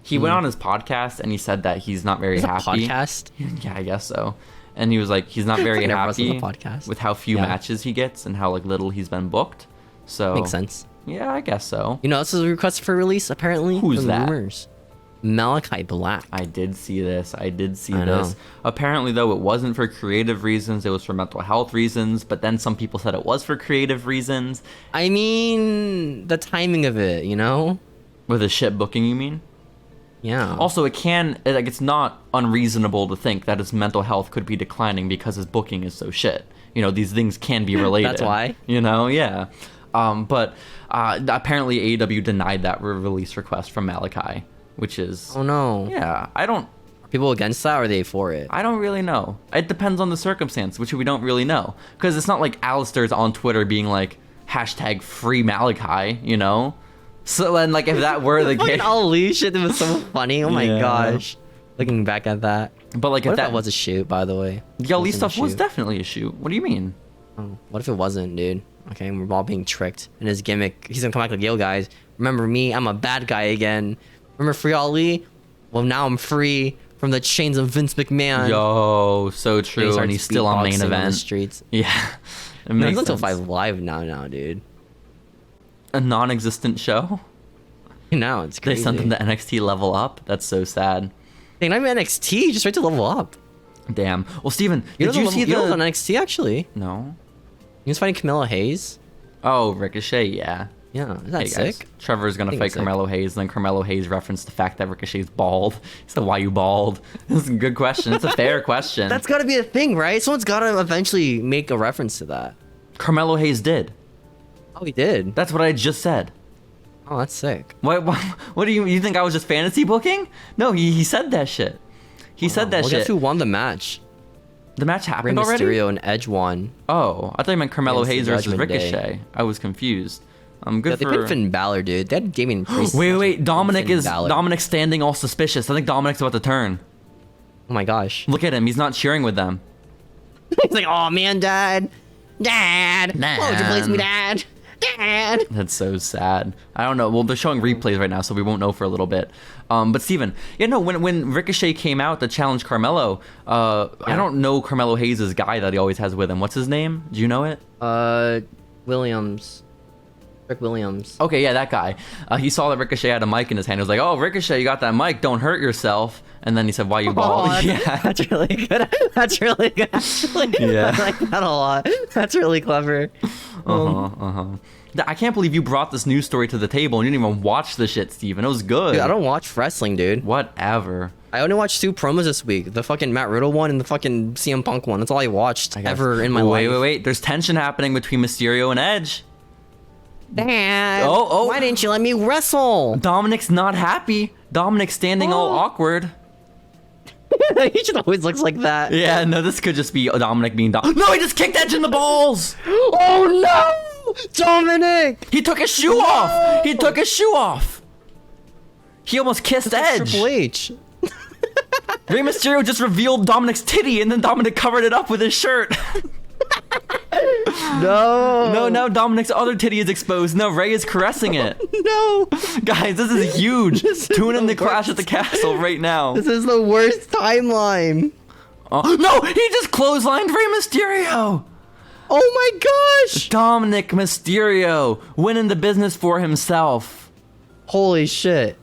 He went on his podcast and he said that he's not very happy. Podcast? Yeah, I guess so. And he was like, he's not very happy with how few matches he gets and how like little he's been booked. So Makes sense. Yeah, I guess so. You know, this is a request for release apparently. Who's from that? Rumors. Malachi Black. I did see this. I know. this. Apparently, though, it wasn't for creative reasons. It was for mental health reasons. But then some people said it was for creative reasons. I mean, the timing of it, you know? With a shit booking, you mean? Yeah. Also, it's not unreasonable to think that his mental health could be declining because his booking is so shit. You know, these things can be related. That's why. You know, yeah. But apparently AEW denied that release request from Malachi, which is... Oh, no. Yeah, are people against that, or are they for it? I don't really know. It depends on the circumstance, which we don't really know. Because it's not like Alistair's on Twitter being like, hashtag free Malachi, you know? So then, like, if that were the case... Ali shit, it was so funny. Oh my Yeah. gosh. Looking back at that. But, like, What if if that was a shoot, by the way? The Ali Wasn't a stuff was shoot. definitely a shoot. What do you mean? Oh, what if it wasn't, dude? Okay, we're all being tricked. And his gimmick, he's gonna come back like, yo, guys, remember me? I'm a bad guy again. Remember Free Ali? Well, now I'm free from the chains of Vince McMahon. Yo, so true. And he's still on main beatboxing event. the streets. Yeah. It No, makes he's until sense. 5 Live now, dude. A non-existent show? Now it's They crazy. sent them to NXT Level Up? That's so sad. Dang, I'm NXT, just right to level up. Damn. Well, Steven, You did you see you the... on NXT, actually? No? You was fighting Camilla Hayes? Oh, Ricochet, yeah. Yeah, is that Hey guys, sick? Trevor's gonna think fight it's sick. Carmelo Hayes, and then Carmelo Hayes referenced the fact that Ricochet's bald. He said, "Why you bald?" This is a good question. It's a fair question. That's gotta be a thing, right? Someone's gotta eventually make a reference to that. Carmelo Hayes did. Oh, he did? That's what I just said. Oh, that's sick. What do you think I was just fantasy booking? No, he said that shit. He said that Well, shit. guess who won the match? The match Rey happened already? Mysterio and Edge won. Oh, I thought you meant Carmelo Against the Hayes versus Judgment Day. Ricochet. I was confused. Good Yeah, they for... picked Finn Balor, dude. They had Damian Priest. Wait. Finn Balor. Dominic's standing all suspicious. I think Dominic's about to turn. Oh my gosh. Look at him. He's not cheering with them. He's like, oh man, Dad. Why would you place me, Dad? Dad. That's so sad. I don't know. Well, they're showing replays right now, so we won't know for a little bit. But Steven, when Ricochet came out to challenge Carmelo, I don't know Carmelo Hayes' guy that he always has with him. What's his name? Do you know it? Williams. Rick Williams. Okay, yeah, that guy. He saw that Ricochet had a mic in his hand. He was like, "Oh, Ricochet, you got that mic. Don't hurt yourself." And then he said, "Why you bald?" Oh, Yeah. that's really good. That's really good, actually. Yeah. I like that a lot. That's really clever. I can't believe you brought this news story to the table and you didn't even watch the shit, Steven. It was good. Dude, I don't watch wrestling, dude. Whatever. I only watched 2 promos this week. The fucking Matt Riddle one and the fucking CM Punk one. That's all I watched ever in my life. Wait. There's tension happening between Mysterio and Edge. Dad, Oh. why didn't you let me wrestle? Dominic's not happy. Dominic's standing all awkward. He just always looks like that. Yeah, no, this could just be Dominic being No, he just kicked Edge in the balls. Oh no! Dominic! He took his shoe off. He took his shoe off. He almost kissed Edge. Triple H. Rey Mysterio just revealed Dominic's titty, and then Dominic covered it up with his shirt. No. No, now Dominic's other titty is exposed. No, Ray is caressing it. No. Guys, this is huge. This is Tune in the to Clash at worst. the Castle right now. This is the worst timeline. No, he just clotheslined Rey Mysterio. Oh my gosh! Dominic Mysterio winning the business for himself. Holy shit.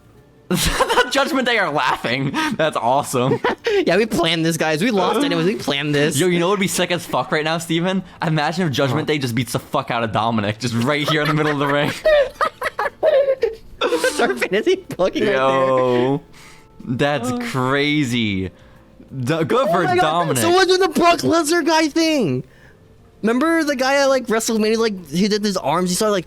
The Judgment Day are laughing. That's awesome. Yeah, we planned this, guys. We lost anyways. We planned this. Yo, you know what would be sick as fuck right now, Steven? Imagine if Judgment Day just beats the fuck out of Dominic, just right here in the middle of the ring. That's our fantasy booking right there. Yo, that's crazy. Good for my God. Dominic. So what's with the Brock Lesnar guy thing? Remember the guy at like WrestleMania, like he did his arms, he started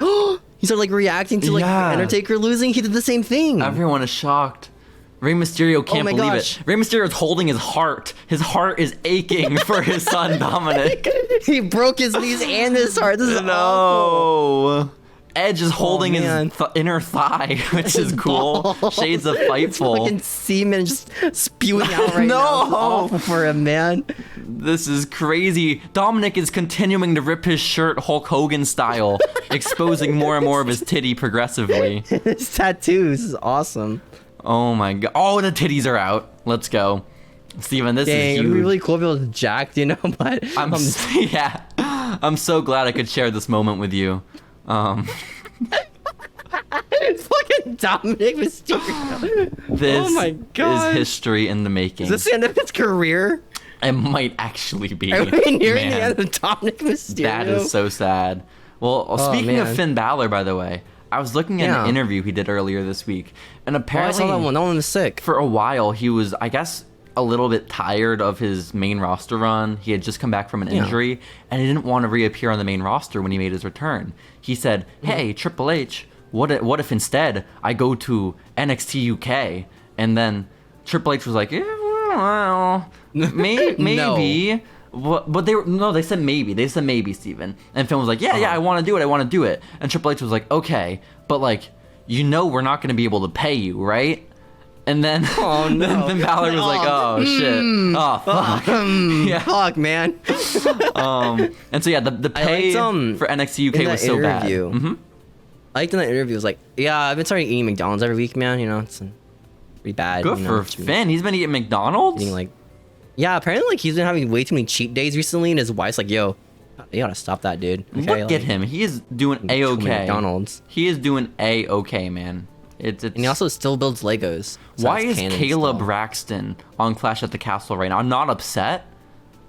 like reacting to like Yeah. Undertaker losing. He did the same thing. Everyone is shocked. Rey Mysterio can't my believe gosh. it. Rey Mysterio's holding his heart. His heart is aching for his son Dominic. He broke his knees and his heart. This is awful. No. Edge is holding his inner thigh, which is cool. Shades of Fightful. Fucking semen just spewing out right now. It's awful for him, man. This is crazy. Dominic is continuing to rip his shirt Hulk Hogan style, exposing more and more of his titty progressively. His tattoos is awesome. Oh my god. Oh, the titties are out. Let's go. Steven, this is huge. It'd be really cool if it was jacked, you know, but... Yeah. I'm so glad I could share this moment with you. It's fucking Dominic Mysterio. This oh my God. is history in the making. Is this the end of his career? It might actually be. Are we nearing the end of Dominic Mysterio? That is so sad. Well, speaking of Finn Balor, by the way, I was looking at an interview he did earlier this week, and apparently I saw that one. That one was sick. For a while, he was, I guess, a little bit tired of his main roster run. He had just come back from an injury, and he didn't want to reappear on the main roster when he made his return. He said, "Hey, Triple H, what if instead I go to NXT UK?" And then Triple H was like, well, maybe. But they said maybe. They said maybe, Steven. And Finn was like, yeah, I want to do it. And Triple H was like, okay, but like, we're not going to be able to pay you, right? And then, then Balor was like, oh shit, oh fuck, yeah, fuck, man. And so yeah, the pay for NXT UK was so bad. I liked in that interview. It was like, yeah, I've been starting eating McDonald's every week, man. You know, it's pretty bad. Good for Finn. He's been eating McDonald's. Yeah, apparently like he's been having way too many cheat days recently, and his wife's like, yo, you gotta stop that, dude. Okay? Look at him. He is doing A-okay. McDonald's. He is doing A-okay, man. It's and he also still builds Legos. So why is Kayla Braxton on Clash at the Castle right now? I'm not upset.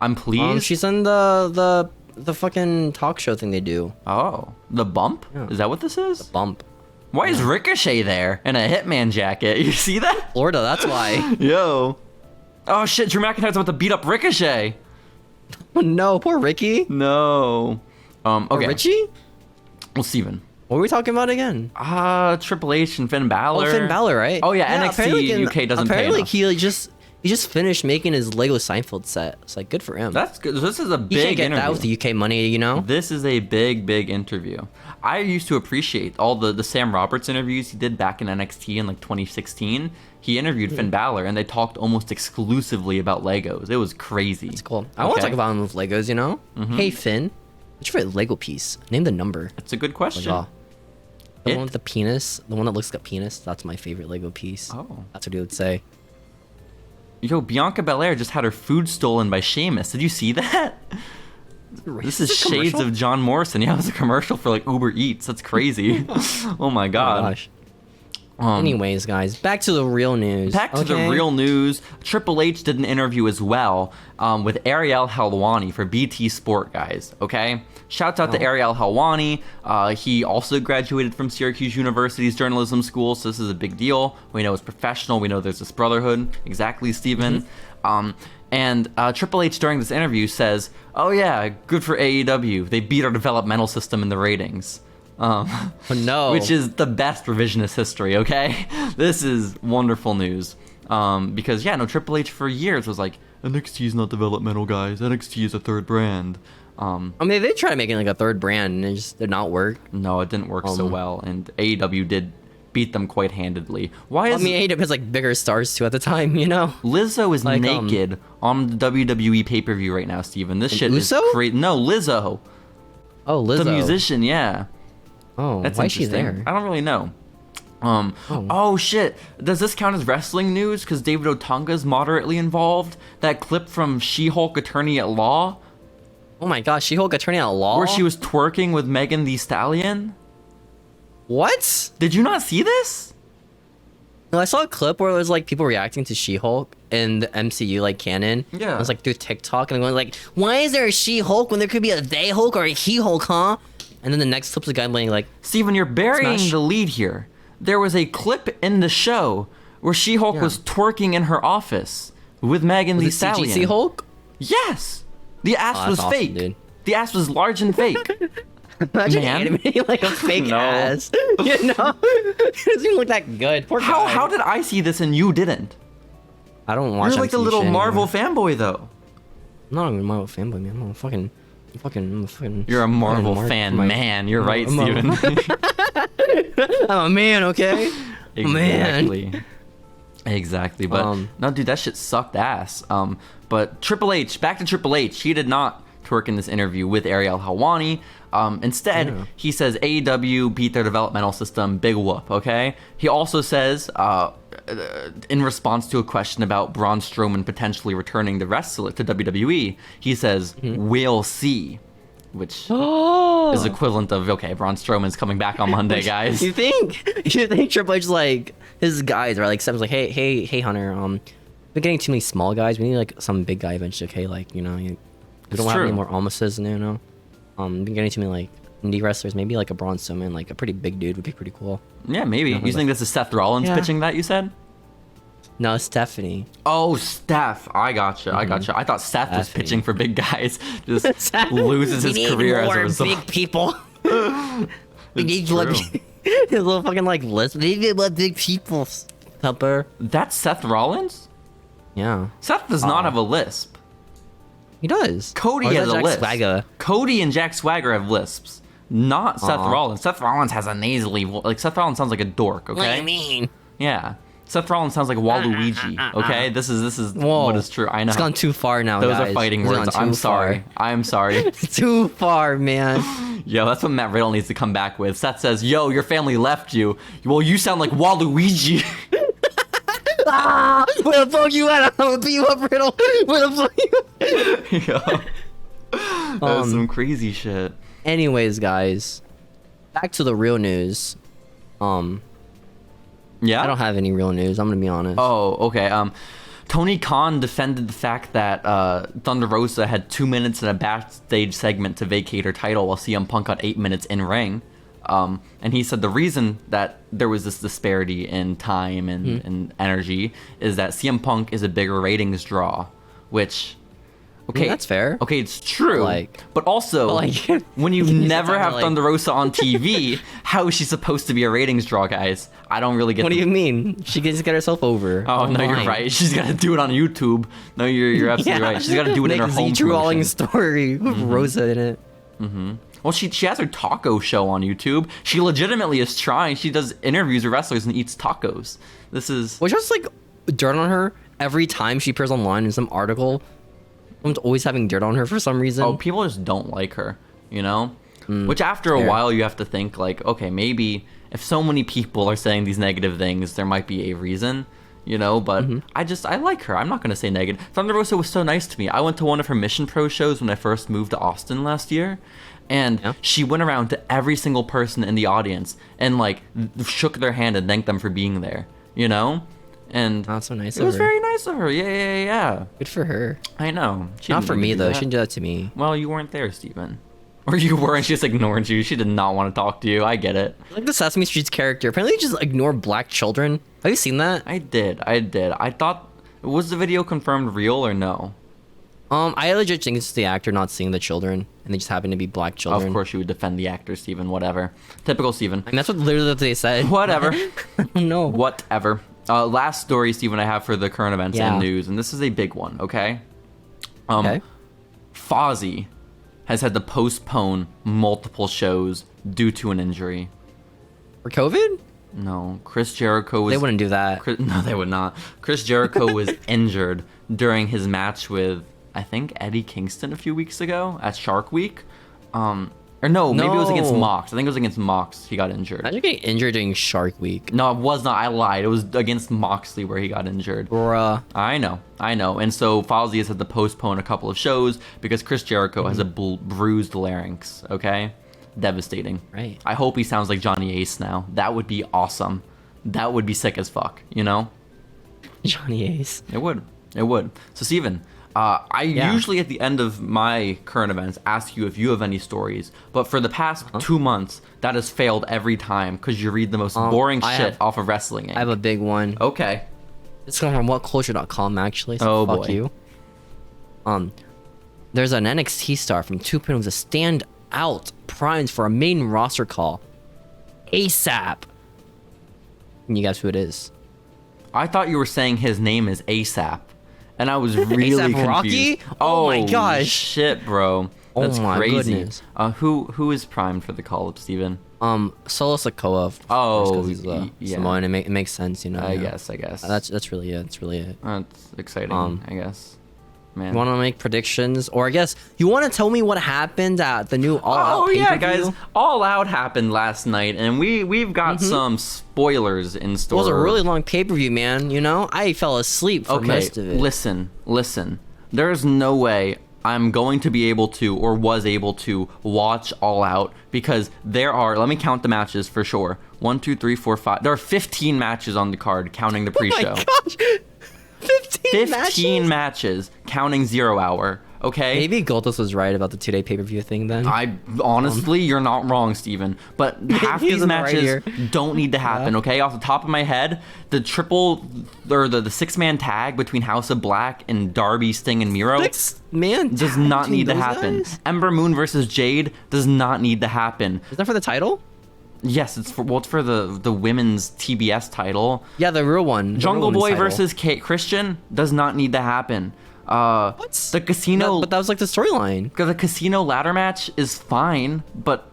I'm pleased. She's in the fucking talk show thing they do. Oh, the bump? Yeah. Is that what this is? The bump. Why is Ricochet there in a Hitman jacket? You see that? Florida, that's why. Yo. Oh shit, Drew McIntyre's about to beat up Ricochet. Oh no, poor Ricky. No. Okay. Or Richie? Well, Steven. What were we talking about again? Triple H and Finn Balor. Oh, Finn Balor, right? Oh yeah, NXT UK doesn't pay enough. Apparently he just finished making his Lego Seinfeld set. It's like good for him. That's good. This is a big interview. You can't get interview. that with the UK money, you know? This is a big interview. I used to appreciate all the Sam Roberts interviews he did back in NXT in like 2016. He interviewed Finn Balor, and they talked almost exclusively about Legos. It was crazy. That's cool. I want to talk about him with Legos, you know? Hey, Finn, what's your favorite Lego piece? Name the number. That's a good question. The one with the penis, the one that looks like a penis, that's my favorite Lego piece. Oh. That's what he would say. Yo, Bianca Belair just had her food stolen by Sheamus. Did you see that? This is shades of John Morrison. Yeah, it was a commercial for like Uber Eats. That's crazy. Oh my god. Oh my gosh. Anyways, guys, back to the real news. Back to the real news. Triple H did an interview as well with Ariel Helwani for BT Sport, guys. Okay? Shouts out to Ariel Helwani. He also graduated from Syracuse University's journalism school, so this is a big deal. We know it's professional. We know there's this brotherhood. Exactly, Steven. And Triple H during this interview says, oh yeah, good for AEW. They beat our developmental system in the ratings. Oh no. Which is the best revisionist history, okay? This is wonderful news. Because, Triple H for years was like, NXT is not developmental, guys. NXT is a third brand. I mean, they tried making like a third brand, and it just did not work. No, it didn't work so well, and AEW did beat them quite handedly. Why is AEW has like bigger stars too at the time, you know? Lizzo is like, naked on the WWE pay-per-view right now, Steven. This shit is crazy. No, Lizzo. Oh, Lizzo. The musician, yeah. Oh, that's why is she there? I don't really know. Oh shit. Does this count as wrestling news? Because David Otunga's moderately involved. That clip from She-Hulk Attorney at Law. Oh my gosh, She-Hulk Attorney at Law? Where she was twerking with Megan Thee Stallion. What? Did you not see this? No, I saw a clip where it was like people reacting to She-Hulk in the MCU like canon. Yeah. I was like through TikTok and going like, why is there a She-Hulk when there could be a They-Hulk or a He-Hulk, huh? And then the next clip's a guy playing like, Steven, you're burying the lead here. There was a clip in the show where She-Hulk was twerking in her office with Megan Thee Stallion. She-Hulk? Yes. The ass was fake. Dude. The ass was large and fake. Imagine animating like a fake ass. You know? It doesn't even look that good. Poor guy. How did I see this and you didn't? I don't watch. You're like a little Marvel fanboy though. I'm not a Marvel fanboy, man. I'm a fucking You're a Marvel fan, man. You're right, Steven. I'm a man, okay? Exactly. Man. Exactly. But no, dude, that shit sucked ass. But Triple H, back to Triple H. He did not twerk in this interview with Ariel Helwani. Instead, he says AEW beat their developmental system. Big whoop. Okay. He also says, in response to a question about Braun Strowman potentially returning to WWE, he says, "We'll see," which is equivalent of, okay, Braun Strowman's coming back on Monday, guys. You think Triple H, like, his guys are like, Sam's like, hey, Hunter, we're getting too many small guys. We need like some big guy eventually. Okay, like, you know, we don't have any more Almases, you know. We're getting too many like indie wrestlers. Maybe like a Braun Strowman, like a pretty big dude would be pretty cool. Yeah, maybe. You think this is Seth Rollins pitching that, you said? No, Stephanie. Oh, Steph. I gotcha. I thought Seth was pitching for big guys. Just loses his career as a result. Big people. We need his little fucking like list. We need big people. Pepper. That's Seth Rollins? Yeah. Seth does not have a lisp. He does. Cody has a Jack lisp. Swagger? Cody and Jack Swagger have lisps. Not Seth Rollins. Seth Rollins has a nasally like Seth Rollins sounds like a dork, okay? What do you mean? Yeah. Seth Rollins sounds like Waluigi, okay? This is what is true. I know. It's gone too far now, Those guys. are fighting words. I'm sorry. I'm sorry. Too far, man. Yo, that's what Matt Riddle needs to come back with. Seth says, "Yo, your family left you. Well, you sound like Waluigi." Where the fuck you at? I'm gonna beat you up, Riddle. Where the fuck you Yo. That's some crazy shit. Anyways, guys, back to the real news. Yeah? I don't have any real news. I'm gonna be honest. Oh, okay. Tony Khan defended the fact that Thunder Rosa had 2 minutes in a backstage segment to vacate her title while CM Punk got 8 minutes in ring. And he said the reason that there was this disparity in time and energy is that CM Punk is a bigger ratings draw, which... Okay, that's fair. Okay, it's true. But also, when you never have Thunder Rosa on TV, how is she supposed to be a ratings draw, guys? I don't really get. What do you mean? She can just get herself over. Oh no, you're right. She's got to do it on YouTube. No, you're absolutely right. She's got to do it in her home promotion. Story with Rosa in it. Well, she has her taco show on YouTube. She legitimately is trying. She does interviews with wrestlers and eats tacos. This is. Which was like dirt on her every time she appears online in some article. Someone's always having dirt on her for some reason. Oh, people just don't like her, you know? Which after a while you have to think like, okay, maybe if so many people are saying these negative things, there might be a reason, you know? But I like her. I'm not going to say negative. Thunder Rosa was so nice to me. I went to one of her Mission Pro shows when I first moved to Austin last year. And she went around to every single person in the audience and like shook their hand and thanked them for being there, you know? And that's so nice. It was very nice of her. Yeah. Good for her. I know. Not for me though. She didn't do that to me. Well, you weren't there, Steven. Or you were, and she just ignored you. She did not want to talk to you. I get it. Like the Sesame Street's character. Apparently, just ignore black children. Have you seen that? I did. I thought, was the video confirmed real or no? I legit think it's the actor not seeing the children, and they just happen to be black children. Of course, you would defend the actor, Steven. Whatever. Typical Steven. And that's what literally what they said. Whatever. No. Whatever. Last story, Steven, I have for the current events and news, and this is a big one, okay? Fozzy has had to postpone multiple shows due to an injury. For COVID? No. Chris Jericho was... They wouldn't do that. No, they would not. Chris Jericho was injured during his match with, I think, Eddie Kingston a few weeks ago at Shark Week. Or no, maybe it was against Mox. I think it was against Mox he got injured. How'd you get injured during Shark Week? No, it was not. I lied. It was against Moxley where he got injured. Bruh. I know. And so Fozzy has had to postpone a couple of shows because Chris Jericho has a bruised larynx, okay? Devastating. Right. I hope he sounds like Johnny Ace now. That would be awesome. That would be sick as fuck, you know? Johnny Ace. It would. So, Steven... I usually at the end of my current events ask you if you have any stories, but for the past 2 months, that has failed every time because you read the most boring shit off of Wrestling Inc. I have a big one. Okay. It's coming from whatculture.com actually, so fuck you. There's an NXT star from 2.0 who's a standout primed for a main roster call. ASAP. Can you guess who it is? I thought you were saying his name is ASAP. And I was really confused. Rocky? Oh my gosh. Shit, bro. That's my crazy. goodness. Who is primed for the call-up, Steven? Solo Sikoa. Oh, yeah. Samoan. It makes sense, you know. I yeah. guess. That's really it. That's really it. That's exciting. I guess. Man. You want to make predictions, or I guess you want to tell me what happened at the new All Out? Oh yeah, pay-per-view? guys! All Out happened last night, and we've got some spoilers in store. It was a really long pay-per-view, man. You know, I fell asleep for most of it. Listen. There is no way I'm going to be able to, or was able to, watch All Out, because there are, let me count the matches for sure. 1, 2, 3, 4, 5. There are 15 matches on the card, counting the pre-show. Oh my gosh! 15 matches, counting 0 Hour. Okay. Maybe Goldust was right about the 2-day pay-per-view thing then. Honestly, you're not wrong, Steven. But half these matches don't need to happen, okay? Off the top of my head, the the 6-man tag between House of Black and Darby, Sting, and Miro 6-man does not need to happen. Guys? Ember Moon versus Jade does not need to happen. Is that for the title? Yes, it's for the women's TBS title. Yeah, the real one. Jungle Boy versus Christian does not need to happen. What? The casino, but that was like the storyline. The casino ladder match is fine, but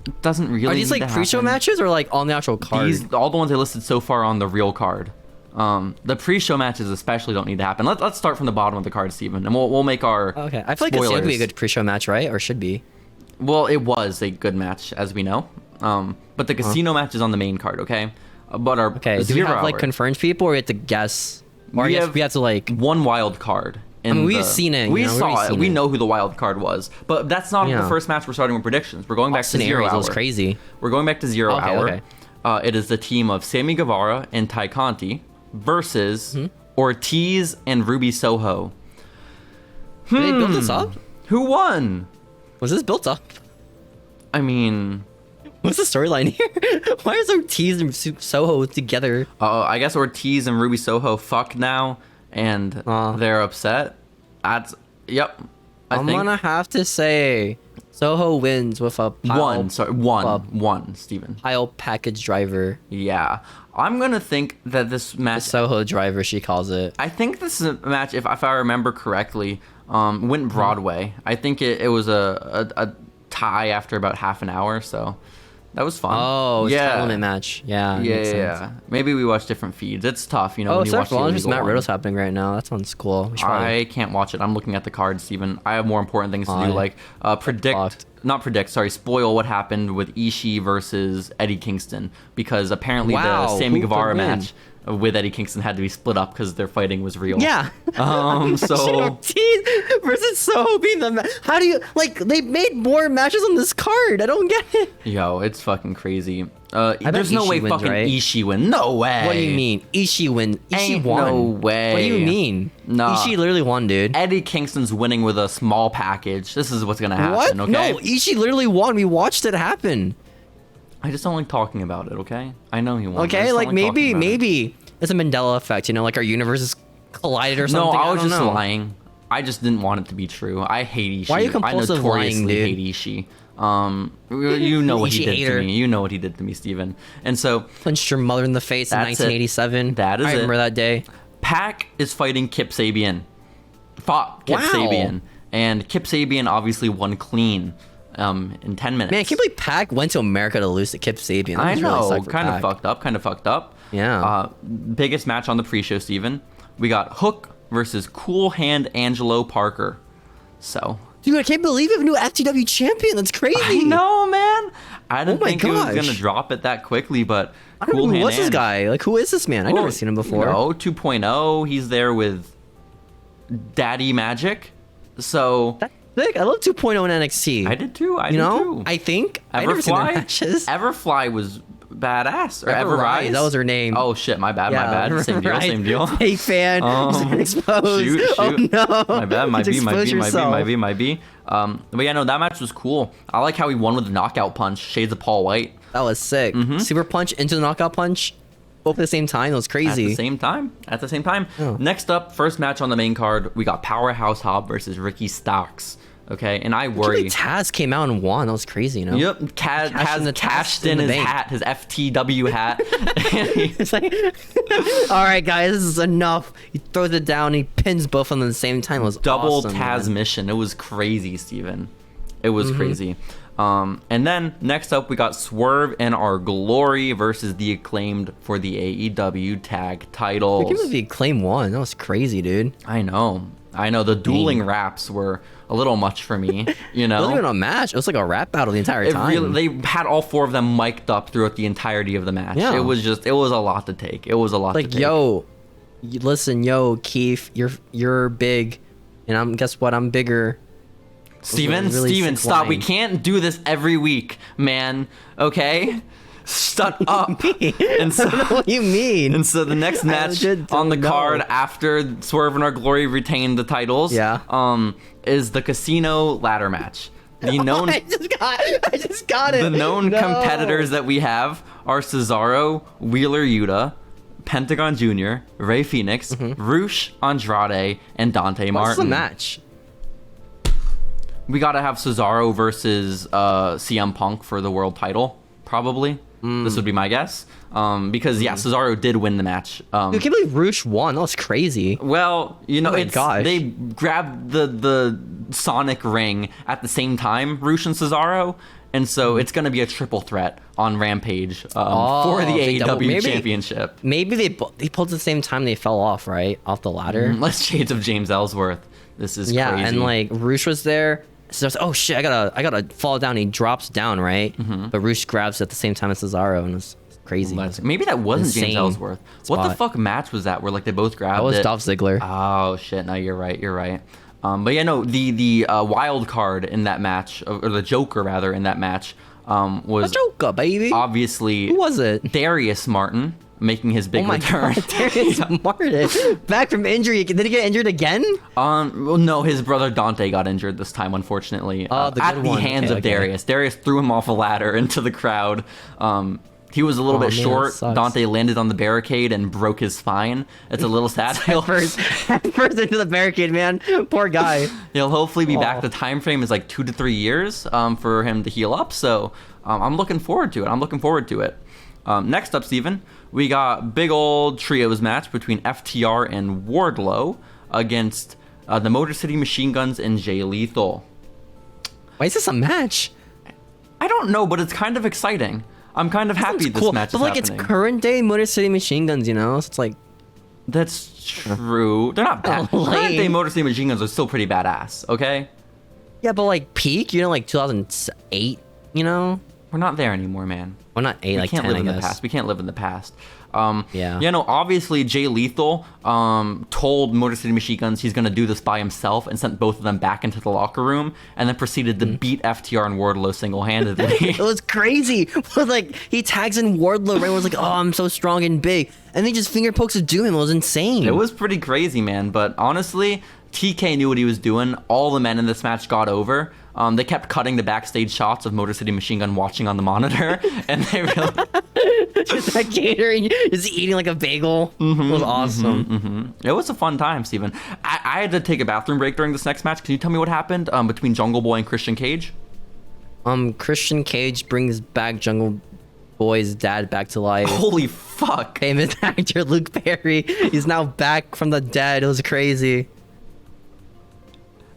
it doesn't really. Are these like pre-show matches or like on the actual card? These all the ones I listed so far on the real card. The pre-show matches especially don't need to happen. Let's start from the bottom of the card, Steven, and we'll make our okay. I feel like it's going to be a good pre-show match, right? Or should be. Well, it was a good match, as we know. But the casino match is on the main card, okay? But our okay, do we have like confirmed people, or we have to guess? Or we have to like one wild card. I mean, we've seen it. We saw it. We know who the wild card was. But that's not the first match we're starting with predictions. We're going back to 0 Hour. Was crazy. We're going back to 0 Hour. Okay. It is the team of Sammy Guevara and Ty Conti versus Ortiz and Ruby Soho. Did they build this up? Who won? Was this built up? I mean, what's the storyline here? Why is Ortiz and Soho together? I guess Ortiz and Ruby Soho fuck now, and they're upset. I'm gonna have to say Soho wins with a one, Steven. Pile package driver. Yeah. I'm gonna think that this match, the Soho driver, she calls it. I think this match, if I remember correctly, went Broadway. I think it was a tie after about half an hour, so that was fun. Oh, it's an element match. Yeah. Maybe we watch different feeds. It's tough, you know. Oh, when you watch there's Matt Riddle's happening right now. That sounds cool. I can't watch it. I'm looking at the card, Steven. I have more important things to do, like spoil what happened with Ishii versus Eddie Kingston, because apparently the Sammy Guevara match with Eddie Kingston had to be split up because their fighting was real. Yeah. So Ortiz versus Soho being the how do you they made more matches on this card? I don't get it. Yo, it's fucking crazy. There's no way fucking Ishii win. No way. What do you mean? Ishii win? Ishii won. No way. What do you mean? No. Ishii literally won, dude. Eddie Kingston's winning with a small package. This is what's gonna happen. What? Okay? No, Ishii literally won. We watched it happen. I just don't like talking about it, okay? I know he won. Okay, like maybe it's a Mandela effect, you know, like our universes collided or something. No, I was just lying. I just didn't want it to be true. I hate Ishii. Why are you compulsive lying, dude? I notoriously hate Ishii. You know what he did to me. You know what he did to me, Steven. And so punched your mother in the face in 1987. That is I remember that day. Pac is fighting Kip Sabian. Fought Kip Sabian. And Kip Sabian obviously won clean. In 10 minutes. Man, I can't believe Pac went to America to lose to Kip Sabian. I know, really kind of fucked up. Yeah. Biggest match on the pre-show, Steven. We got Hook versus Cool Hand Angelo Parker. So, dude, I can't believe we have a new FTW champion. That's crazy. I know, man. I didn't think it was gonna drop it that quickly, but Cool Hand. What's this guy? Like, who is this man? I've never seen him before. No, 2.0. He's there with Daddy Magic. So. I love 2.0 in NXT. I did too. I think. I've never seen their matches. Everfly was badass. Or Everrise. That was her name. Oh shit, my bad. Same deal. Hey fan, exposed. Shoot. Oh no. My bad. Might be. But yeah, no, that match was cool. I like how he won with the knockout punch. Shades of Paul White. That was sick. Super punch into the knockout punch. Both at the same time. That was crazy. At the same time. Oh. Next up, first match on the main card, we got Powerhouse Hobb versus Ricky Starks. Okay, and I worry. Taz came out and won. That was crazy, you know? Yep, Taz cashed in his hat, his FTW hat. It's like, all right, guys, this is enough. He throws it down. He pins both of them at the same time. It was double awesome, Taz mission. It was crazy, Steven. It was crazy. And then next up, we got Swerve and Our Glory versus the Acclaimed for the AEW tag titles. I can't believe the Acclaim won. That was crazy, dude. I know. The dueling raps were a little much for me, you know? It wasn't even a match. It was like a rap battle the entire time. They had all four of them mic'd up throughout the entirety of the match. Yeah. It was a lot to take. It was a lot to take. Yo, listen, Keith, you're big, and guess what? I'm bigger. Steven, stop. We can't do this every week, man. Okay? Shut up. And so, I don't know what you mean. And so the next match on the card after Swerve and Our Glory retained the titles is the Casino Ladder match. The known I just got it. The known competitors that we have are Cesaro, Wheeler Yuta, Pentagon Jr., Rey Fenix, Rush, Andrade, and Dante Martin. What's the match? We gotta have Cesaro versus CM Punk for the world title, probably. This would be my guess. Because, Cesaro did win the match. Dude, I can't believe Rush won. That was crazy. Well, they grabbed the Sonic ring at the same time, Rush and Cesaro. And so it's going to be a triple threat on Rampage for the AEW Championship. Maybe they pulled at the same time they fell off, right? Off the ladder. Less shades of James Ellsworth. This is crazy. And like Rush was there. So it's, oh shit, I gotta fall down. He drops down, right? But Rush grabs at the same time as Cesaro, and it's crazy. Maybe that wasn't James Ellsworth. What the fuck match was that where like they both grabbed it? That was Dolph Ziggler. Oh shit, no, you're right. But yeah, no, the wild card in that match, or the Joker rather in that match, was a Joker, baby. Obviously, who was it? Darius Martin. Making his big return. God, Darius Martin, back from injury. Did he get injured again? Well, no, his brother Dante got injured this time, unfortunately. At the hands of Darius. Darius threw him off a ladder into the crowd. He was a little bit short. Dante landed on the barricade and broke his spine. It's a little sad. first into the barricade, man. Poor guy. He'll hopefully be back. The time frame is like 2 to 3 years for him to heal up. So I'm looking forward to it. Next up, Steven, we got big old trios match between FTR and Wardlow against the Motor City Machine Guns and Jay Lethal. Why is this a match? I don't know, but it's kind of exciting. I'm kind of happy this match is happening. It's current day Motor City Machine Guns, you know? So it's like... That's true. They're not bad. Current day Motor City Machine Guns are still pretty badass, okay? Yeah, but like peak, like 2008, you know? We're not there anymore, man. We're not 8, like 10, I guess. We can't live in the past. Obviously Jay Lethal told Motor City Machine Guns he's going to do this by himself and sent both of them back into the locker room and then proceeded to beat FTR and Wardlow single-handedly. It was crazy. Like, he tags in Wardlow, right? Was like, oh, I'm so strong and big. And he just finger pokes a doom. It was insane. It was pretty crazy, man. But honestly, TK knew what he was doing. All the men in this match got over. They kept cutting the backstage shots of Motor City Machine Gun watching on the monitor, and they really... Just that catering, just eating like a bagel. It was awesome. It was a fun time, Steven. I had to take a bathroom break during this next match. Can you tell me what happened between Jungle Boy and Christian Cage? Christian Cage brings back Jungle Boy's dad back to life. Holy fuck. Famous actor Luke Perry. He's now back from the dead. It was crazy.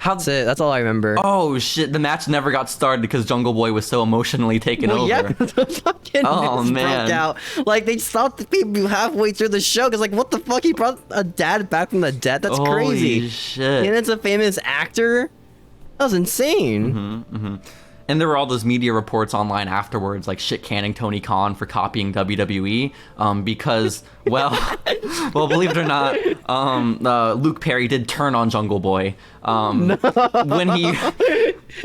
That's it. That's all I remember. Oh shit! The match never got started because Jungle Boy was so emotionally taken over. Yeah, the fucking man broke out. Like they stopped the people halfway through the show because like, what the fuck? He brought a dad back from the dead. That's crazy. Holy shit! And it's a famous actor. That was insane. And there were all those media reports online afterwards, like shit canning Tony Khan for copying WWE, because, well, believe it or not, Luke Perry did turn on Jungle Boy when he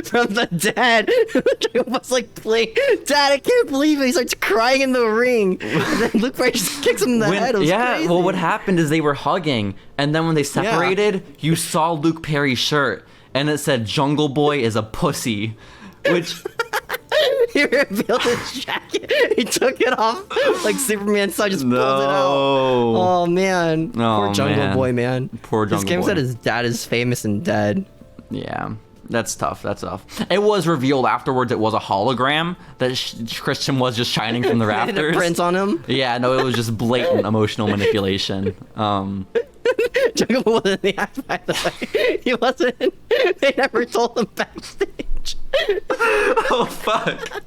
from the dead. Was like, playing, Dad, I can't believe it. He starts crying in the ring. And then Luke Perry just kicks him in the head. It was crazy. Well, what happened is they were hugging, and then when they separated, you saw Luke Perry's shirt, and it said "Jungle Boy is a pussy." Which he revealed his jacket. He took it off like Superman style, just pulled it out. Oh man. Poor Jungle Boy, man. Poor Jungle Boy. This game said his dad is famous and dead. Yeah. That's tough. It was revealed afterwards it was a hologram that Christian was just shining from the rafters. And a print on him? Yeah, no, it was just blatant emotional manipulation. Jungle Boy wasn't in the act, by the way. He wasn't. They never told him backstage. match. Oh fuck.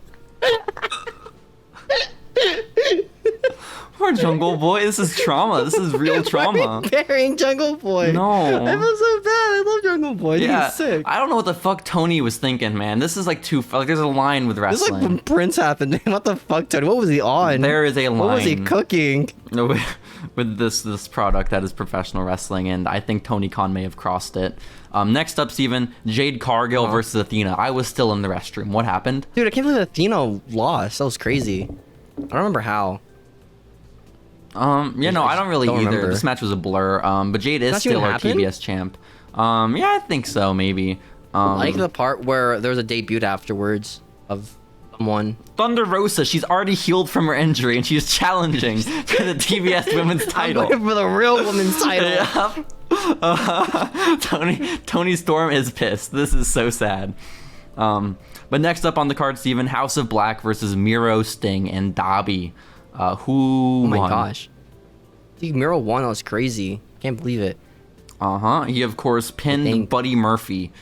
Poor Jungle Boy. This is trauma. This is real trauma. Burying Jungle Boy. No. I feel so bad. I love Jungle Boy. Yeah, He's sick. I don't know what the fuck Tony was thinking, man. This is like too like. There's a line with This is wrestling. like when Prince happened. What the fuck, Tony? What was he on? There is a line. What was he cooking? With this product that is professional wrestling, and I think Tony Khan may have crossed it. Next up, Steven, Jade Cargill versus Athena. I was still in the restroom. What happened? Dude, I can't believe Athena lost. That was crazy. I don't remember how. I don't really don't either. remember. This match was a blur. But Jade is That still even our happened? TBS champ. Yeah, I think so, maybe. I like the part where there was a debut afterwards of someone. Thunder Rosa, she's already healed from her injury, and she's challenging for the TBS Women's title. I'm looking for the real women's title. Tony Storm is pissed. This is so sad. But next up on the card, Steven, House of Black versus Miro, Sting, and Dobby. Who Oh my won? gosh. Dude, Miro won. That was crazy. Can't believe it. He, of course, pinned think- Buddy Murphy.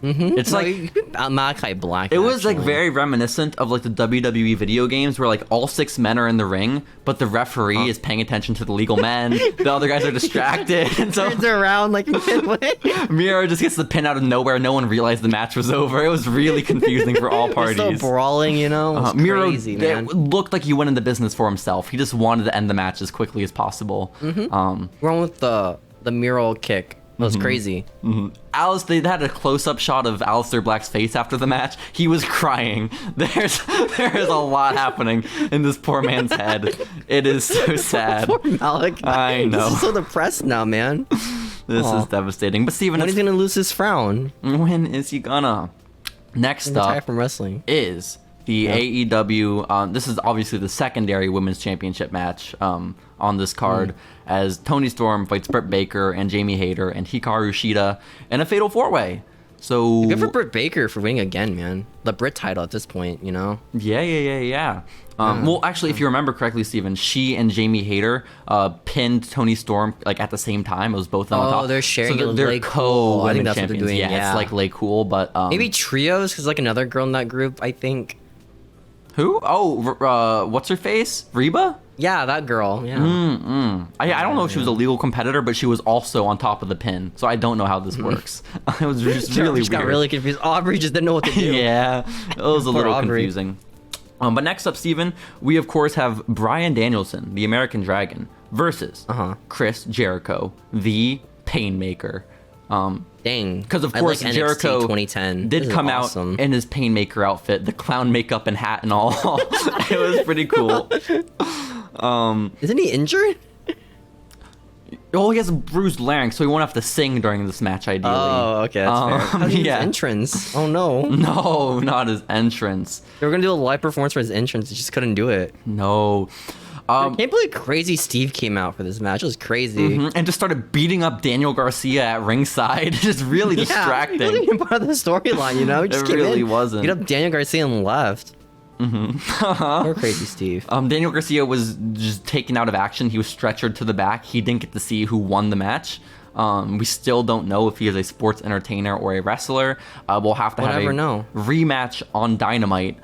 It's like... Malachi Black. It was like actually. very reminiscent of like the WWE video games where like all 6 men are in the ring, but the referee is paying attention to the legal men. The other guys are distracted, and so turns around like midway. Miro just gets the pin out of nowhere. No one realized the match was over. It was really confusing for all They're still parties. brawling, you know. It was Miro crazy, man. it looked like he went into business for himself. He just wanted to end the match as quickly as possible. Wrong with the Miro kick. It was crazy. Alice, they had a close-up shot of Aleister Black's face after the match. He was crying. There is a lot happening in this poor man's head. It is so sad. Poor Malachi. I know. He's so depressed now, man. This Aw. is devastating. But Steven, When it's, he's gonna lose his frown? when is he gonna? Next Retire up from wrestling. is the AEW. This is obviously the secondary women's championship match on this card, as Toni Storm fights Britt Baker and Jamie Hayter and Hikaru Shida in a fatal 4-way. So Good for Britt Baker for winning again, man. The Brit title at this point, you know. Yeah. Well, actually, if you remember correctly, Steven, she and Jamie Hayter pinned Toni Storm like at the same time. It was both of them on top. They're sharing so it with they're Lay co Cool. I think women that's what they're champions. doing, yeah. It's like Lay Cool, but Maybe trios, because like another girl in that group, I think. who? Oh, what's her face? Reba? Yeah, that girl. Yeah. I don't know if she was a legal competitor, but she was also on top of the pin. So I don't know how this works. It was just really Just weird. got really confused. Aubrey just didn't know what to do. Yeah, it was a Poor little Aubrey. confusing. But next up, Steven, we of course have Bryan Danielson, the American Dragon, versus Chris Jericho, the Painmaker. Dang. Because of I course like NXT Jericho 2010. did This is come awesome. out in his Painmaker outfit, the clown makeup and hat and all. It was pretty cool. Isn't he injured? Oh, he has a bruised larynx, so he won't have to sing during this match, ideally. Oh, okay, that's fair. How's his yeah. entrance? Oh no. No, not his entrance. They were gonna do a live performance for his entrance, they just couldn't do it. No. I can't believe Crazy Steve came out for this match. It was crazy. And just started beating up Daniel Garcia at ringside. Just really He wasn't distracting. even part of the storyline, you know? He just It came really in, wasn't. beat up Daniel Garcia and left. Poor Crazy Steve. Daniel Garcia was just taken out of action. He was stretchered to the back. He didn't get to see who won the match. We still don't know if he is a sports entertainer or a wrestler. We'll have to We'll have never a know. rematch on Dynamite,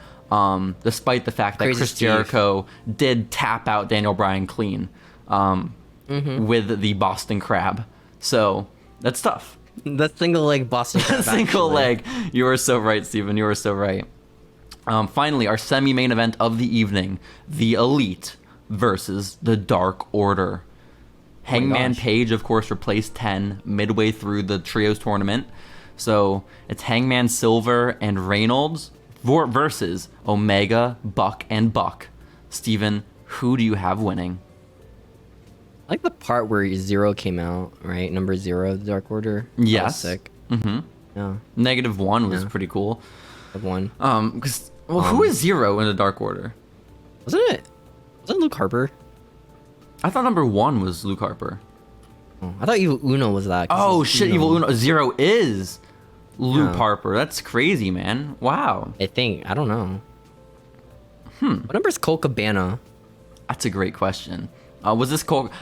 despite the fact that Crazy Chris Steve. Jericho did tap out Daniel Bryan clean with the Boston Crab. So that's tough. That single leg Boston Crab, Single actually. leg. You are so right, Steven. You are so right. Finally, our semi-main event of the evening, the Elite versus the Dark Order. Hangman gosh. Page, of course, replaced 10 midway through the Trios tournament. So it's Hangman Silver and Reynolds versus Omega, Buck, and Buck. Steven, who do you have winning? I like the part where Zero came out, right? Number 0, the Dark Order. That was Yes. sick. Mm-hmm. Yeah, -1 was Yeah. pretty cool. I've won. Because, who is Zero in the Dark Order? Wasn't it Luke Harper? I thought number 1 was Luke Harper. Oh, I thought Evil Uno was that. 'cause Oh it's shit! Evil Uno Zero is Luke Yeah. Harper. That's crazy, man. Wow, I think. I don't know. What number is Cole Cabana? that's a great question. Was this Colt?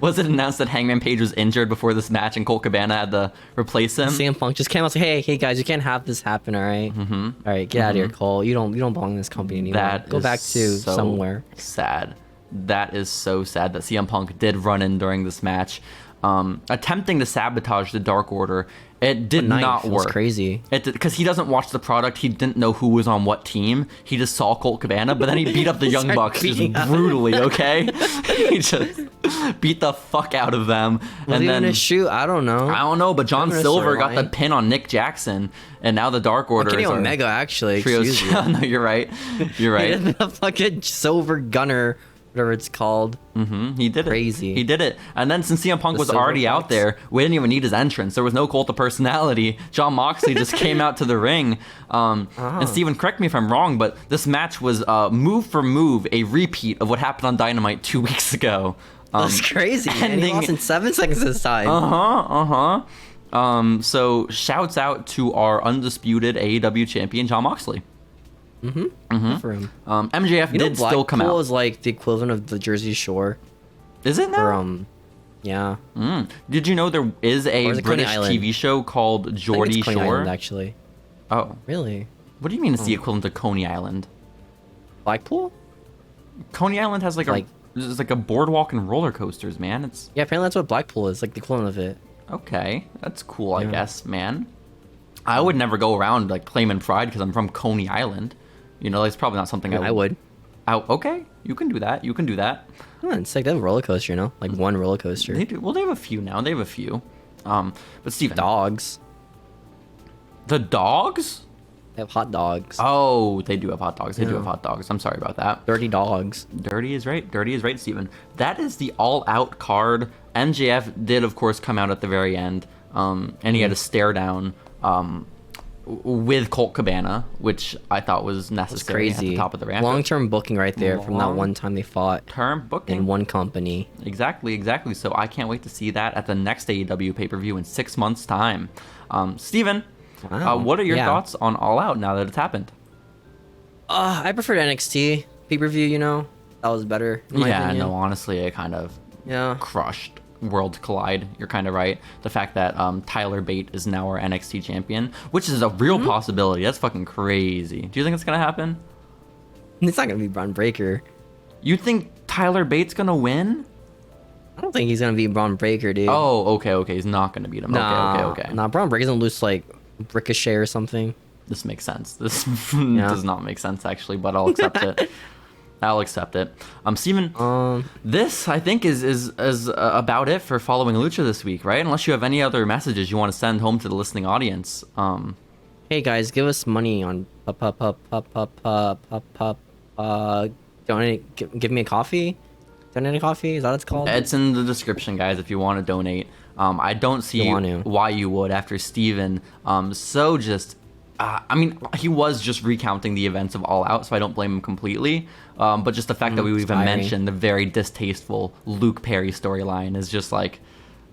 Was it announced that Hangman Page was injured before this match and Colt Cabana had to replace him? CM Punk just came out and said, hey guys, you can't have this happen, all right? All right, get out of here, Cole. You don't belong in this company anymore. Go back to somewhere. Sad. That is so sad that CM Punk did run in during this match, attempting to sabotage the Dark Order. It did not work. It was crazy. Because he doesn't watch the product. He didn't know who was on what team. He just saw Colt Cabana, but then he beat up the Young Bucks just brutally, okay? He just beat the fuck out of them. Was he gonna shoot? I don't know. But John Silver got the pin on Nick Jackson, and now the Dark Order Kenny Omega, actually. Trios. No, you're right. You're right. The fucking Silver Gunner, whatever it's called. He did Crazy. He did it. And then since CM Punk was already out there, we didn't even need his entrance. There was no cult of personality. Jon Moxley just came out to the ring. And Steven, correct me if I'm wrong, but this match was move for move a repeat of what happened on Dynamite 2 weeks ago. That's crazy. And he lost in 7 seconds this time. So shouts out to our undisputed AEW champion, Jon Moxley. For him. MJF did still come out. Blackpool is like the equivalent of the Jersey Shore. Is it now? Yeah. Did you know there is a British TV show called Geordie Shore? Island, actually. Oh. Really? What do you mean it's the equivalent to Coney Island? Blackpool? Coney Island has like a boardwalk and roller coasters, man. Yeah, apparently that's what Blackpool is, like the equivalent of it. Okay, that's cool, I guess, man. I would never go around like claiming pride because I'm from Coney Island. You know, it's probably not something I would. Okay, you can do that. You can do that. It's like they have a roller coaster, you know, like one roller coaster. They do. Well, they have a few now. They have a few. But Steven. Dogs. The dogs? They have hot dogs. Oh, they do have hot dogs. They do have hot dogs. I'm sorry about that. Dirty dogs. Dirty is right. Dirty is right, Steven. That is the all-out card. MJF did, of course, come out at the very end, and he had a stare down with Colt Cabana, which I thought was necessary at the top of the ramp. Long-term booking right there from that one time they fought. Term booking. In one company. Exactly. So I can't wait to see that at the next AEW pay-per-view in 6 months' time. Steven, what are your thoughts on All Out now that it's happened? I preferred NXT pay-per-view, you know? That was better, in my opinion. No, honestly, it kind of crushed World Collide. You're kind of right. The fact that Tyler Bate is now our NXT champion, which is a real possibility. That's fucking crazy. Do you think it's gonna happen? It's not gonna be Braun Breaker. You think Tyler Bate's gonna win? I don't think he's gonna beat Braun Breaker, dude. Oh, okay. He's not gonna beat him. Okay. Nah, Braun Breaker's gonna lose like Ricochet or something. This makes sense. This does not make sense actually, but I'll accept it. I'll accept it. Steven, this I think is about it for Following Lucha this week, right? Unless you have any other messages you want to send home to the listening audience. Hey guys, give us money on donate. Give me a coffee. Donate a coffee. Is that what it's called? It's in the description, guys. If you want to donate, I don't see why you would after Steven. I mean, he was just recounting the events of All Out, so I don't blame him completely. But just the fact that we even mentioned the very distasteful Luke Perry storyline is just like,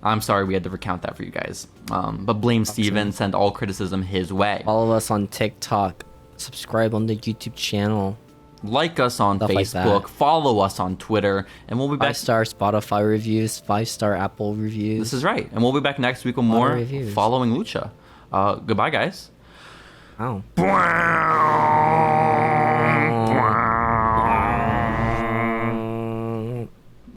I'm sorry we had to recount that for you guys. But blame Steven, send all criticism his way. Follow us on TikTok, subscribe on the YouTube channel. Like us on Facebook, follow us on Twitter, and we'll be back. 5-star Spotify reviews, 5-star Apple reviews. This is right. And we'll be back next week with more Following Lucha. Goodbye, guys. Wow.